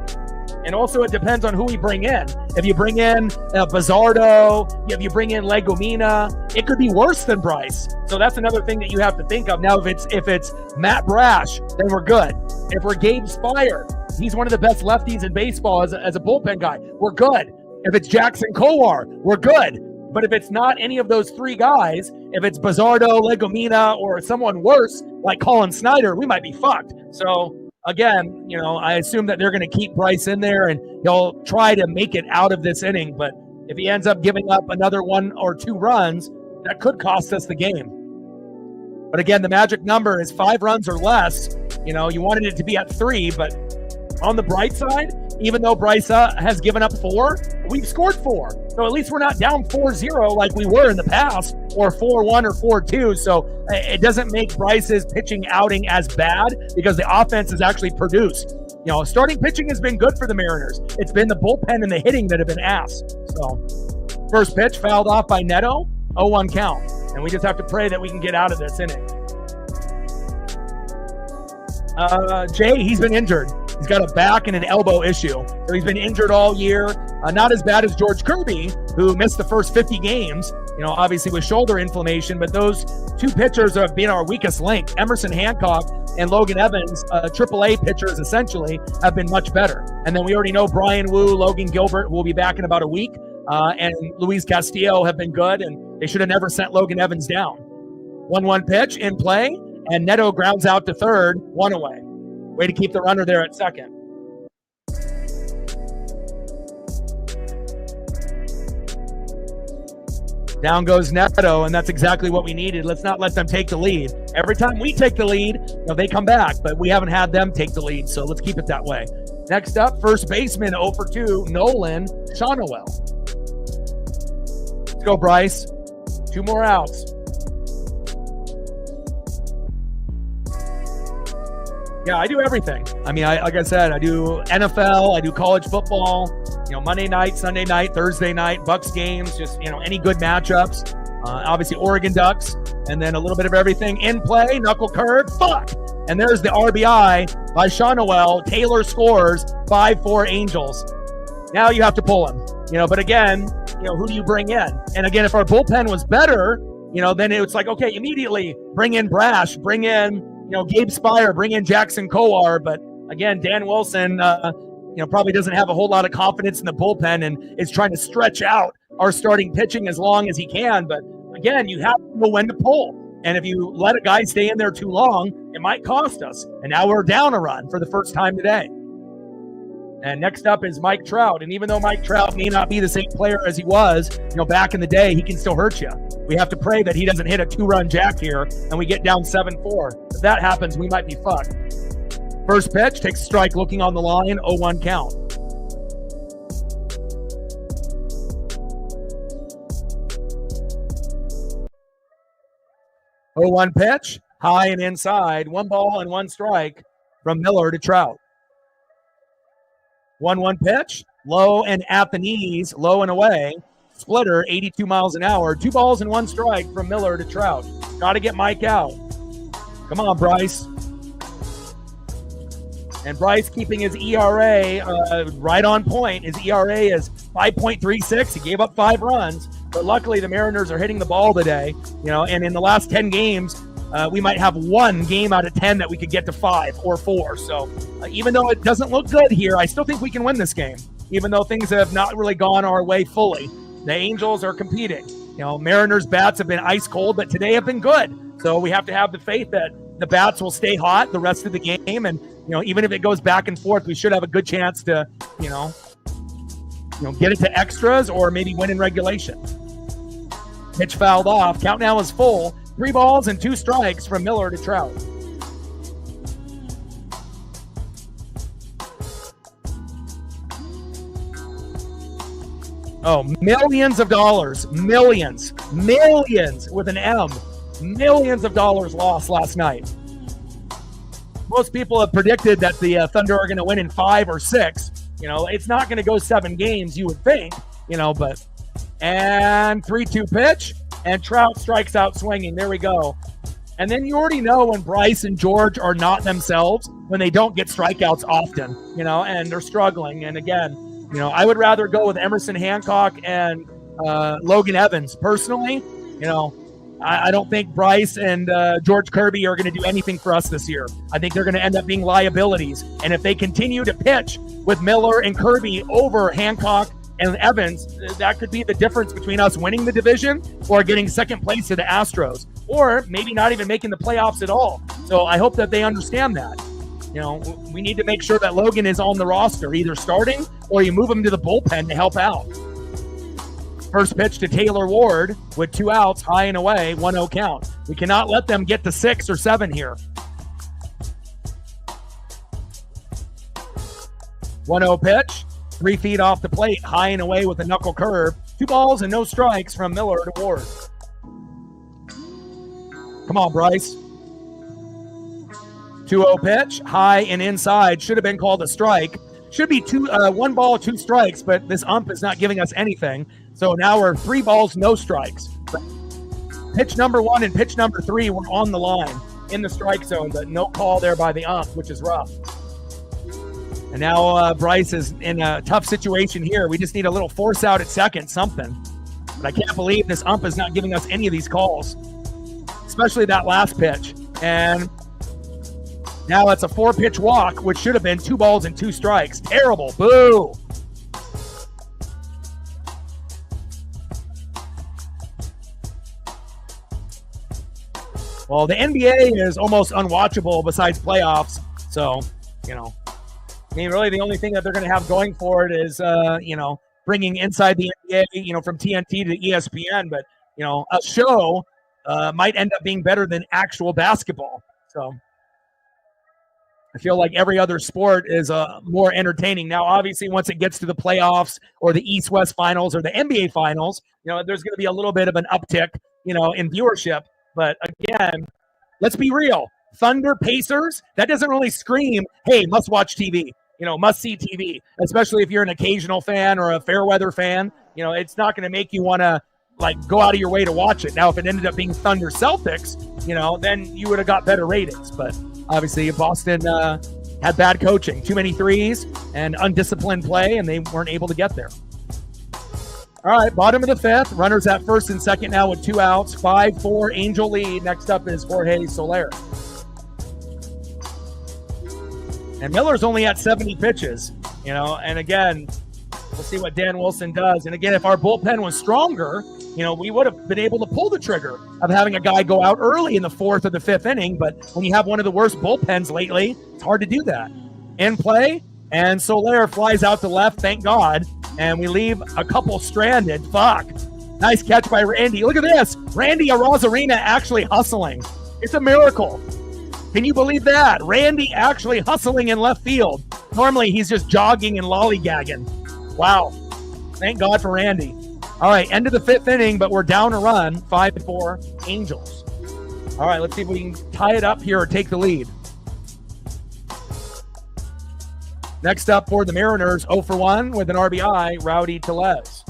Speaker 1: And also, it depends on who we bring in. If you bring in Bizzardo, if you bring in Legumina, it could be worse than Bryce. So that's another thing that you have to think of. Now, if it's Matt Brash, then we're good. If we're Gabe Spire, he's one of the best lefties in baseball as a bullpen guy, we're good. If it's Jackson Kowar, we're good. But if it's not any of those three guys, if it's Bizzardo, Legumina, or someone worse like Colin Snyder, we might be fucked. So again, I assume that they're going to keep Bryce in there and he'll try to make it out of this inning. But if he ends up giving up another 1 or 2 runs, that could cost us the game. But again, the magic number is 5 runs or less. You wanted it to be at 3, but on the bright side, even though Bryce has given up 4, we've scored 4. So at least we're not down 4-0 like we were in the past, or 4-1 or 4-2. So it doesn't make Bryce's pitching outing as bad because the offense has actually produced. Starting pitching has been good for the Mariners. It's been the bullpen and the hitting that have been ass. So first pitch fouled off by Neto, 0-1 count. And we just have to pray that we can get out of this inning. Jay, he's been injured. He's got a back and an elbow issue. So he's been injured all year. Not as bad as George Kirby, who missed the first 50 games, obviously with shoulder inflammation. But those 2 pitchers have been our weakest link. Emerson Hancock and Logan Evans, AAA pitchers essentially, have been much better. And then we already know Brian Wu, Logan Gilbert will be back in about a week. And Luis Castillo have been good, and they should have never sent Logan Evans down. 1-1 pitch in play, and Neto grounds out to third, 1 away. Way to keep the runner there at second. Down goes Neto, and that's exactly what we needed. Let's not let them take the lead. Every time we take the lead, they come back, but we haven't had them take the lead, so let's keep it that way. Next up, first baseman 0 for 2, Nolan Shonowell. Let's go, Bryce. 2 more outs. Yeah, I do everything. I mean, like I said, I do NFL, I do college football, Monday night, Sunday night, Thursday night, Bucks games, just, any good matchups. Obviously, Oregon Ducks, and then a little bit of everything. In play, knuckle curve, fuck! And there's the RBI by Shonowell. Taylor scores, 5-4 Angels. Now you have to pull him. But again, who do you bring in? And again, if our bullpen was better, then it's like, okay, immediately bring in Brash, bring in Gabe Spire, bring in Jackson Kowar. But again, Dan Wilson, probably doesn't have a whole lot of confidence in the bullpen and is trying to stretch out our starting pitching as long as he can. But again, you have to know when to pull. And if you let a guy stay in there too long, it might cost us. And now we're down a run for the first time today. And next up is Mike Trout. And even though Mike Trout may not be the same player as he was, back in the day, he can still hurt you. We have to pray that he doesn't hit a 2-run jack here and we get down 7-4. If that happens, we might be fucked. First pitch, takes a strike looking on the line, 0-1 count. Oh, 1 pitch, high and inside, 1 ball and 1 strike from Miller to Trout. 1-1 pitch, low and at the knees, low and away. Splitter, 82 miles an hour. 2 balls and 1 strike from Miller to Trout. Got to get Mike out. Come on, Bryce. And Bryce keeping his ERA right on point. His ERA is 5.36. He gave up 5 runs, but luckily the Mariners are hitting the ball today. And in the last 10 games, we might have 1 game out of 10 that we could get to 5 or 4. So even though it doesn't look good here, I still think we can win this game, even though things have not really gone our way fully. The Angels are competing. Mariners bats have been ice cold, but today have been good. So we have to have the faith that the bats will stay hot the rest of the game. And, even if it goes back and forth, we should have a good chance to, get it to extras or maybe win in regulation. Pitch fouled off. Count now is full. 3 balls and 2 strikes from Miller to Trout. Oh, millions of dollars. Millions with an M. Millions of dollars lost last night. Most people have predicted that the Thunder are going to win in 5 or 6. It's not going to go 7 games, you would think, but. And 3-2 pitch, and Trout strikes out swinging. There we go. And then you already know when Bryce and George are not themselves, when they don't get strikeouts often, and they're struggling. And again, I would rather go with Emerson Hancock and Logan Evans personally. I don't think Bryce and George Kirby are going to do anything for us this year. I think they're going to end up being liabilities. And if they continue to pitch with Miller and Kirby over Hancock and Evans, that could be the difference between us winning the division or getting second place to the Astros, or maybe not even making the playoffs at all. So I hope that they understand that. We need to make sure that Logan is on the roster, either starting or you move him to the bullpen to help out. First pitch to Taylor Ward with 2 outs, high and away, 1-0 count. We cannot let them get to 6 or 7 here. 1-0 pitch, 3 feet off the plate, high and away with a knuckle curve. 2 balls and no strikes from Miller to Ward. Come on, Bryce. 2-0 pitch, high and inside. Should have been called a strike. Should be 1 ball, 2 strikes, but this ump is not giving us anything. So now we're 3 balls, no strikes. Pitch number 1 and pitch number 3 were on the line in the strike zone, but no call there by the ump, which is rough. And now Bryce is in a tough situation here. We just need a little force out at second, something. But I can't believe this ump is not giving us any of these calls, especially that last pitch. And now it's a 4-pitch walk, which should have been 2 balls and 2 strikes. Terrible. Boo. Well, the NBA is almost unwatchable besides playoffs. So, really the only thing that they're going to have going for it is, bringing inside the NBA, from TNT to ESPN. But, a show might end up being better than actual basketball. So I feel like every other sport is more entertaining. Now, obviously, once it gets to the playoffs or the East-West finals or the NBA finals, there's going to be a little bit of an uptick, in viewership. But again, let's be real. Thunder Pacers, that doesn't really scream, hey, must watch TV, must see TV, especially if you're an occasional fan or a fair weather fan. It's not going to make you want to go out of your way to watch it. Now, if it ended up being Thunder Celtics, then you would have got better ratings. But obviously, Boston had bad coaching, too many threes and undisciplined play, and they weren't able to get there. All right, bottom of the 5th. Runners at first and second now with 2 outs. 5-4 Angel lead. Next up is Jorge Soler. And Miller's only at 70 pitches, and again, we'll see what Dan Wilson does. And again, if our bullpen was stronger, we would have been able to pull the trigger of having a guy go out early in the 4th or the 5th inning. But when you have one of the worst bullpens lately, it's hard to do that. In play, and Soler flies out to left, thank God. And we leave a couple stranded. Fuck. Nice catch by Randy. Look at this. Randy Arozarena actually hustling. It's a miracle. Can you believe that? Randy actually hustling in left field. Normally, he's just jogging and lollygagging. Wow. Thank God for Randy. All right, end of the 5th inning, but we're down a run. 5-4 Angels. All right, let's see if we can tie it up here or take the lead. Next up for the Mariners, 0-for-1 with an RBI, Rowdy Tellez.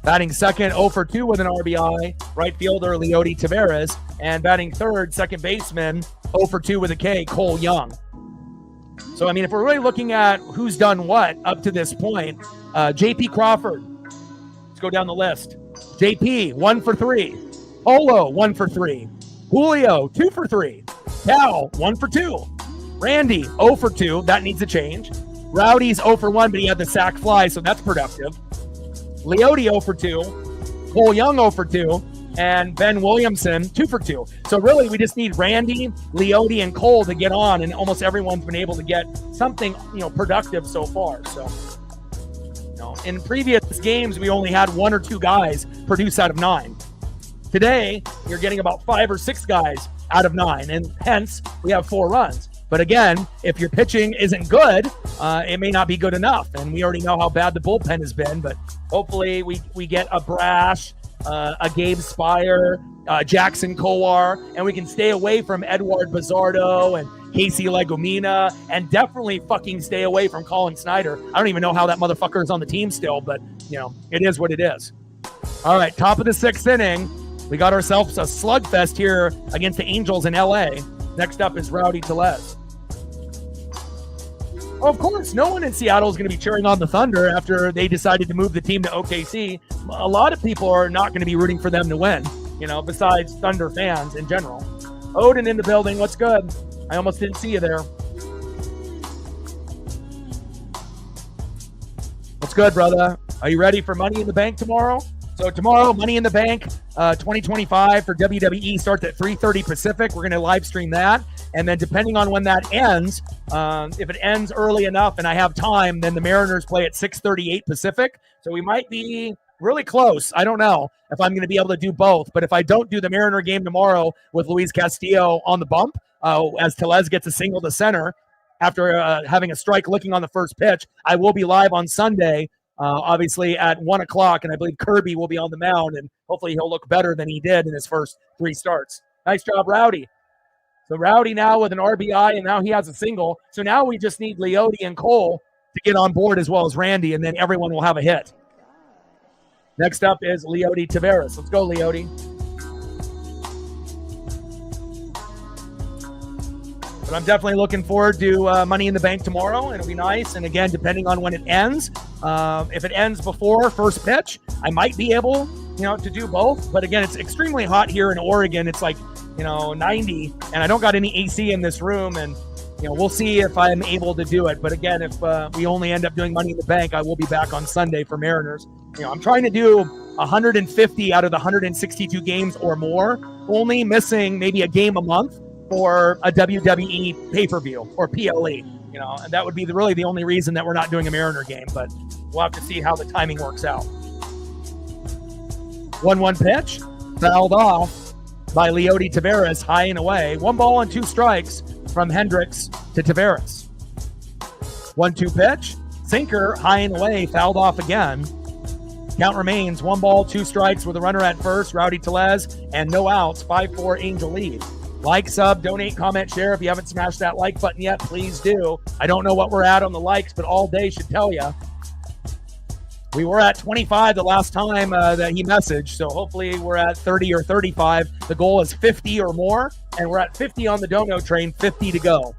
Speaker 1: Batting second, 0-for-2 with an RBI, right fielder Leody Taveras. And batting third, second baseman, 0-for-2 with a K, Cole Young. So, if we're really looking at who's done what up to this point, J.P. Crawford, let's go down the list. J.P., 1-for-3. Polo, 1-for-3. Julio, 2-for-3. Cal, 1-for-2. Randy, 0-for-2. That needs a change. Rowdy's 0-for-1, but he had the sac fly, so that's productive. Leody 0-for-2. Cole Young 0-for-2. And Ben Williamson 2-for-2. So really, we just need Randy, Leody, and Cole to get on, and almost everyone's been able to get something, productive so far. So, in previous games, we only had 1 or 2 guys produce out of 9. Today, you're getting about 5 or 6 guys out of 9, and hence, we have 4 runs. But again, if your pitching isn't good, it may not be good enough. And we already know how bad the bullpen has been, but hopefully we get a Brash, a Gabe Spire, Jackson Kowar, and we can stay away from Edward Bizardo and Casey Legumina, and definitely fucking stay away from Colin Snyder. I don't even know how that motherfucker is on the team still, but, it is what it is. All right, top of the 6th inning. We got ourselves a slugfest here against the Angels in LA. Next up is Rowdy Tellez. Oh, of course, no one in Seattle is going to be cheering on the Thunder after they decided to move the team to OKC. A lot of people are not going to be rooting for them to win, besides Thunder fans in general. Odin in the building. What's good? I almost didn't see you there. What's good, brother? Are you ready for Money in the Bank tomorrow? So tomorrow, Money in the Bank 2025 for WWE starts at 3:30 Pacific. We're going to live stream that. And then depending on when that ends, if it ends early enough and I have time, then the Mariners play at 6:38 Pacific. So we might be really close. I don't know if I'm going to be able to do both. But if I don't do the Mariner game tomorrow with Luis Castillo on the bump, as Tellez gets a single to center after having a strike looking on the first pitch, I will be live on Sunday, obviously at 1 o'clock. And I believe Kirby will be on the mound, and hopefully he'll look better than he did in his first 3 starts. Nice job, Rowdy. So Rowdy now with an RBI, and now he has a single. So now we just need Leote and Cole to get on board as well as Randy, and then everyone will have a hit. Next up is Leote Taveras. Let's go, Leote. But I'm definitely looking forward to Money in the Bank tomorrow. It'll be nice. And again, depending on when it ends, if it ends before first pitch, I might be able, to do both. But again, it's extremely hot here in Oregon. It's like, 90, and I don't got any AC in this room. And, we'll see if I'm able to do it. But again, if we only end up doing Money in the Bank, I will be back on Sunday for Mariners. I'm trying to do 150 out of the 162 games or more, only missing maybe a game a month for a WWE pay-per-view or PLE, and that would be really the only reason that we're not doing a Mariner game, but we'll have to see how the timing works out. 1-1 pitch, fouled off by Leote Taveras, high and away. 1 ball and 2 strikes from Hendricks to Taveras. 1-2 pitch, sinker, high and away, fouled off again. Count remains 1 ball, 2 strikes with a runner at first, Rowdy Tellez, and no outs, 5-4 Angel lead. Like, sub, donate, comment, share. If you haven't smashed that like button yet, please do. I don't know what we're at on the likes, but all day should tell you. We were at 25 the last time that he messaged, so hopefully we're at 30 or 35. The goal is 50 or more, and we're at 50 on the dono train, 50 to go.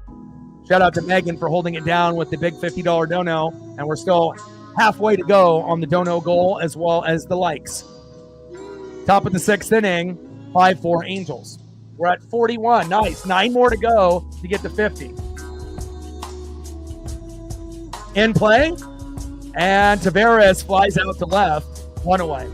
Speaker 1: Shout out to Megan for holding it down with the big $50 dono, and we're still halfway to go on the dono goal as well as the likes. Top of the 6th inning, 5-4 Angels. We're at 41. Nice. 9 more to go to get to 50. In play. And Taveras flies out to left. 1 away.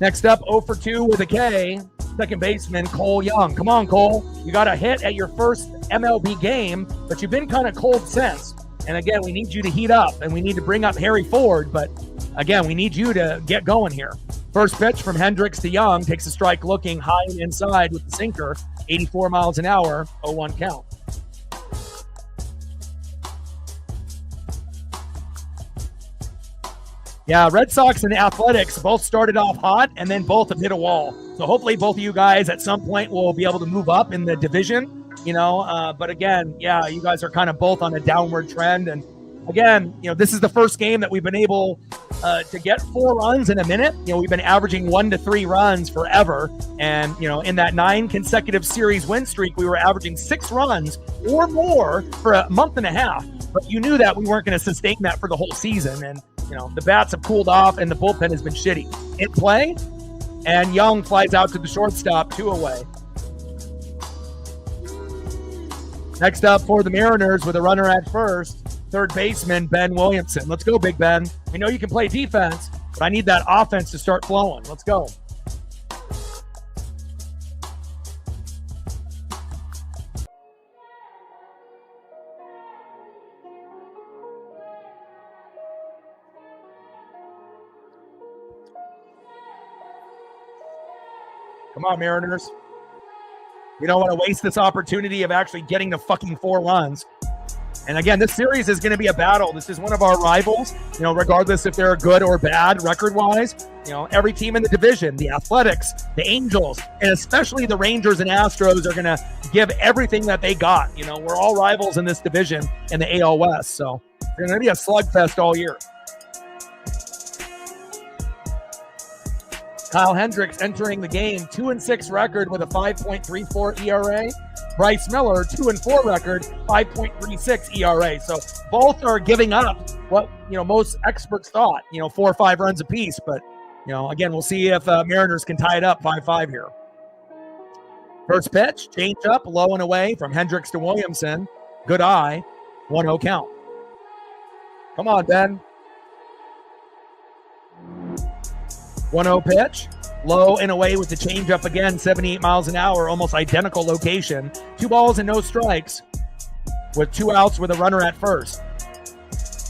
Speaker 1: Next up, 0 for 2 with a K. Second baseman, Cole Young. Come on, Cole. You got a hit at your first MLB game, but you've been kind of cold since. And again, we need you to heat up, and we need to bring up Harry Ford. But again, we need you to get going here. First pitch from Hendricks to Young, takes a strike looking high and inside with the sinker, 84 miles an hour, 0-1 count. Yeah, Red Sox and the Athletics both started off hot and then both have hit a wall. So hopefully both of you guys at some point will be able to move up in the division, but again, yeah, you guys are kind of both on a downward trend. And again, this is the first game that we've been able to get 4 runs in a minute. We've been averaging 1 to 3 runs forever. And, in that 9 consecutive series win streak, we were averaging 6 runs or more for a month and a half. But you knew that we weren't going to sustain that for the whole season. And, the bats have cooled off and the bullpen has been shitty. In play, and Young flies out to the shortstop, 2 away. Next up for the Mariners with a runner at first, third baseman, Ben Williamson. Let's go, Big Ben. We know you can play defense, but I need that offense to start flowing. Let's go. Come on, Mariners. We don't want to waste this opportunity of actually getting the fucking 4 runs. And again, this series is going to be a battle. This is one of our rivals, regardless if they're good or bad record-wise. Every team in the division, the Athletics, the Angels, and especially the Rangers and Astros are going to give everything that they got. We're all rivals in this division in the AL West. So it's going to be a slugfest all year. Kyle Hendricks entering the game, 2-6 record with a 5.34 ERA. Bryce Miller, 2-4 record, 5.36 ERA. So both are giving up what most experts thought, 4 or 5 runs apiece. But again, we'll see if Mariners can tie it up 5-5 here. First pitch, change up, low and away from Hendricks to Williamson. Good eye, 1-0 count. Come on, Ben. 1-0 pitch, low and away with the changeup again, 78 miles an hour, almost identical location. 2 balls and no strikes with 2 outs with a runner at first.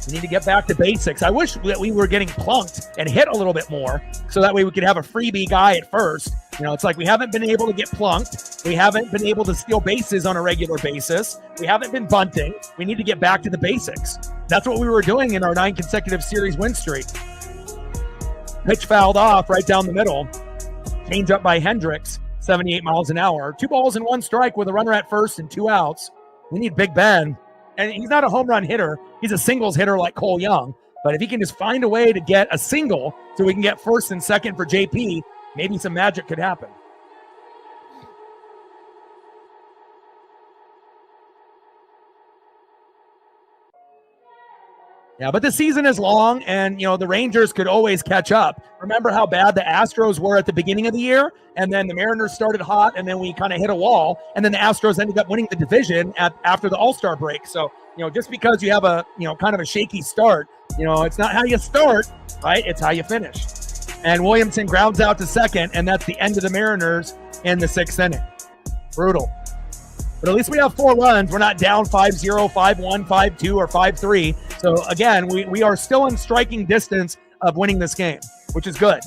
Speaker 1: We need to get back to basics. I wish that we were getting plunked and hit a little bit more so that way we could have a freebie guy at first. It's like we haven't been able to get plunked. We haven't been able to steal bases on a regular basis. We haven't been bunting. We need to get back to the basics. That's what we were doing in our 9 consecutive series win streak. Pitch fouled off right down the middle. Change up by Hendricks, 78 miles an hour. 2 balls and 1 strike with a runner at first and 2 outs. We need Big Ben. And he's not a home run hitter. He's a singles hitter like Cole Young. But if he can just find a way to get a single so we can get first and second for JP, maybe some magic could happen. Yeah, but the season is long, and, the Rangers could always catch up. Remember how bad the Astros were at the beginning of the year? And then the Mariners started hot, and then we kind of hit a wall. And then the Astros ended up winning the division after the All-Star break. So, just because you have a, kind of a shaky start, it's not how you start, right? It's how you finish. And Williamson grounds out to second, and that's the end of the Mariners in the 6th inning. Brutal. But at least we have 4 runs. We're not down 5-0, 5-1, 5-2, or 5-3. So, again, we are still in striking distance of winning this game, which is good.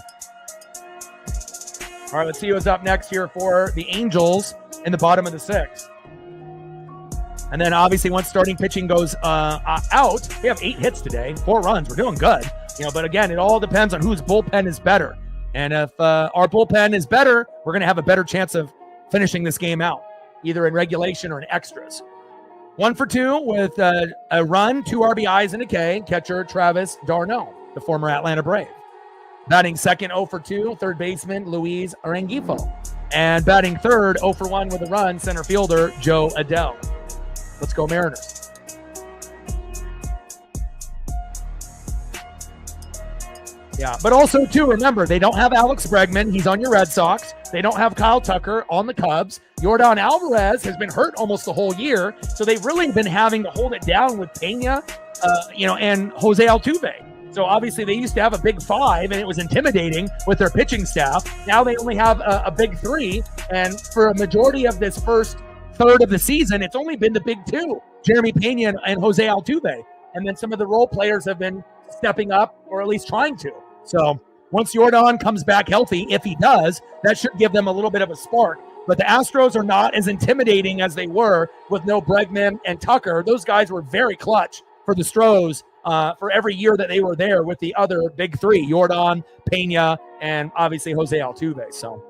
Speaker 1: All right, let's see what's up next here for the Angels in the bottom of the 6th. And then, obviously, once starting pitching goes out, we have 8 hits today, 4 runs. We're doing good. But, again, it all depends on whose bullpen is better. And if our bullpen is better, we're going to have a better chance of finishing this game out, either in regulation or in extras. 1 for 2 with a run, 2 RBIs and a K. Catcher Travis d'Arnaud, the former Atlanta Brave. Batting second, 0 for 2, third baseman Luis Rengifo. And batting third, 0 for 1 with a run, center fielder Joe Adele. Let's go Mariners. Yeah, but also, too, remember, they don't have Alex Bregman. He's on your Red Sox. They don't have Kyle Tucker on the Cubs. Yordan Alvarez has been hurt almost the whole year, so they've really been having to hold it down with Pena, and Jose Altuve. So obviously they used to have a big 5, and it was intimidating with their pitching staff. Now they only have a big 3, and for a majority of this first third of the season, it's only been the big 2, Jeremy Pena and Jose Altuve. And then some of the role players have been stepping up, or at least trying to. So once Yordan comes back healthy, if he does, that should give them a little bit of a spark. But the Astros are not as intimidating as they were with no Bregman and Tucker. Those guys were very clutch for the Stros for every year that they were there with the other big 3, Yordan, Pena, and obviously Jose Altuve. So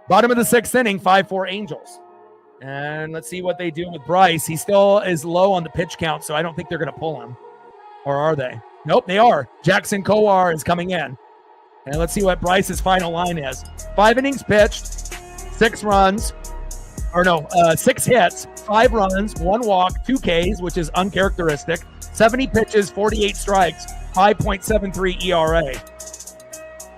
Speaker 1: bottom of the 6th inning, 5-4 Angels. And let's see what they do with Bryce. He still is low on the pitch count, so I don't think they're going to pull him. Or are they? Nope, they are. Jackson Kowar is coming in. And let's see what Bryce's final line is. 5 innings pitched, 6 runs, 6 hits, 5 runs, 1 walk, 2 Ks, which is uncharacteristic, 70 pitches, 48 strikes, 5.73 ERA.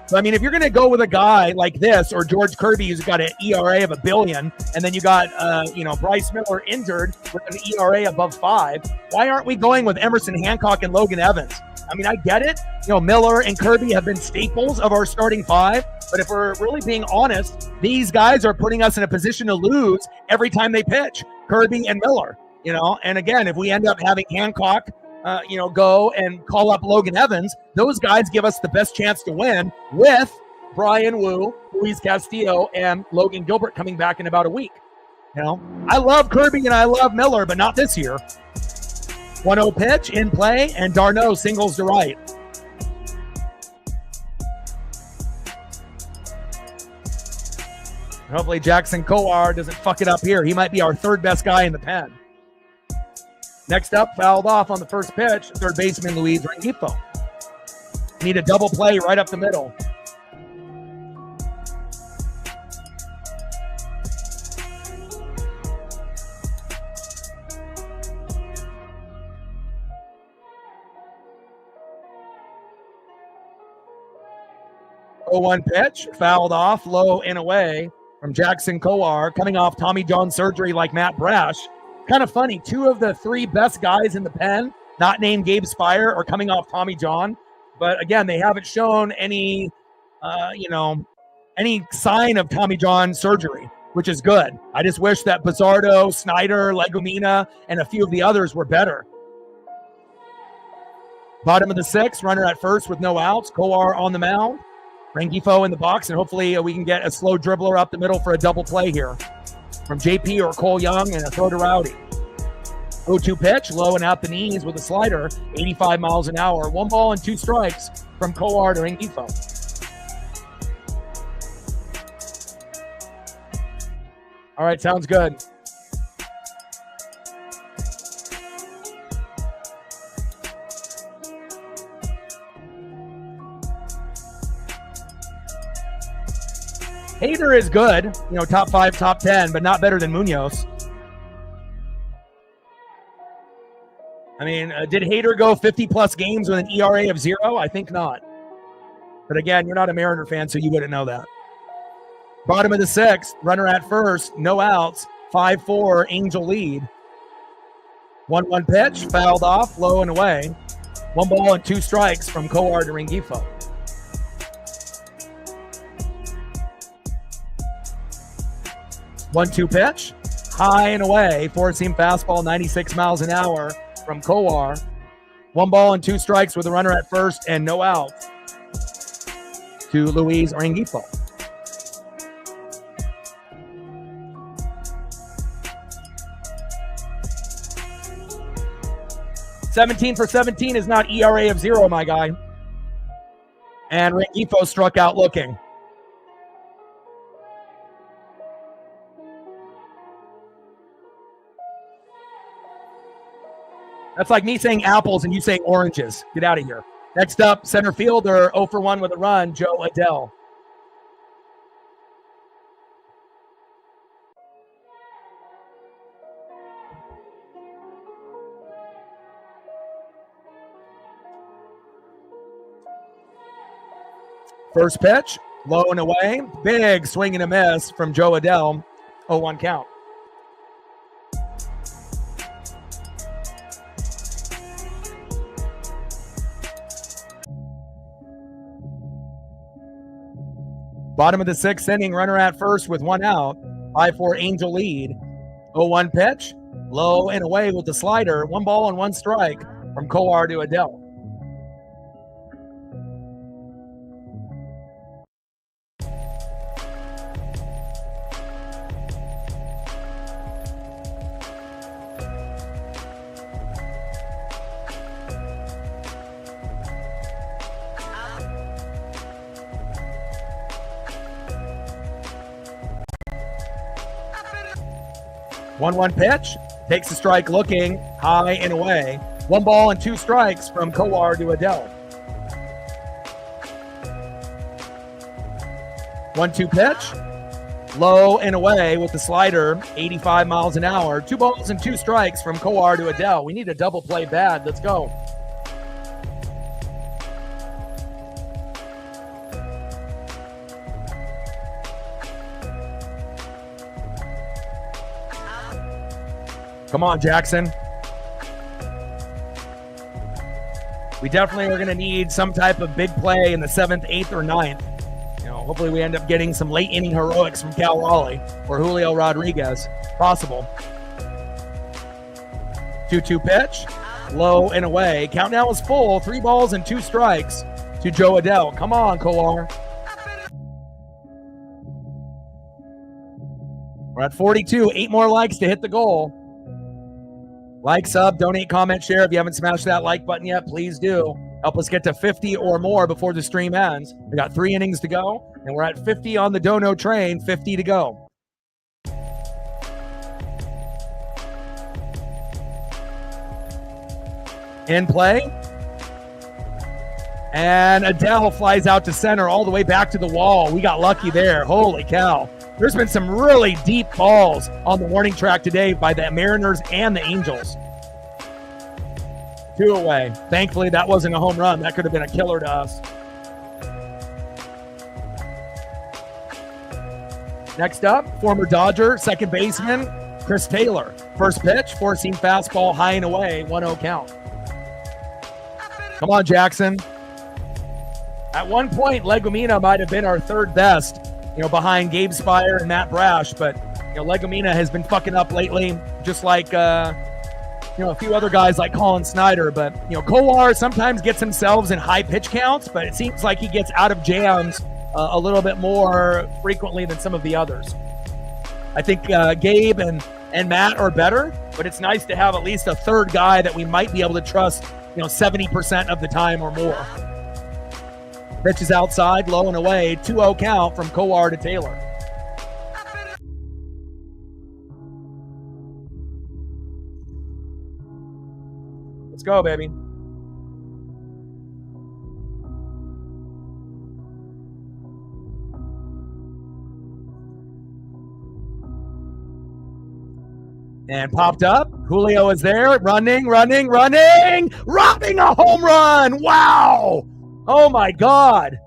Speaker 1: So, I mean, if you're going to go with a guy like this, or George Kirby, who's got an ERA of 1 billion, and then you got, Bryce Miller injured with an ERA above 5, why aren't we going with Emerson Hancock and Logan Evans? I mean, I get it. Miller and Kirby have been staples of our starting 5, but if we're really being honest, these guys are putting us in a position to lose every time they pitch, Kirby and Miller, and again, if we end up having Hancock, go and call up Logan Evans, those guys give us the best chance to win with Brian Wu, Luis Castillo, and Logan Gilbert coming back in about a week. I love Kirby and I love Miller, but not this year. 1-0 pitch in play, and d'Arnaud singles to right. Hopefully Jackson Kowar doesn't fuck it up here. He might be our 3rd best guy in the pen. Next up, fouled off on the first pitch, third baseman Luis Rengifo. Need a double play right up the middle. 0-1 pitch, fouled off, low and away from Jackson Kowar, coming off Tommy John surgery like Matt Brash. Kind of funny, 2 of the 3 best guys in the pen, not named Gabe Spire, are coming off Tommy John. But again, they haven't shown any, any sign of Tommy John surgery, which is good. I just wish that Pizzardo, Snyder, Legumina, and a few of the others were better. Bottom of the 6th, runner at first with no outs. Kowar on the mound. Rengifo in the box, and hopefully we can get a slow dribbler up the middle for a double play here from JP or Cole Young, and a throw to Rowdy. 0-2 pitch, low and out the knees with a slider, 85 miles an hour. 1 ball and 2 strikes from Kowar to Rengifo. All right, sounds good. Hader is good, top 5, top 10, but not better than Munoz. I mean, did Hader go 50-plus games with an ERA of 0? I think not. But again, you're not a Mariner fan, so you wouldn't know that. Bottom of the 6th, runner at first, no outs, 5-4, Angel lead. 1-1 pitch, fouled off, low and away. 1 ball and 2 strikes from Kowar to Rengifo. One-two pitch, high and away, 4-seam fastball, 96 miles an hour from Kowar. 1 ball and 2 strikes with a runner at first and no out to Luis Rengifo. $17 for $17 is not ERA of 0, my guy. And Rengifo struck out looking. That's like me saying apples and you saying oranges. Get out of here. Next up, center fielder, 0 for 1 with a run, Joe Adell. First pitch, low and away. Big swing and a miss from Joe Adell. 0-1 count. Bottom of the 6th inning, runner at first with 1 out. 5-4 Angel lead. 0-1 pitch, low and away with the slider. 1 ball and 1 strike from Kowar to Adell. One pitch, takes the strike looking, high and away. 1 ball and 2 strikes from Kowar to Adell. 1-2 pitch, low and away with the slider, 85 miles an hour. 2 balls and 2 strikes from Kowar to Adell. We need a double play bad. Let's go. Come on, Jackson. We definitely are going to need some type of big play in the 7th, 8th, or 9th. Hopefully we end up getting some late inning heroics from Cal Raleigh or Julio Rodriguez. Possible. 2-2 pitch, low and away. Count now is full. 3 balls and 2 strikes to Joe Adell. Come on, Kowar. We're at 42. 8 more likes to hit the goal. Like, sub, donate, comment, share. If you haven't smashed that like button yet, please do. Help us get to 50 or more before the stream ends. We got 3 innings to go, and we're at 50 on the Dono train, 50 to go. In play. And Adell flies out to center all the way back to the wall. We got lucky there. Holy cow. There's been some really deep balls on the warning track today by the Mariners and the Angels. 2 away. Thankfully, that wasn't a home run. That could have been a killer to us. Next up, former Dodger second baseman Chris Taylor. First pitch, four-seam fastball high and away, 1-0 count. Come on, Jackson. At one point, Legumina might have been our third best, behind Gabe Spire and Matt Brash, but Legumina has been fucking up lately, just like a few other guys like Colin Snyder. But Kowar sometimes gets himself in high pitch counts, but it seems like he gets out of jams a little bit more frequently than some of the others. I think Gabe and Matt are better, but it's nice to have at least a third guy that we might be able to trust 70% of the time or more. Pitch is outside, low and away, 2-0 count from Kowar to Taylor. Let's go, baby. And popped up. Julio is there, running, robbing a home run. Wow. Oh my God.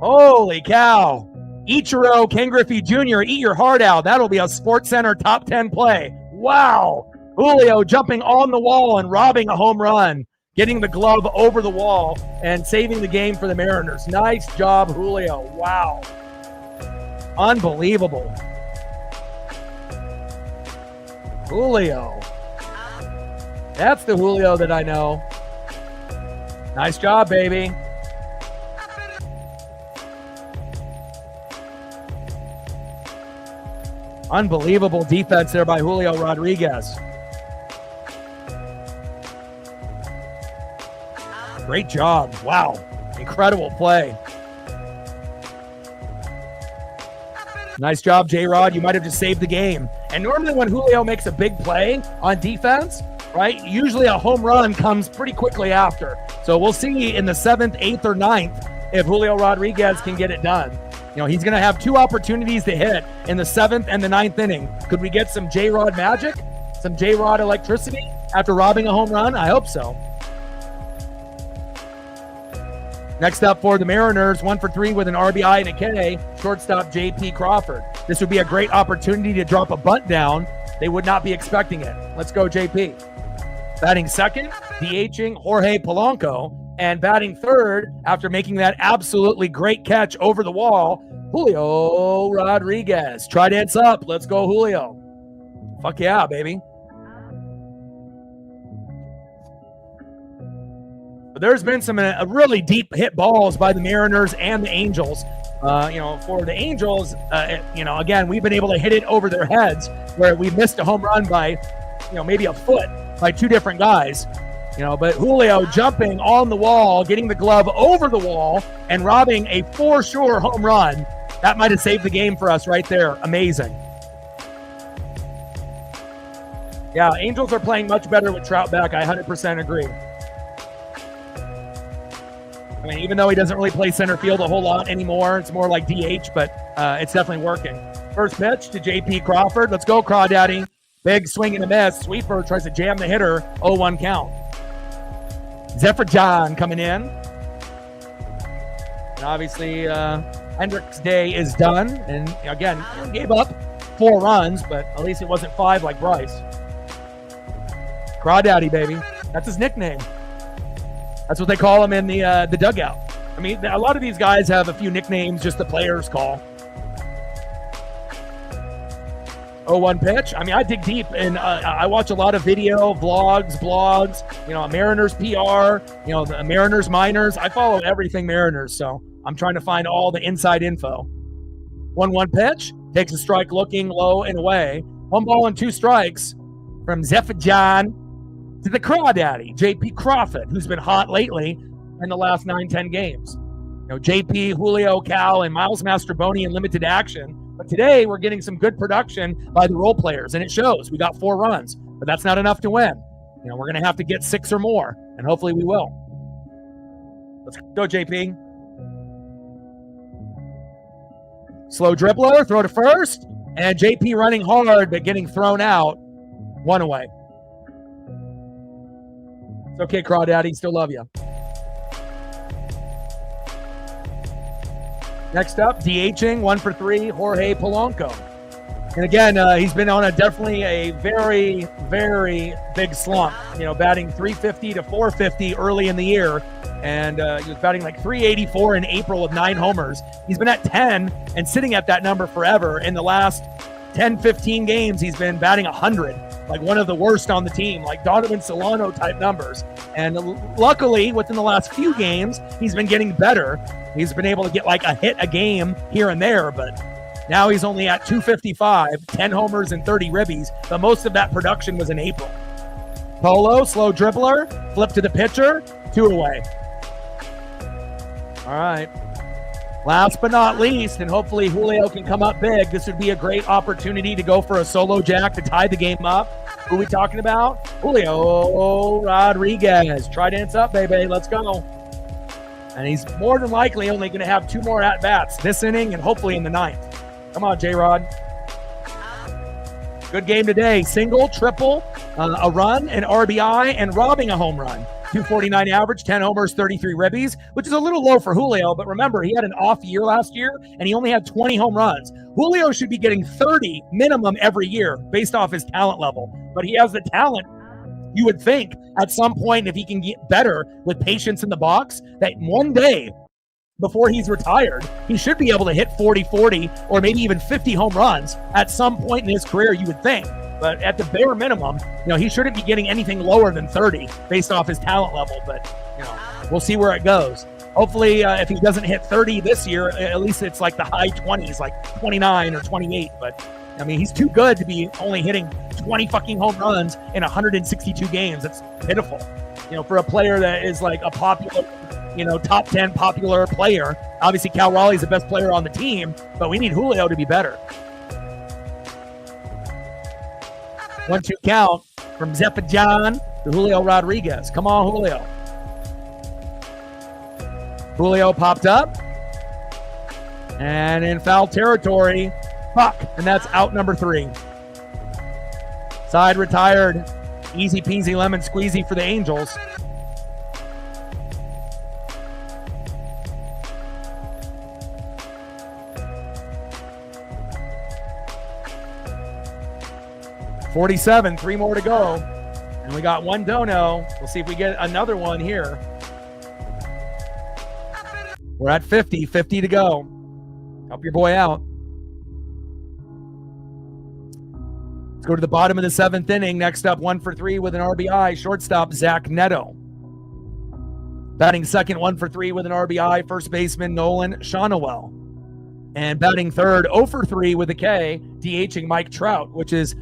Speaker 1: Holy cow. Ichiro Ken Griffey Jr., eat your heart out. That'll be a SportsCenter top 10 play. Wow. Julio jumping on the wall and robbing a home run, getting the glove over the wall and saving the game for the Mariners. Nice job, Julio. Wow. Unbelievable. Julio. That's the Julio that I know. Nice job, baby. Unbelievable defense there by Julio Rodriguez. Great job. Wow. Incredible play. Nice job, J-Rod. You might have just saved the game. And normally when Julio makes a big play on defense, right, usually a home run comes pretty quickly after. So we'll see in the 7th, 8th, or 9th if Julio Rodriguez can get it done. He's going to have 2 opportunities to hit in the 7th and the 9th inning. Could we get some J-Rod magic? Some J-Rod electricity after robbing a home run? I hope so. Next up for the Mariners, 1 for 3 with an RBI and a K, shortstop J.P. Crawford. This would be a great opportunity to drop a bunt down. They would not be expecting it. Let's go, J.P. Batting second, DHing Jorge Polanco. And batting third, after making that absolutely great catch over the wall, Julio Rodriguez. Try dance up. Let's go, Julio. Fuck yeah, baby. But there's been some really deep hit balls by the Mariners and the Angels. For the Angels, again, we've been able to hit it over their heads where we missed a home run by, maybe a foot by 2 different guys. But Julio jumping on the wall, getting the glove over the wall, and robbing a for sure home run. That might have saved the game for us right there. Amazing. Yeah, Angels are playing much better with Trout back. I 100% agree. I mean, even though he doesn't really play center field a whole lot anymore, it's more like DH, but it's definitely working. First pitch to J.P. Crawford. Let's go, Crawdaddy. Big swing and a miss. Sweeper tries to jam the hitter. 0-1 count. Zephyr John coming in. And obviously, Hendricks' day is done. And again, gave up 4 runs, but at least it wasn't 5 like Bryce. Crawdaddy, baby. That's his nickname. That's what they call him in the dugout. I mean, a lot of these guys have a few nicknames just the players call. 0-1 pitch. I mean, I dig deep and I watch a lot of video, vlogs, blogs, Mariners PR, the Mariners minors. I follow everything Mariners, so I'm trying to find all the inside info. 1-1 pitch. Takes a strike looking low and away. 1 ball and 2 strikes from Zephyr John to the Crawdaddy, J.P. Crawford, who's been hot lately in the last 9-10 games. J.P., Julio, Cal, and Miles Mastrobuoni in limited action. But today, we're getting some good production by the role players, and it shows. We got 4 runs, but that's not enough to win. We're going to have to get 6 or more, and hopefully we will. Let's go, JP. Slow dribbler, throw to first, and JP running hard, but getting thrown out. 1 away. It's okay, Crawdaddy. Still love you. Next up, DHing 1 for 3, Jorge Polanco. And again, he's been on definitely a very, very big slump. Batting 350 to 450 early in the year. And he was batting like 384 in April with 9 homers. He's been at 10 and sitting at that number forever. In the last 10, 15 games, he's been batting 100, like one of the worst on the team, like Donovan Solano type numbers. And luckily, within the last few games, he's been getting better. He's been able to get like a hit a game here and there, but now he's only at 255, 10 homers and 30 ribbies, but most of that production was in April. Polo, slow dribbler, flip to the pitcher, 2 away. All right. Last but not least, and hopefully Julio can come up big, this would be a great opportunity to go for a solo jack to tie the game up. Who are we talking about? Julio Rodriguez. Try dance up, baby. Let's go. And he's more than likely only going to have 2 more at-bats this inning and hopefully in the 9th. Come on, J-Rod. Good game today. Single, triple, a run, an RBI, and robbing a home run. 249 average, 10 homers, 33 ribbies, which is a little low for Julio, but remember, he had an off year last year, and he only had 20 home runs. Julio should be getting 30 minimum every year based off his talent level, but he has the talent. You would think at some point, if he can get better with patience in the box, that one day before he's retired, he should be able to hit 40, or maybe even 50 home runs at some point in his career, you would think. But at the bare minimum, he shouldn't be getting anything lower than 30 based off his talent level. But, we'll see where it goes. Hopefully, if he doesn't hit 30 this year, at least it's like the high 20s, like 29 or 28. But, he's too good to be only hitting 20 fucking home runs in 162 games. That's pitiful. For a player that is like a popular, top 10 popular player. Obviously, Cal Raleigh's the best player on the team, but we need Julio to be better. 1-2 count from Zepajan to Julio Rodriguez. Come on, Julio. Julio popped up. And in foul territory, fuck. And that's out number 3. Side retired. Easy peasy lemon squeezy for the Angels. .47, 3 more to go. And we got 1 dono. We'll see if we get another one here. We're at 50 to go. Help your boy out. Let's go to the bottom of the 7th inning. Next up, 1 for 3 with an RBI. Shortstop, Zach Neto. Batting second, 1 for 3 with an RBI. First baseman, Nolan Shonowell. And batting third, 0 for 3 with a K, DHing Mike Trout, which is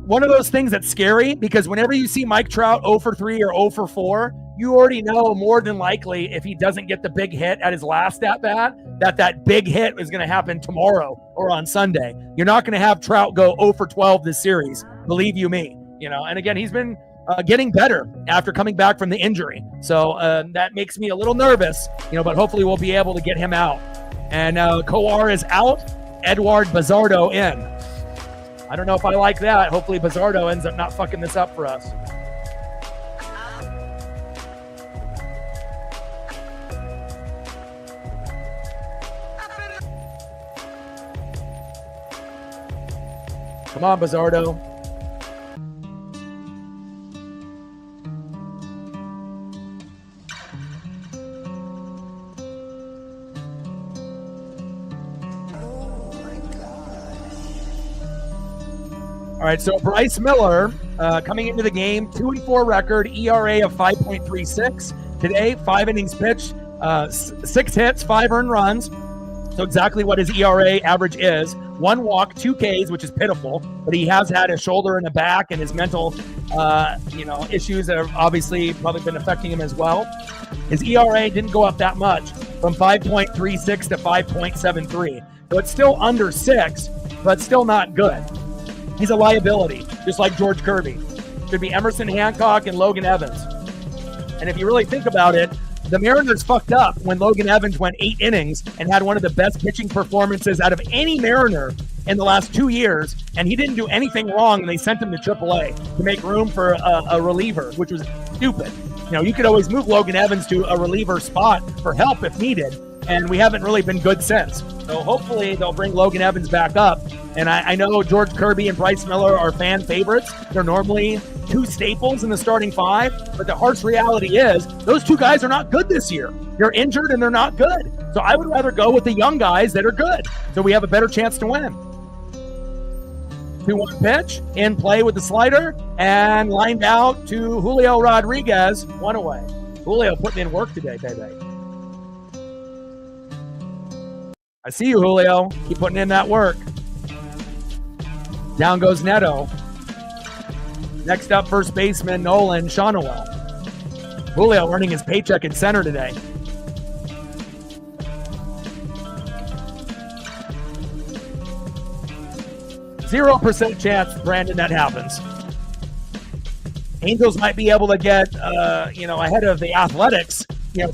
Speaker 1: one of those things that's scary because whenever you see Mike Trout 0 for 3 or 0 for 4, you already know more than likely if he doesn't get the big hit at his last at-bat, that big hit is going to happen tomorrow or on Sunday. You're not going to have Trout go 0 for 12 this series, believe you me. And again, he's been getting better after coming back from the injury. So that makes me a little nervous, but hopefully we'll be able to get him out. And Coar is out, Edward Bazardo in. I don't know if I like that. Hopefully Bazardo ends up not fucking this up for us. Come on, Bazardo. All right, so Bryce Miller coming into the game, 2-4 record, ERA of 5.36. Today, 5 innings pitched, 6 hits, 5 earned runs. So exactly what his ERA average is. 1 walk, 2 Ks, which is pitiful, but he has had a shoulder and a back and his mental, issues that have obviously probably been affecting him as well. His ERA didn't go up that much, from 5.36 to 5.73. So it's still under 6, but still not good. He's a liability, just like George Kirby. Should be Emerson Hancock and Logan Evans. And if you really think about it, the Mariners fucked up when Logan Evans went 8 innings and had one of the best pitching performances out of any Mariner in the last 2 years, and he didn't do anything wrong, and they sent him to AAA to make room for a reliever, which was stupid. You could always move Logan Evans to a reliever spot for help if needed, and we haven't really been good since. So hopefully they'll bring Logan Evans back up. And I know George Kirby and Bryce Miller are fan favorites. They're normally two staples in the starting five, but the harsh reality is those two guys are not good this year. They're injured and they're not good. So I would rather go with the young guys that are good, so we have a better chance to win. 2-1 pitch, in play with the slider, and lined out to Julio Rodriguez, 1 away. Julio putting in work today, baby. I see you, Julio. Keep putting in that work. Down goes Neto. Next up, first baseman Nolan Shonowell. Julio earning his paycheck in center today. %0 chance, Brandon, that happens. Angels might be able to get, ahead of the Athletics,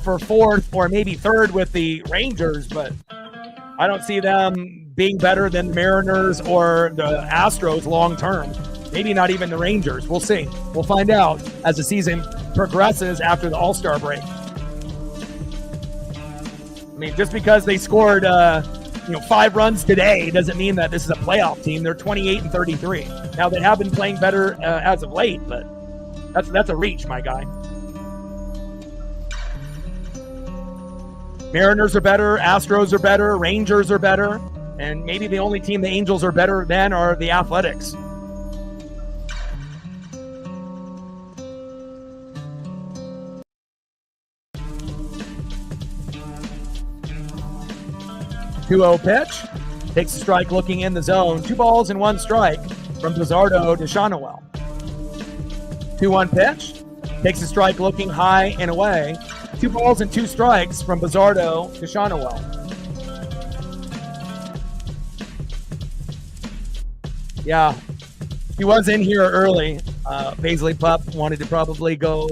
Speaker 1: for fourth or maybe third with the Rangers, but I don't see them being better than the Mariners or the Astros long term. Maybe not even the Rangers. We'll see. We'll find out as the season progresses after the All-Star break. I mean, just because they scored 5 runs today doesn't mean that this is a playoff team. They're 28-33. Now, they have been playing better as of late, but that's a reach, my guy. Mariners are better, Astros are better, Rangers are better, and maybe the only team the Angels are better than are the Athletics. Two-0 pitch. Takes a strike looking in the zone. 2 balls and 1 strike from Pizzardo to Shonowell. 2-1 pitch. Takes a strike looking high and away. 2 balls and 2 strikes from Pizzardo to Shonowell. Yeah, he was in here early. Paisley Pup wanted to probably go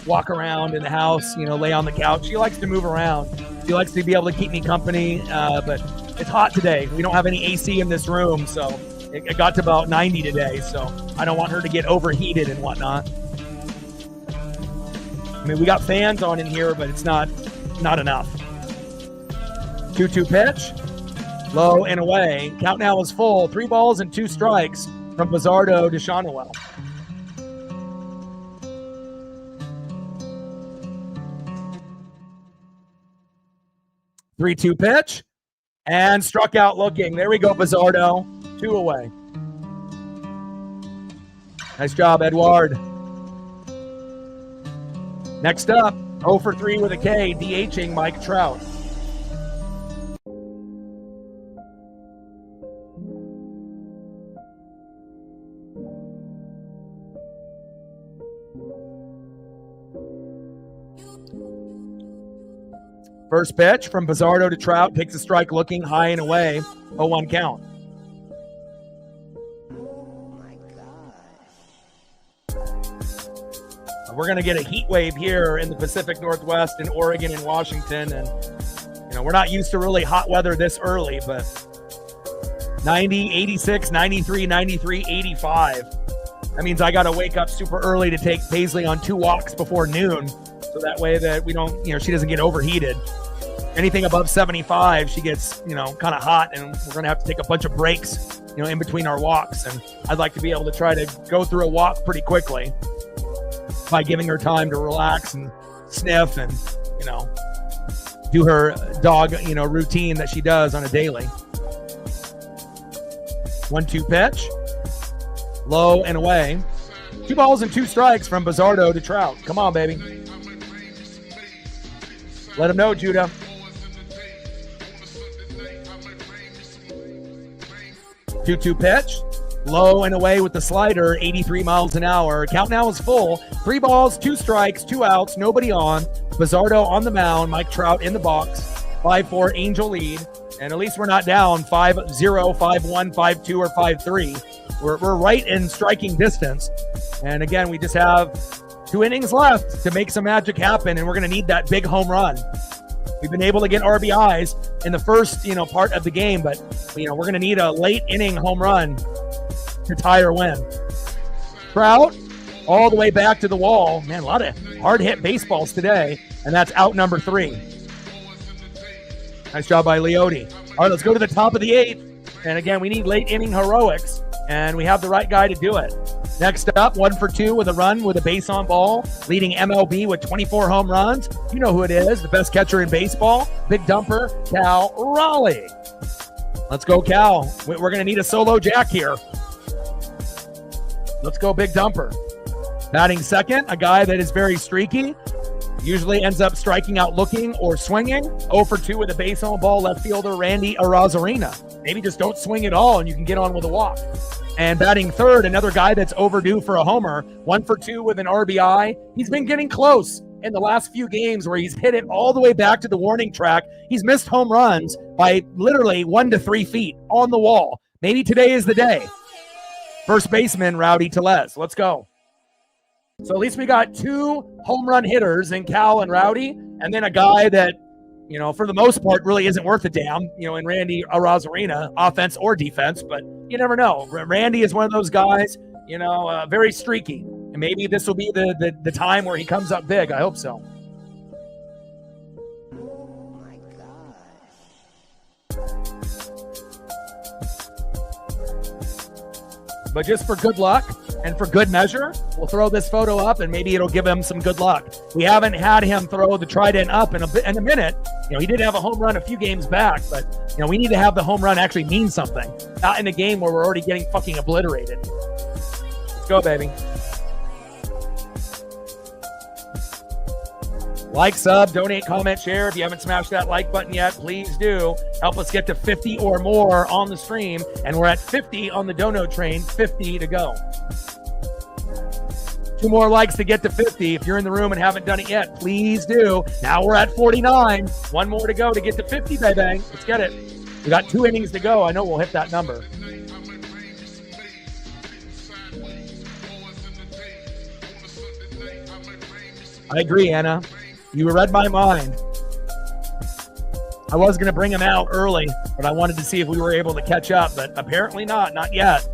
Speaker 1: walk around in the house, lay on the couch. She likes to move around. She likes to be able to keep me company, but it's hot today. We don't have any AC in this room, so it got to about 90 today, so I don't want her to get overheated and whatnot. I mean, we got fans on in here, but it's not enough. 2-2 pitch. Low and away. Count now is full. 3 balls and 2 strikes from Pizzardo to Shonowell. Three-two pitch. And struck out looking. There we go, Pizzardo. 2 away. Nice job, Edward. Next up, 0 for 3 with a K, DHing Mike Trout. First pitch from Pizzardo to Trout, takes a strike looking high and away, 0-1 count. We're going to get a heat wave here in the Pacific Northwest, in Oregon and Washington. And, we're not used to really hot weather this early, but 90, 86, 93, 93, 85. That means I got to wake up super early to take Paisley on 2 walks before noon. So that way that we don't, she doesn't get overheated. Anything above 75, she gets, kind of hot, and we're going to have to take a bunch of breaks, in between our walks. And I'd like to be able to try to go through a walk pretty quickly by giving her time to relax and sniff and, do her dog, routine that she does on a daily. 1-2 pitch. Low and away. 2 balls and 2 strikes from Pizzardo to Trout. Come on, baby. Let him know, Judah. 2-2 pitch. Low and away with the slider, 83 miles an hour. Count now is full. 3 balls, 2 strikes, 2 outs, nobody on. Pizzardo on the mound, Mike Trout in the box. 5-4 Angel lead. And at least we're not down 5-0, 5-1, 5-2, or 5-3. We're right in striking distance. And again, we just have 2 innings left to make some magic happen, and we're going to need that big home run. We've been able to get RBIs in the first, part of the game, but, we're going to need a late inning home run to tie or win. Trout all the way back to the wall. Man, a lot of hard hit baseballs today, and that's out number 3. Nice job by Leote. All right, let's go to the top of the 8th. And again, we need late inning heroics, and we have the right guy to do it. Next up, 1 for 2 with a run with a base on ball, leading MLB with 24 home runs. You know who it is, the best catcher in baseball, big dumper, Cal Raleigh. Let's go, Cal. We're going to need a solo jack here. Let's go, big dumper. Batting second, a guy that is very streaky. Usually ends up striking out looking or swinging. 0 for 2 with a base on ball, left fielder Randy Arozarena. Maybe just don't swing at all and you can get on with a walk. And batting third, another guy that's overdue for a homer. 1 for 2 with an RBI. He's been getting close in the last few games where he's hit it all the way back to the warning track. He's missed home runs by literally 1 to 3 feet on the wall. Maybe today is the day. First baseman, Rowdy Tellez. Let's go. So at least we got 2 home run hitters in Cal and Rowdy, and then a guy that, you know, for the most part really isn't worth a damn, you know, in Randy Arozarena, offense or defense, but you never know. Randy is one of those guys, you know, very streaky, and maybe this will be the time where he comes up big. I hope so. But just for good luck and for good measure, we'll throw this photo up and maybe it'll give him some good luck. We haven't had him throw the trident up in a minute. You know, he did have a home run a few games back, but, you know, we need to have the home run actually mean something. Not in a game where we're already getting fucking obliterated. Let's go, baby. Like, sub, donate, comment, share. If you haven't smashed that like button yet, please do. Help us get to 50 or more on the stream. And we're at 50 on the dono train, 50 to go. 2 more likes to get to 50. If you're in the room and haven't done it yet, please do. Now we're at 49. 1 more to go to get to 50, baby. Let's get it. We got 2 innings to go. I know we'll hit that number. I agree, Anna. You read my mind. I was going to bring him out early, but I wanted to see if we were able to catch up, but apparently not yet.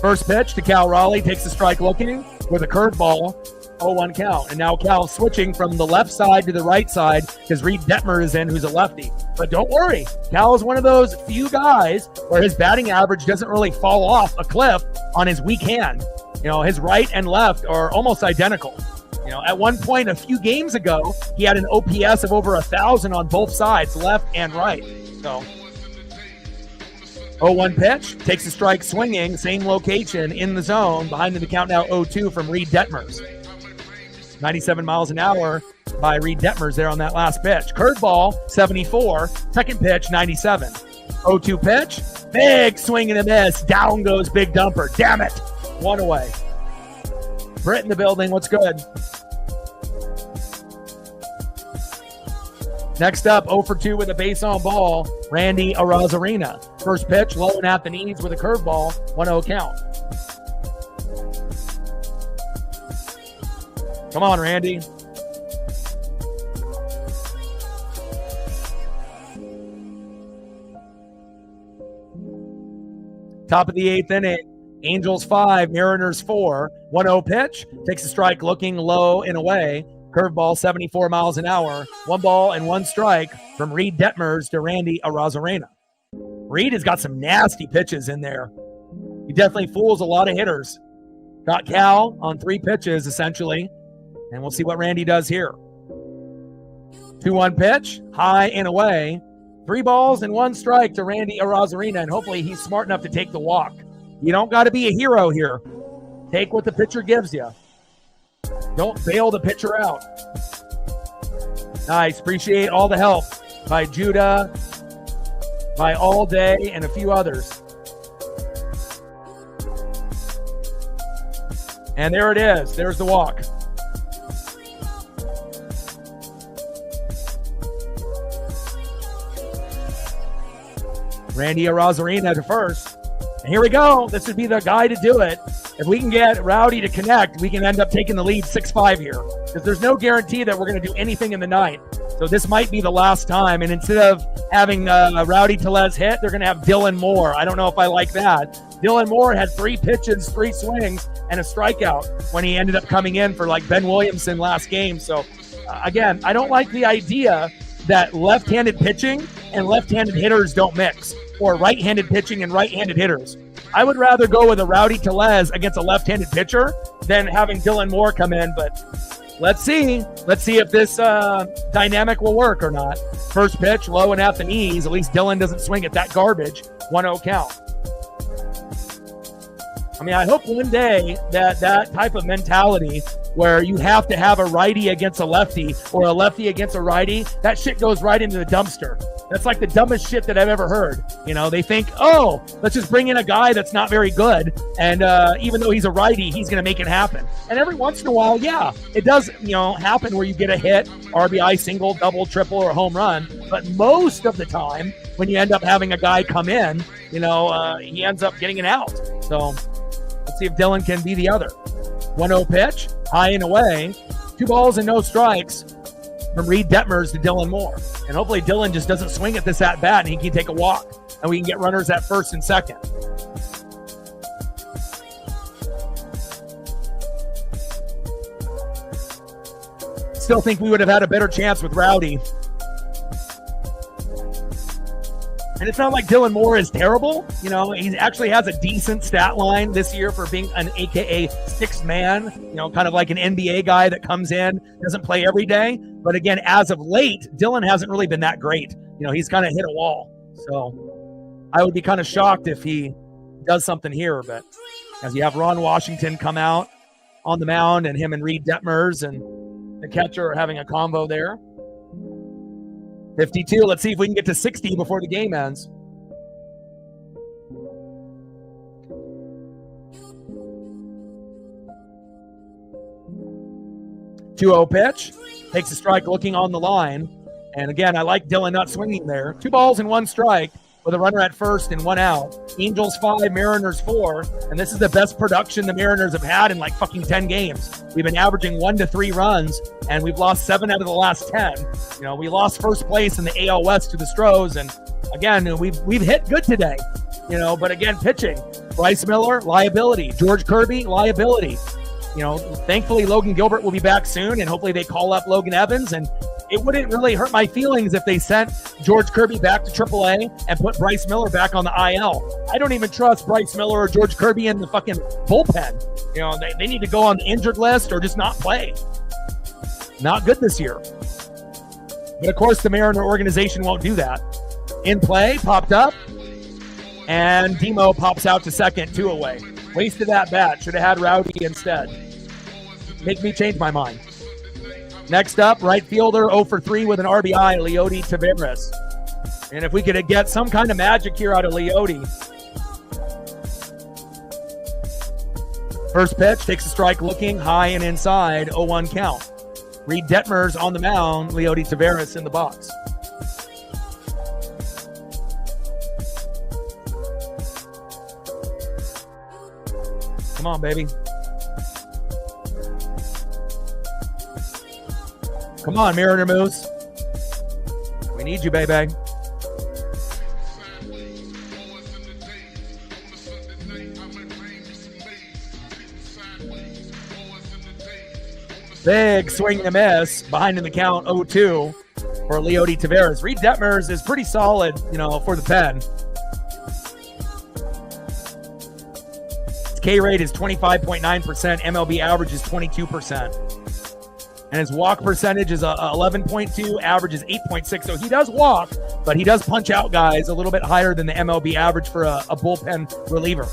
Speaker 1: First pitch to Cal Raleigh, takes a strike looking with a curveball, 0-1 count. And now Cal switching from the left side to the right side because Reed Detmer is in, who's a lefty. But don't worry, Cal is one of those few guys where his batting average doesn't really fall off a cliff on his weak hand. You know, his right and left are almost identical. You know, at one point a few games ago, he had an OPS of over 1,000 on both sides, left and right. So, 0-1 pitch, takes a strike swinging, same location in the zone, behind the count now 0-2 from Reed Detmers. 97 miles an hour by Reed Detmers there on that last pitch. Curveball, 74. Second pitch, 97. 0-2 pitch, big swing and a miss. Down goes big dumper. Damn it. 1 away. Britt in the building. What's good? Next up, 0 for 2 with a base on ball, Randy Arozarena. First pitch, low and at the knees with a curveball, 1-0 count. Come on, Randy. Top of the 8th inning. Angels 5, Mariners 4. 1-0 pitch. Takes a strike looking low and away. Curveball, 74 miles an hour. 1 ball and 1 strike from Reed Detmers to Randy Arozarena. Reed has got some nasty pitches in there. He definitely fools a lot of hitters. Got Cal on 3 pitches, essentially. And we'll see what Randy does here. 2-1 pitch, high and away. 3 balls and 1 strike to Randy Arozarena, and hopefully he's smart enough to take the walk. You don't got to be a hero here. Take what the pitcher gives you. Don't bail the pitcher out. Nice. Appreciate all the help by Judah, by All Day, and a few others. And there it is. There's the walk. Randy Arozarena to first. And here we go. This would be the guy to do it. If we can get Rowdy to connect, we can end up taking the lead 6-5 here. Because there's no guarantee that we're going to do anything in the ninth. So this might be the last time. And instead of having Rowdy Tellez hit, they're going to have Dylan Moore. I don't know if I like that. Dylan Moore had 3 pitches, 3 swings, and a strikeout when he ended up coming in for like Ben Williamson last game. So again, I don't like the idea that left-handed pitching and left-handed hitters don't mix, or right-handed pitching and right-handed hitters. I would rather go with a Rowdy Tellez against a left-handed pitcher than having Dylan Moore come in, but let's see. Let's see if this dynamic will work or not. First pitch, low and at the knees. At least Dylan doesn't swing at that garbage. 1-0 count. I mean, I hope one day that type of mentality where you have to have a righty against a lefty or a lefty against a righty, that shit goes right into the dumpster. That's like the dumbest shit that I've ever heard. You know, they think, oh, let's just bring in a guy that's not very good. And even though he's a righty, he's going to make it happen. And every once in a while, yeah, it does, happen where you get a hit, RBI, single, double, triple, or home run. But most of the time, when you end up having a guy come in, he ends up getting an out. So let's see if Dylan can be the other. 1-0 pitch, high and away. 2 balls and no strikes from Reed Detmers to Dylan Moore. And hopefully Dylan just doesn't swing at this at-bat and he can take a walk. And we can get runners at first and second. Still think we would have had a better chance with Rowdy. And it's not like Dylan Moore is terrible. He actually has a decent stat line this year for being an AKA sixth man, kind of like an NBA guy that comes in, doesn't play every day. But again, as of late, Dylan hasn't really been that great. He's kind of hit a wall. So I would be kind of shocked if he does something here. But as you have Ron Washington come out on the mound and him and Reed Detmers and the catcher are having a combo there. 52. Let's see if we can get to 60 before the game ends. Two-0 pitch. Takes a strike looking on the line. And again, I like Dylan not swinging there. 2 balls and 1 strike with a runner at first and 1 out. Angels 5, Mariners 4. And this is the best production the Mariners have had in like fucking 10 games. We've been averaging 1 to 3 runs, and we've lost 7 out of the last 10. We lost first place in the AL West to the Stros. And again, we've hit good today. But again, pitching. Bryce Miller, liability. George Kirby, liability. Thankfully Logan Gilbert will be back soon, and hopefully they call up Logan Evans. And it wouldn't really hurt my feelings if they sent George Kirby back to AAA and put Bryce Miller back on the IL. I don't even trust Bryce Miller or George Kirby in the fucking bullpen. They need to go on the injured list or just not play. Not good this year. But of course, the Mariner organization won't do that. In play, popped up, and Demo pops out to second, 2 away. Wasted that bat. Should have had Rowdy instead. Make me change my mind. Next up, right fielder 0 for 3 with an RBI, Leody Taveras. And if we could get some kind of magic here out of Leody. First pitch, takes a strike looking high and inside, 0-1 count. Reed Detmers on the mound, Leody Taveras in the box. Come on, baby. Come on, Mariner Moose. We need you, baby. Big swing and a miss. Behind in the count, 0-2 for Leody Taveras. Reed Detmers is pretty solid, for the pen. His K rate is 25.9%. MLB average is 22%. And his walk percentage is 11.2, average is 8.6. So he does walk, but he does punch out guys a little bit higher than the MLB average for a bullpen reliever.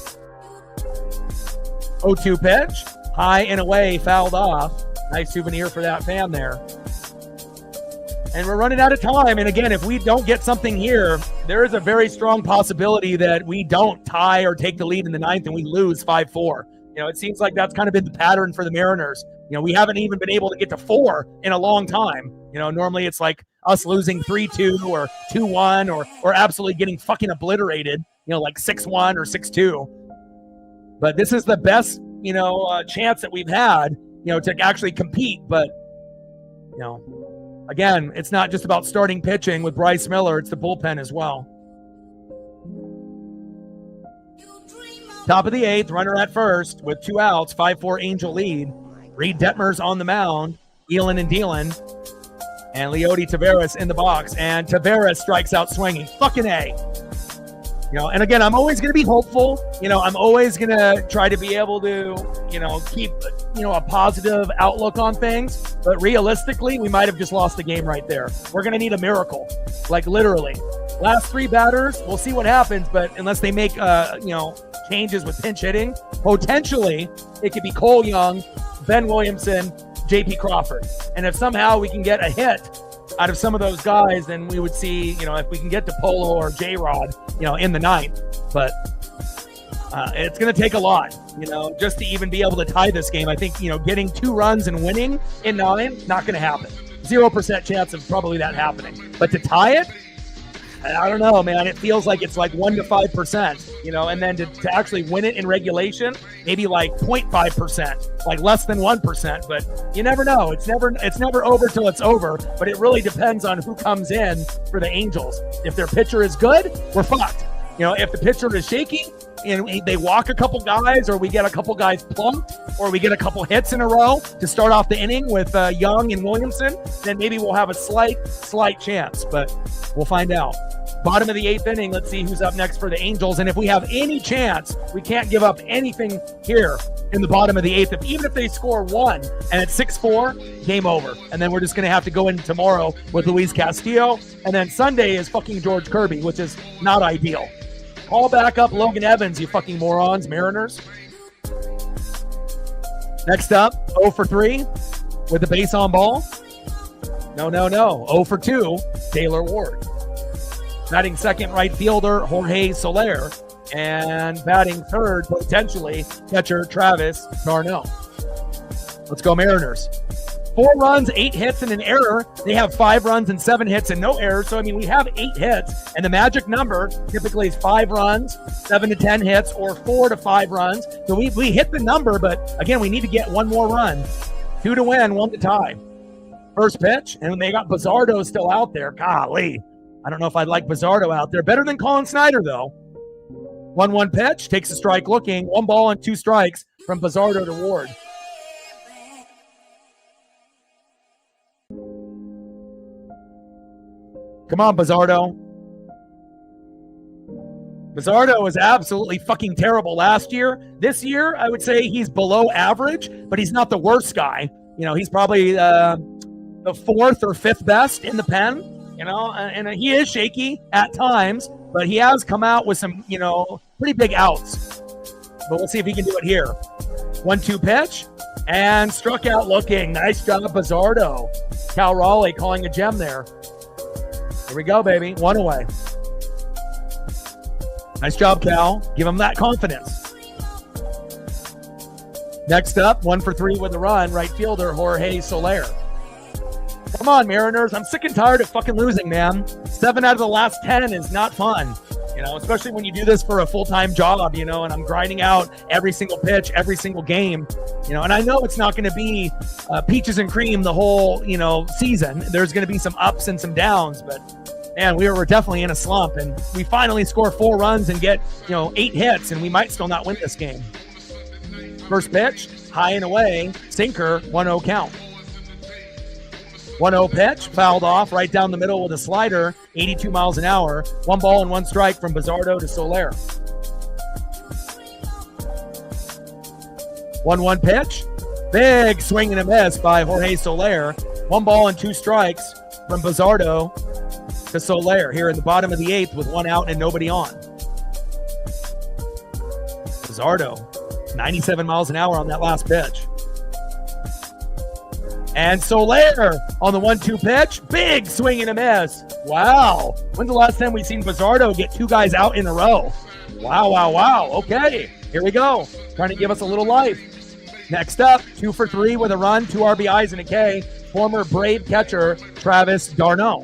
Speaker 1: 0-2 pitch, high and away, fouled off. Nice souvenir for that fan there. And we're running out of time. And again, if we don't get something here, there is a very strong possibility that we don't tie or take the lead in the 9th and we lose 5-4. It seems like that's kind of been the pattern for the Mariners. We haven't even been able to get to 4 in a long time. Normally it's like us losing 3-2 or 2-1 or absolutely getting fucking obliterated, like 6-1 or 6-2. But this is the best, chance that we've had, to actually compete. But, again, it's not just about starting pitching with Bryce Miller. It's the bullpen as well. Top of the 8th, runner at first with 2 outs, 5-4 Angel lead. Reed Detmers on the mound, Elin and dealing. And Leody Taveras in the box. And Taveras strikes out swinging. Fucking A. And again, I'm always going to be hopeful. I'm always going to try to be able to, keep, a positive outlook on things. But realistically, we might have just lost the game right there. We're going to need a miracle, like literally. Last 3 batters, we'll see what happens. But unless they make, changes with pinch hitting, potentially it could be Cole Young, Ben Williamson, J.P. Crawford. And if somehow we can get a hit out of some of those guys, then we would see, if we can get to Polo or J-Rod, in the 9th. But it's going to take a lot, just to even be able to tie this game. I think, getting 2 runs and winning in 9, not going to happen. 0% chance of probably that happening. But to tie it, I don't know, man. It feels like it's like 1 to 5%, and then to actually win it in regulation, maybe like 0.5%, like less than 1%. But you never know. It's never over till it's over. But it really depends on who comes in for the Angels. If their pitcher is good, we're fucked. If the pitcher is shaky and they walk a couple guys, or we get a couple guys plunked, or we get a couple hits in a row to start off the inning with Young and Williamson, then maybe we'll have a slight chance. But we'll find out. Bottom of the 8th inning, let's see who's up next for the Angels. And if we have any chance, we can't give up anything here in the bottom of the 8th. Even if they score 1 and it's 6-4, game over. And then we're just going to have to go in tomorrow with Luis Castillo. And then Sunday is fucking George Kirby, which is not ideal. Call back up Logan Evans, you fucking morons, Mariners. Next up, 0 for 3 with the base on ball. No. 0 for 2, Taylor Ward. Batting second, right fielder, Jorge Soler. And batting third, potentially, catcher Travis d'Arnaud. Let's go Mariners. 4 runs, 8 hits, and an error. They have 5 runs and 7 hits and no errors. So, we have 8 hits. And the magic number typically is 5 runs, 7 to 10 hits, or 4 to 5 runs. So we hit the number, but again, we need to get 1 more run. 2 to win, 1 to tie. First pitch, and they got Bizzardo still out there. Golly. I don't know if I'd like Bizzardo out there. Better than Colin Snyder, though. 1-1 pitch, takes a strike looking. 1 ball and 2 strikes from Bizzardo to Ward. Come on, Bizzardo. Bizzardo was absolutely fucking terrible last year. This year, I would say he's below average, but he's not the worst guy. He's probably the 4th or 5th best in the pen. And he is shaky at times, but he has come out with some, pretty big outs. But we'll see if he can do it here. 1-2 pitch, and struck out looking. Nice job, Bizzardo. Cal Raleigh calling a gem there. Here we go, baby. 1 away. Nice job, Cal. Give him that confidence. Next up, 1 for 3 with a run, right fielder Jorge Soler. Come on, Mariners. I'm sick and tired of fucking losing, man. 7 out of the last 10 is not fun, especially when you do this for a full-time job, and I'm grinding out every single pitch, every single game, and I know it's not going to be peaches and cream the whole, season. There's going to be some ups and some downs, but man, we were definitely in a slump, and we finally score 4 runs and get, 8 hits, and we might still not win this game. First pitch, high and away, sinker, 1-0 count. 1-0 pitch, fouled off right down the middle with a slider, 82 miles an hour. 1 ball and 1 strike from Bizzardo to Soler. 1-1 pitch, big swing and a miss by Jorge Soler. 1 ball and 2 strikes from Bizzardo to Soler here in the bottom of the 8th with 1 out and nobody on. Bizzardo, 97 miles an hour on that last pitch. And Soler on the 1-2 pitch. Big swing and a miss. Wow. When's the last time we've seen Bizzardo get 2 guys out in a row? Wow. Okay, here we go. Trying to give us a little life. Next up, 2 for 3 with a run, 2 RBIs and a K. Former Brave catcher Travis d'Arnaud.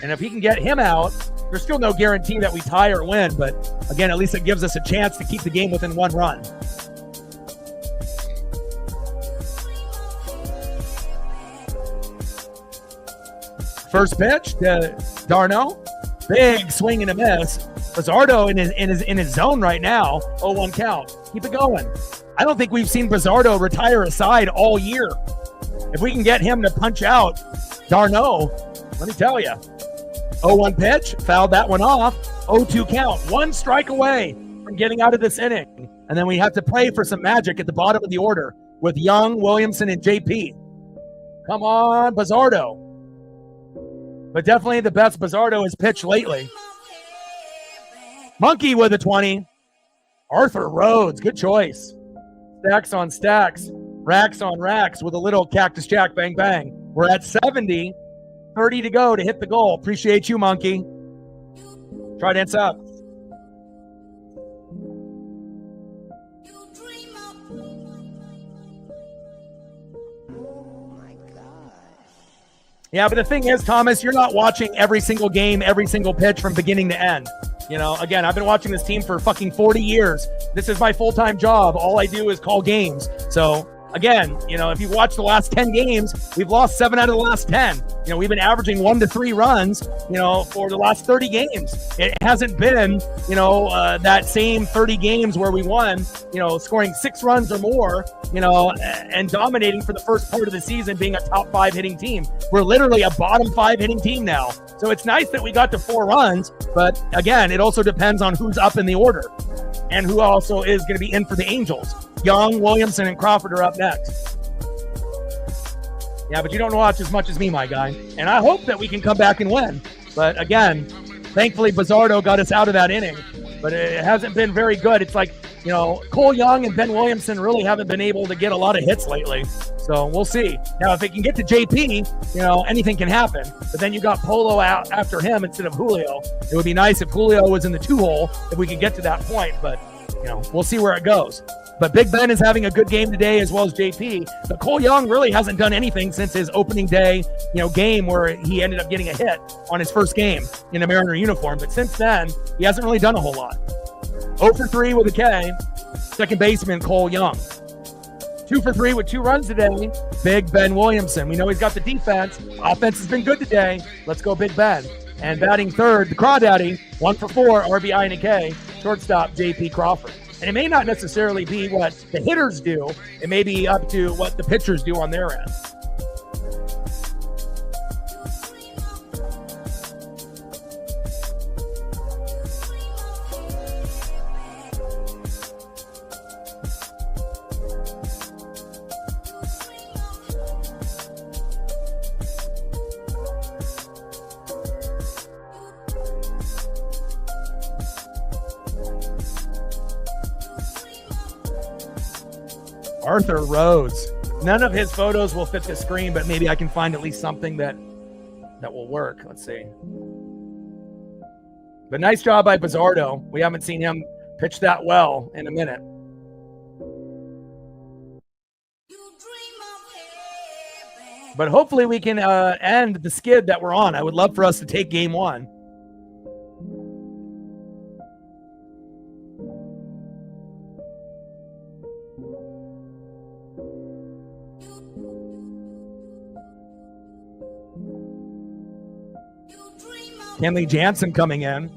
Speaker 1: And if he can get him out, there's still no guarantee that we tie or win. But again, at least it gives us a chance to keep the game within 1 run. First pitch to d'Arnaud. Big swing and a miss. Bizzardo in his zone right now. 0-1 count. Keep it going. I don't think we've seen Bizzardo retire a side all year. If we can get him to punch out d'Arnaud, Let me tell you. 0-1 pitch, fouled that one off. 0-2 count, 1 strike away from getting out of this inning. And then we have to pray for some magic at the bottom of the order with Young, Williamson, and JP. Come on, Bizzardo. But definitely the best Bizzardo has pitched lately. Monkey with a 20. Arthur Rhodes, good choice. Stacks on stacks, racks on racks with a little Cactus Jack bang bang. We're at 70, 30 to go to hit the goal. Appreciate you, Monkey. Try dance up. Yeah, but the thing is, Thomas, you're not watching every single game, every single pitch from beginning to end. You know, again, I've been watching this team for fucking 40 years. This is my full-time job. All I do is call games. So, again, you know, if you watch the last 10 games, we've lost 7 out of the last 10. You know, we've been averaging 1 to 3 runs, you know, for the last 30 games. It hasn't been, you know, that same 30 games where we won, you know, scoring 6 runs or more, you know, and dominating for the first part of the season, being a top 5 hitting team. We're literally a bottom 5 hitting team now. So it's nice that we got to 4 runs, but again, it also depends on who's up in the order and who also is going to be in for the Angels. Young, Williamson, and Crawford are up next. Yeah, but you don't watch as much as me, my guy. And I hope that we can come back and win. But again, thankfully, Bizzardo got us out of that inning. But it hasn't been very good. It's like, you know, Cole Young and Ben Williamson really haven't been able to get a lot of hits lately. So we'll see. Now, if it can get to JP, you know, anything can happen. But then you got Polo out after him instead of Julio. It would be nice if Julio was in the 2-hole, if we could get to that point. But, you know, we'll see where it goes. But Big Ben is having a good game today as well as JP. But Cole Young really hasn't done anything since his opening day, you know, game where he ended up getting a hit on his first game in a Mariner uniform. But since then, he hasn't really done a whole lot. 0 for 3 with a K. Second baseman Cole Young. 2 for 3 with 2 runs today. Big Ben Williamson. We know he's got the defense. Offense has been good today. Let's go Big Ben. And batting third, the Crawdaddy. 1 for 4, RBI and a K. Shortstop JP Crawford. And it may not necessarily be what the hitters do. It may be up to what the pitchers do on their end. Arthur Rhodes. None of his photos will fit the screen, but maybe I can find at least something that will work. Let's see. But nice job by Bizzardo. We haven't seen him pitch that well in a minute. But hopefully we can end the skid that we're on. I would love for us to take game 1. Kenley Jansen coming in.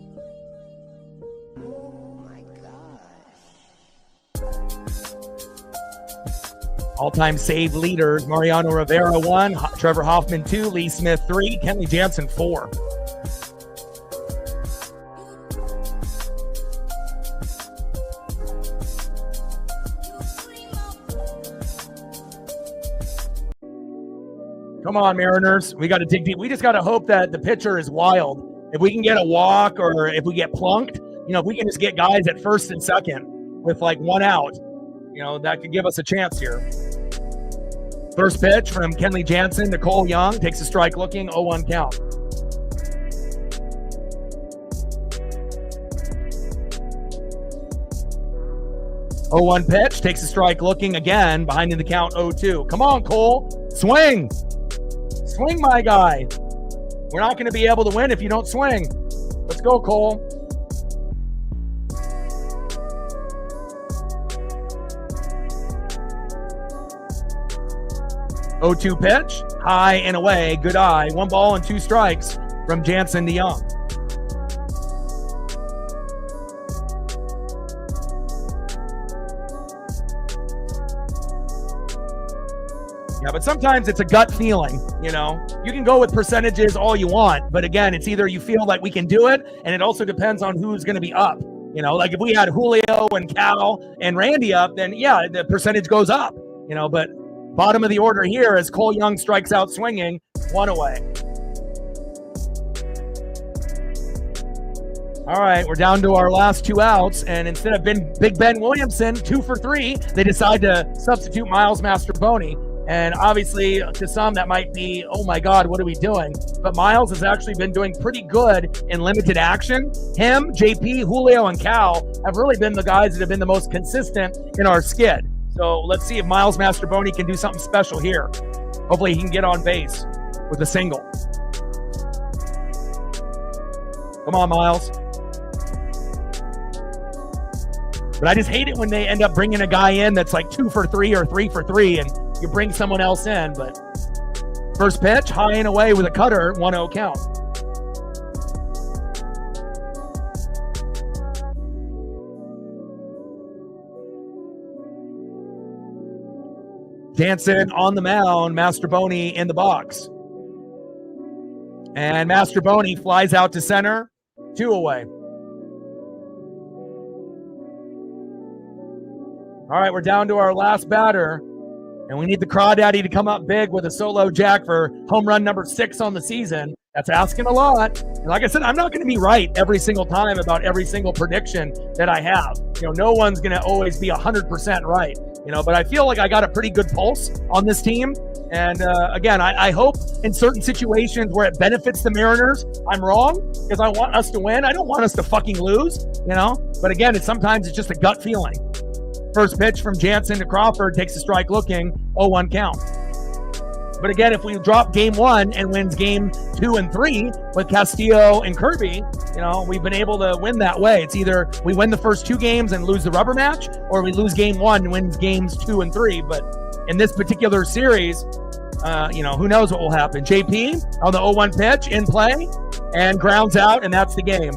Speaker 2: Oh my gosh.
Speaker 1: All-time save leaders, Mariano Rivera 1, Trevor Hoffman 2, Lee Smith 3, Kenley Jansen 4. Come on, Mariners. We got to dig deep. We just got to hope that the pitcher is wild. If we can get a walk or if we get plunked, you know, if we can just get guys at first and second with like 1 out, you know, that could give us a chance here. First pitch from Kenley Jansen to Cole Young. Takes a strike looking, 0-1 count. Oh, 1 pitch, takes a strike looking again, behind in the count 0-2. Come on, Cole. Swing. Swing, my guy. We're not going to be able to win if you don't swing. Let's go, Cole. Oh, 2 pitch, high and away, good eye. 1 ball and 2 strikes from Jansen to Young. Yeah, but sometimes it's a gut feeling, you know. You can go with percentages all you want, but again, it's either you feel like we can do it, and it also depends on who's going to be up. You know, like if we had Julio and Cal and Randy up, then yeah, the percentage goes up, you know, but bottom of the order here as Cole Young strikes out swinging, 1 away. All right, we're down to our last 2 outs, and instead of Big Ben Williamson, 2 for 3, they decide to substitute Miles Mastrobuoni. And obviously, to some, that might be, oh my God, what are we doing? But Miles has actually been doing pretty good in limited action. Him, JP, Julio, and Cal have really been the guys that have been the most consistent in our skid. So let's see if Miles Mastrobuoni can do something special here. Hopefully he can get on base with a single. Come on, Miles. But I just hate it when they end up bringing a guy in that's like 2 for 3 or 3 for 3, and you bring someone else in. But first pitch, high and away with a cutter, 1-0 count. Jansen on the mound, Mastrobuoni in the box. And Mastrobuoni flies out to center, 2 away. All right, we're down to our last batter, and we need the Crawdaddy to come up big with a solo jack for home run number 6 on the season. That's asking a lot. And like I said, I'm not going to be right every single time about every single prediction that I have. You know, no one's going to always be 100% right, you know, but I feel like I got a pretty good pulse on this team. And again, I hope in certain situations where it benefits the Mariners, I'm wrong, because I want us to win. I don't want us to fucking lose, you know, but again, sometimes it's just a gut feeling. First pitch from Jansen to Crawford takes a strike looking, 0-1 count. But again, if we drop game 1 and wins game 2 and 3 with Castillo and Kirby, you know, we've been able to win that way. It's either we win the first 2 games and lose the rubber match, or we lose game 1 and win games 2 and 3. But in this particular series, you know, who knows what will happen. JP on the 0-1 pitch in play and grounds out, and that's the game.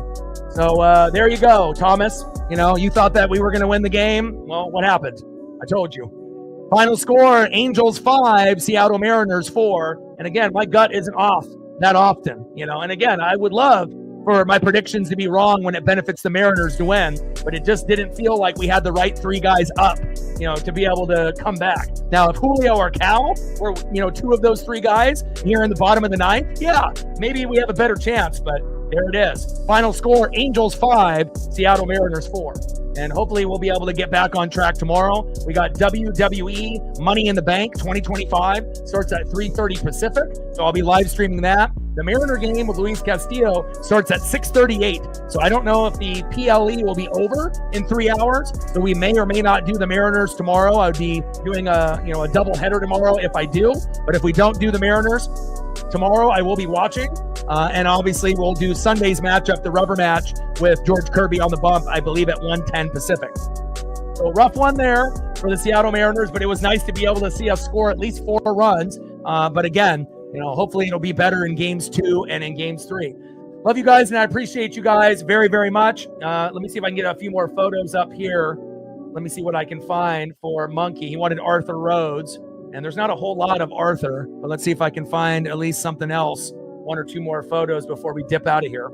Speaker 1: So there you go, Thomas. You know, you thought that we were going to win the game. Well, what happened? I told you. Final score, Angels 5, Seattle Mariners 4. And again, my gut isn't off that often, you know. And again, I would love for my predictions to be wrong when it benefits the Mariners to win, but it just didn't feel like we had the right 3 guys up, you know, to be able to come back. Now, if Julio or Cal were, you know, 2 of those 3 guys here in the bottom of the 9th, yeah, maybe we have a better chance, but there it is. Final score, Angels 5, Seattle Mariners 4. And hopefully we'll be able to get back on track tomorrow. We got WWE Money in the Bank 2025. Starts at 3:30 Pacific. So I'll be live streaming that. The Mariner game with Luis Castillo starts at 6:38. So I don't know if the PLE will be over in 3 hours. So we may or may not do the Mariners tomorrow. I would be doing a double header tomorrow if I do. But if we don't do the Mariners tomorrow, I will be watching. And obviously we'll do Sunday's matchup, the rubber match with George Kirby on the bump, I believe at 1:10 Pacific. So rough one there for the Seattle Mariners, but it was nice to be able to see us score at least 4 runs. But again, you know, hopefully it'll be better in games 2 and in games 3. Love you guys, and I appreciate you guys very, very much. Let me see if I can get a few more photos up here. Let me see what I can find for Monkey. He wanted Arthur Rhodes, and there's not a whole lot of Arthur, but let's see if I can find at least something else. 1 or 2 more photos before we dip out of here.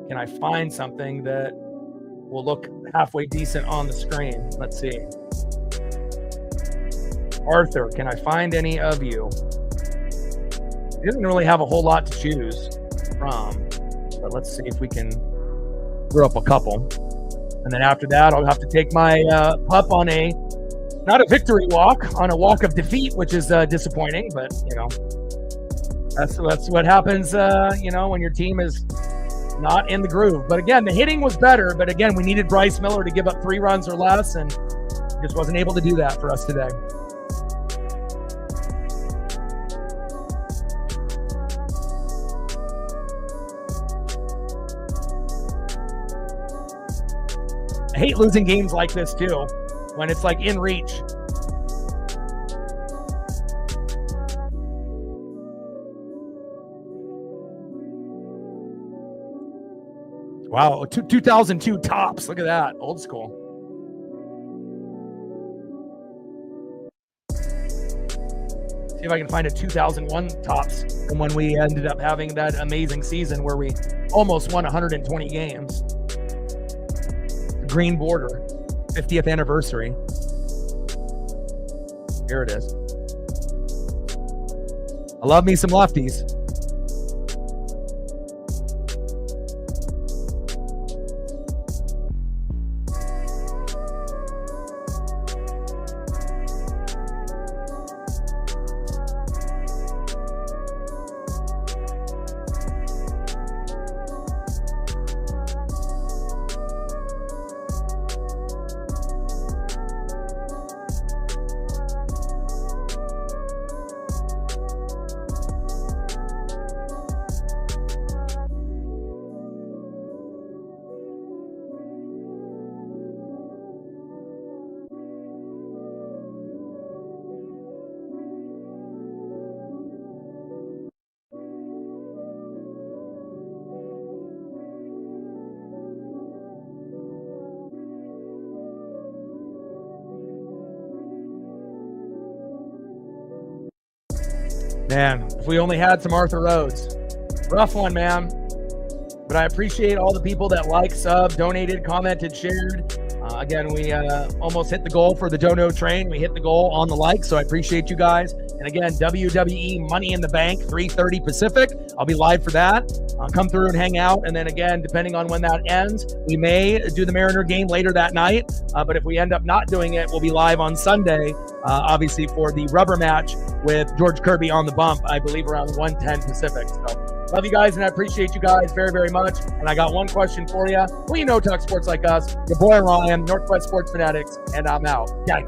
Speaker 1: Can I find something that will look halfway decent on the screen? Let's see. Arthur, can I find any of you? He doesn't really have a whole lot to choose from, but let's see if we can group up a couple. And then after that, I'll have to take my pup on not a victory walk, on a walk of defeat, which is disappointing, but you know, that's what happens, you know, when your team is not in the groove. But again, the hitting was better. But again, we needed Bryce Miller to give up 3 runs or less, and just wasn't able to do that for us today. I hate losing games like this too, when it's like in reach. Wow, 2002 tops. Look at that. Old school. if I can find a 2001 tops from when we ended up having that amazing season where we almost won 120 games. Green border, 50th anniversary. Here it is. I love me some lefties. Man, if we only had some Arthur Rhodes. Rough one, man. But I appreciate all the people that liked, subbed, donated, commented, shared. Again, we almost hit the goal for the Dono train. We hit the goal on the like, so I appreciate you guys. And again, WWE Money in the Bank, 3:30 Pacific. I'll be live for that. Come through and hang out. And then again, depending on when that ends, we may do the Mariner game later that night. But if we end up not doing it, we'll be live on Sunday, obviously for the rubber match with George Kirby on the bump, I believe around 1:10 Pacific. So love you guys, and I appreciate you guys very, very much. And I got one question for you. Well, you know, talk sports like us. Your boy Ryan, Northwest Sports Fanatics, and I'm out. Gang.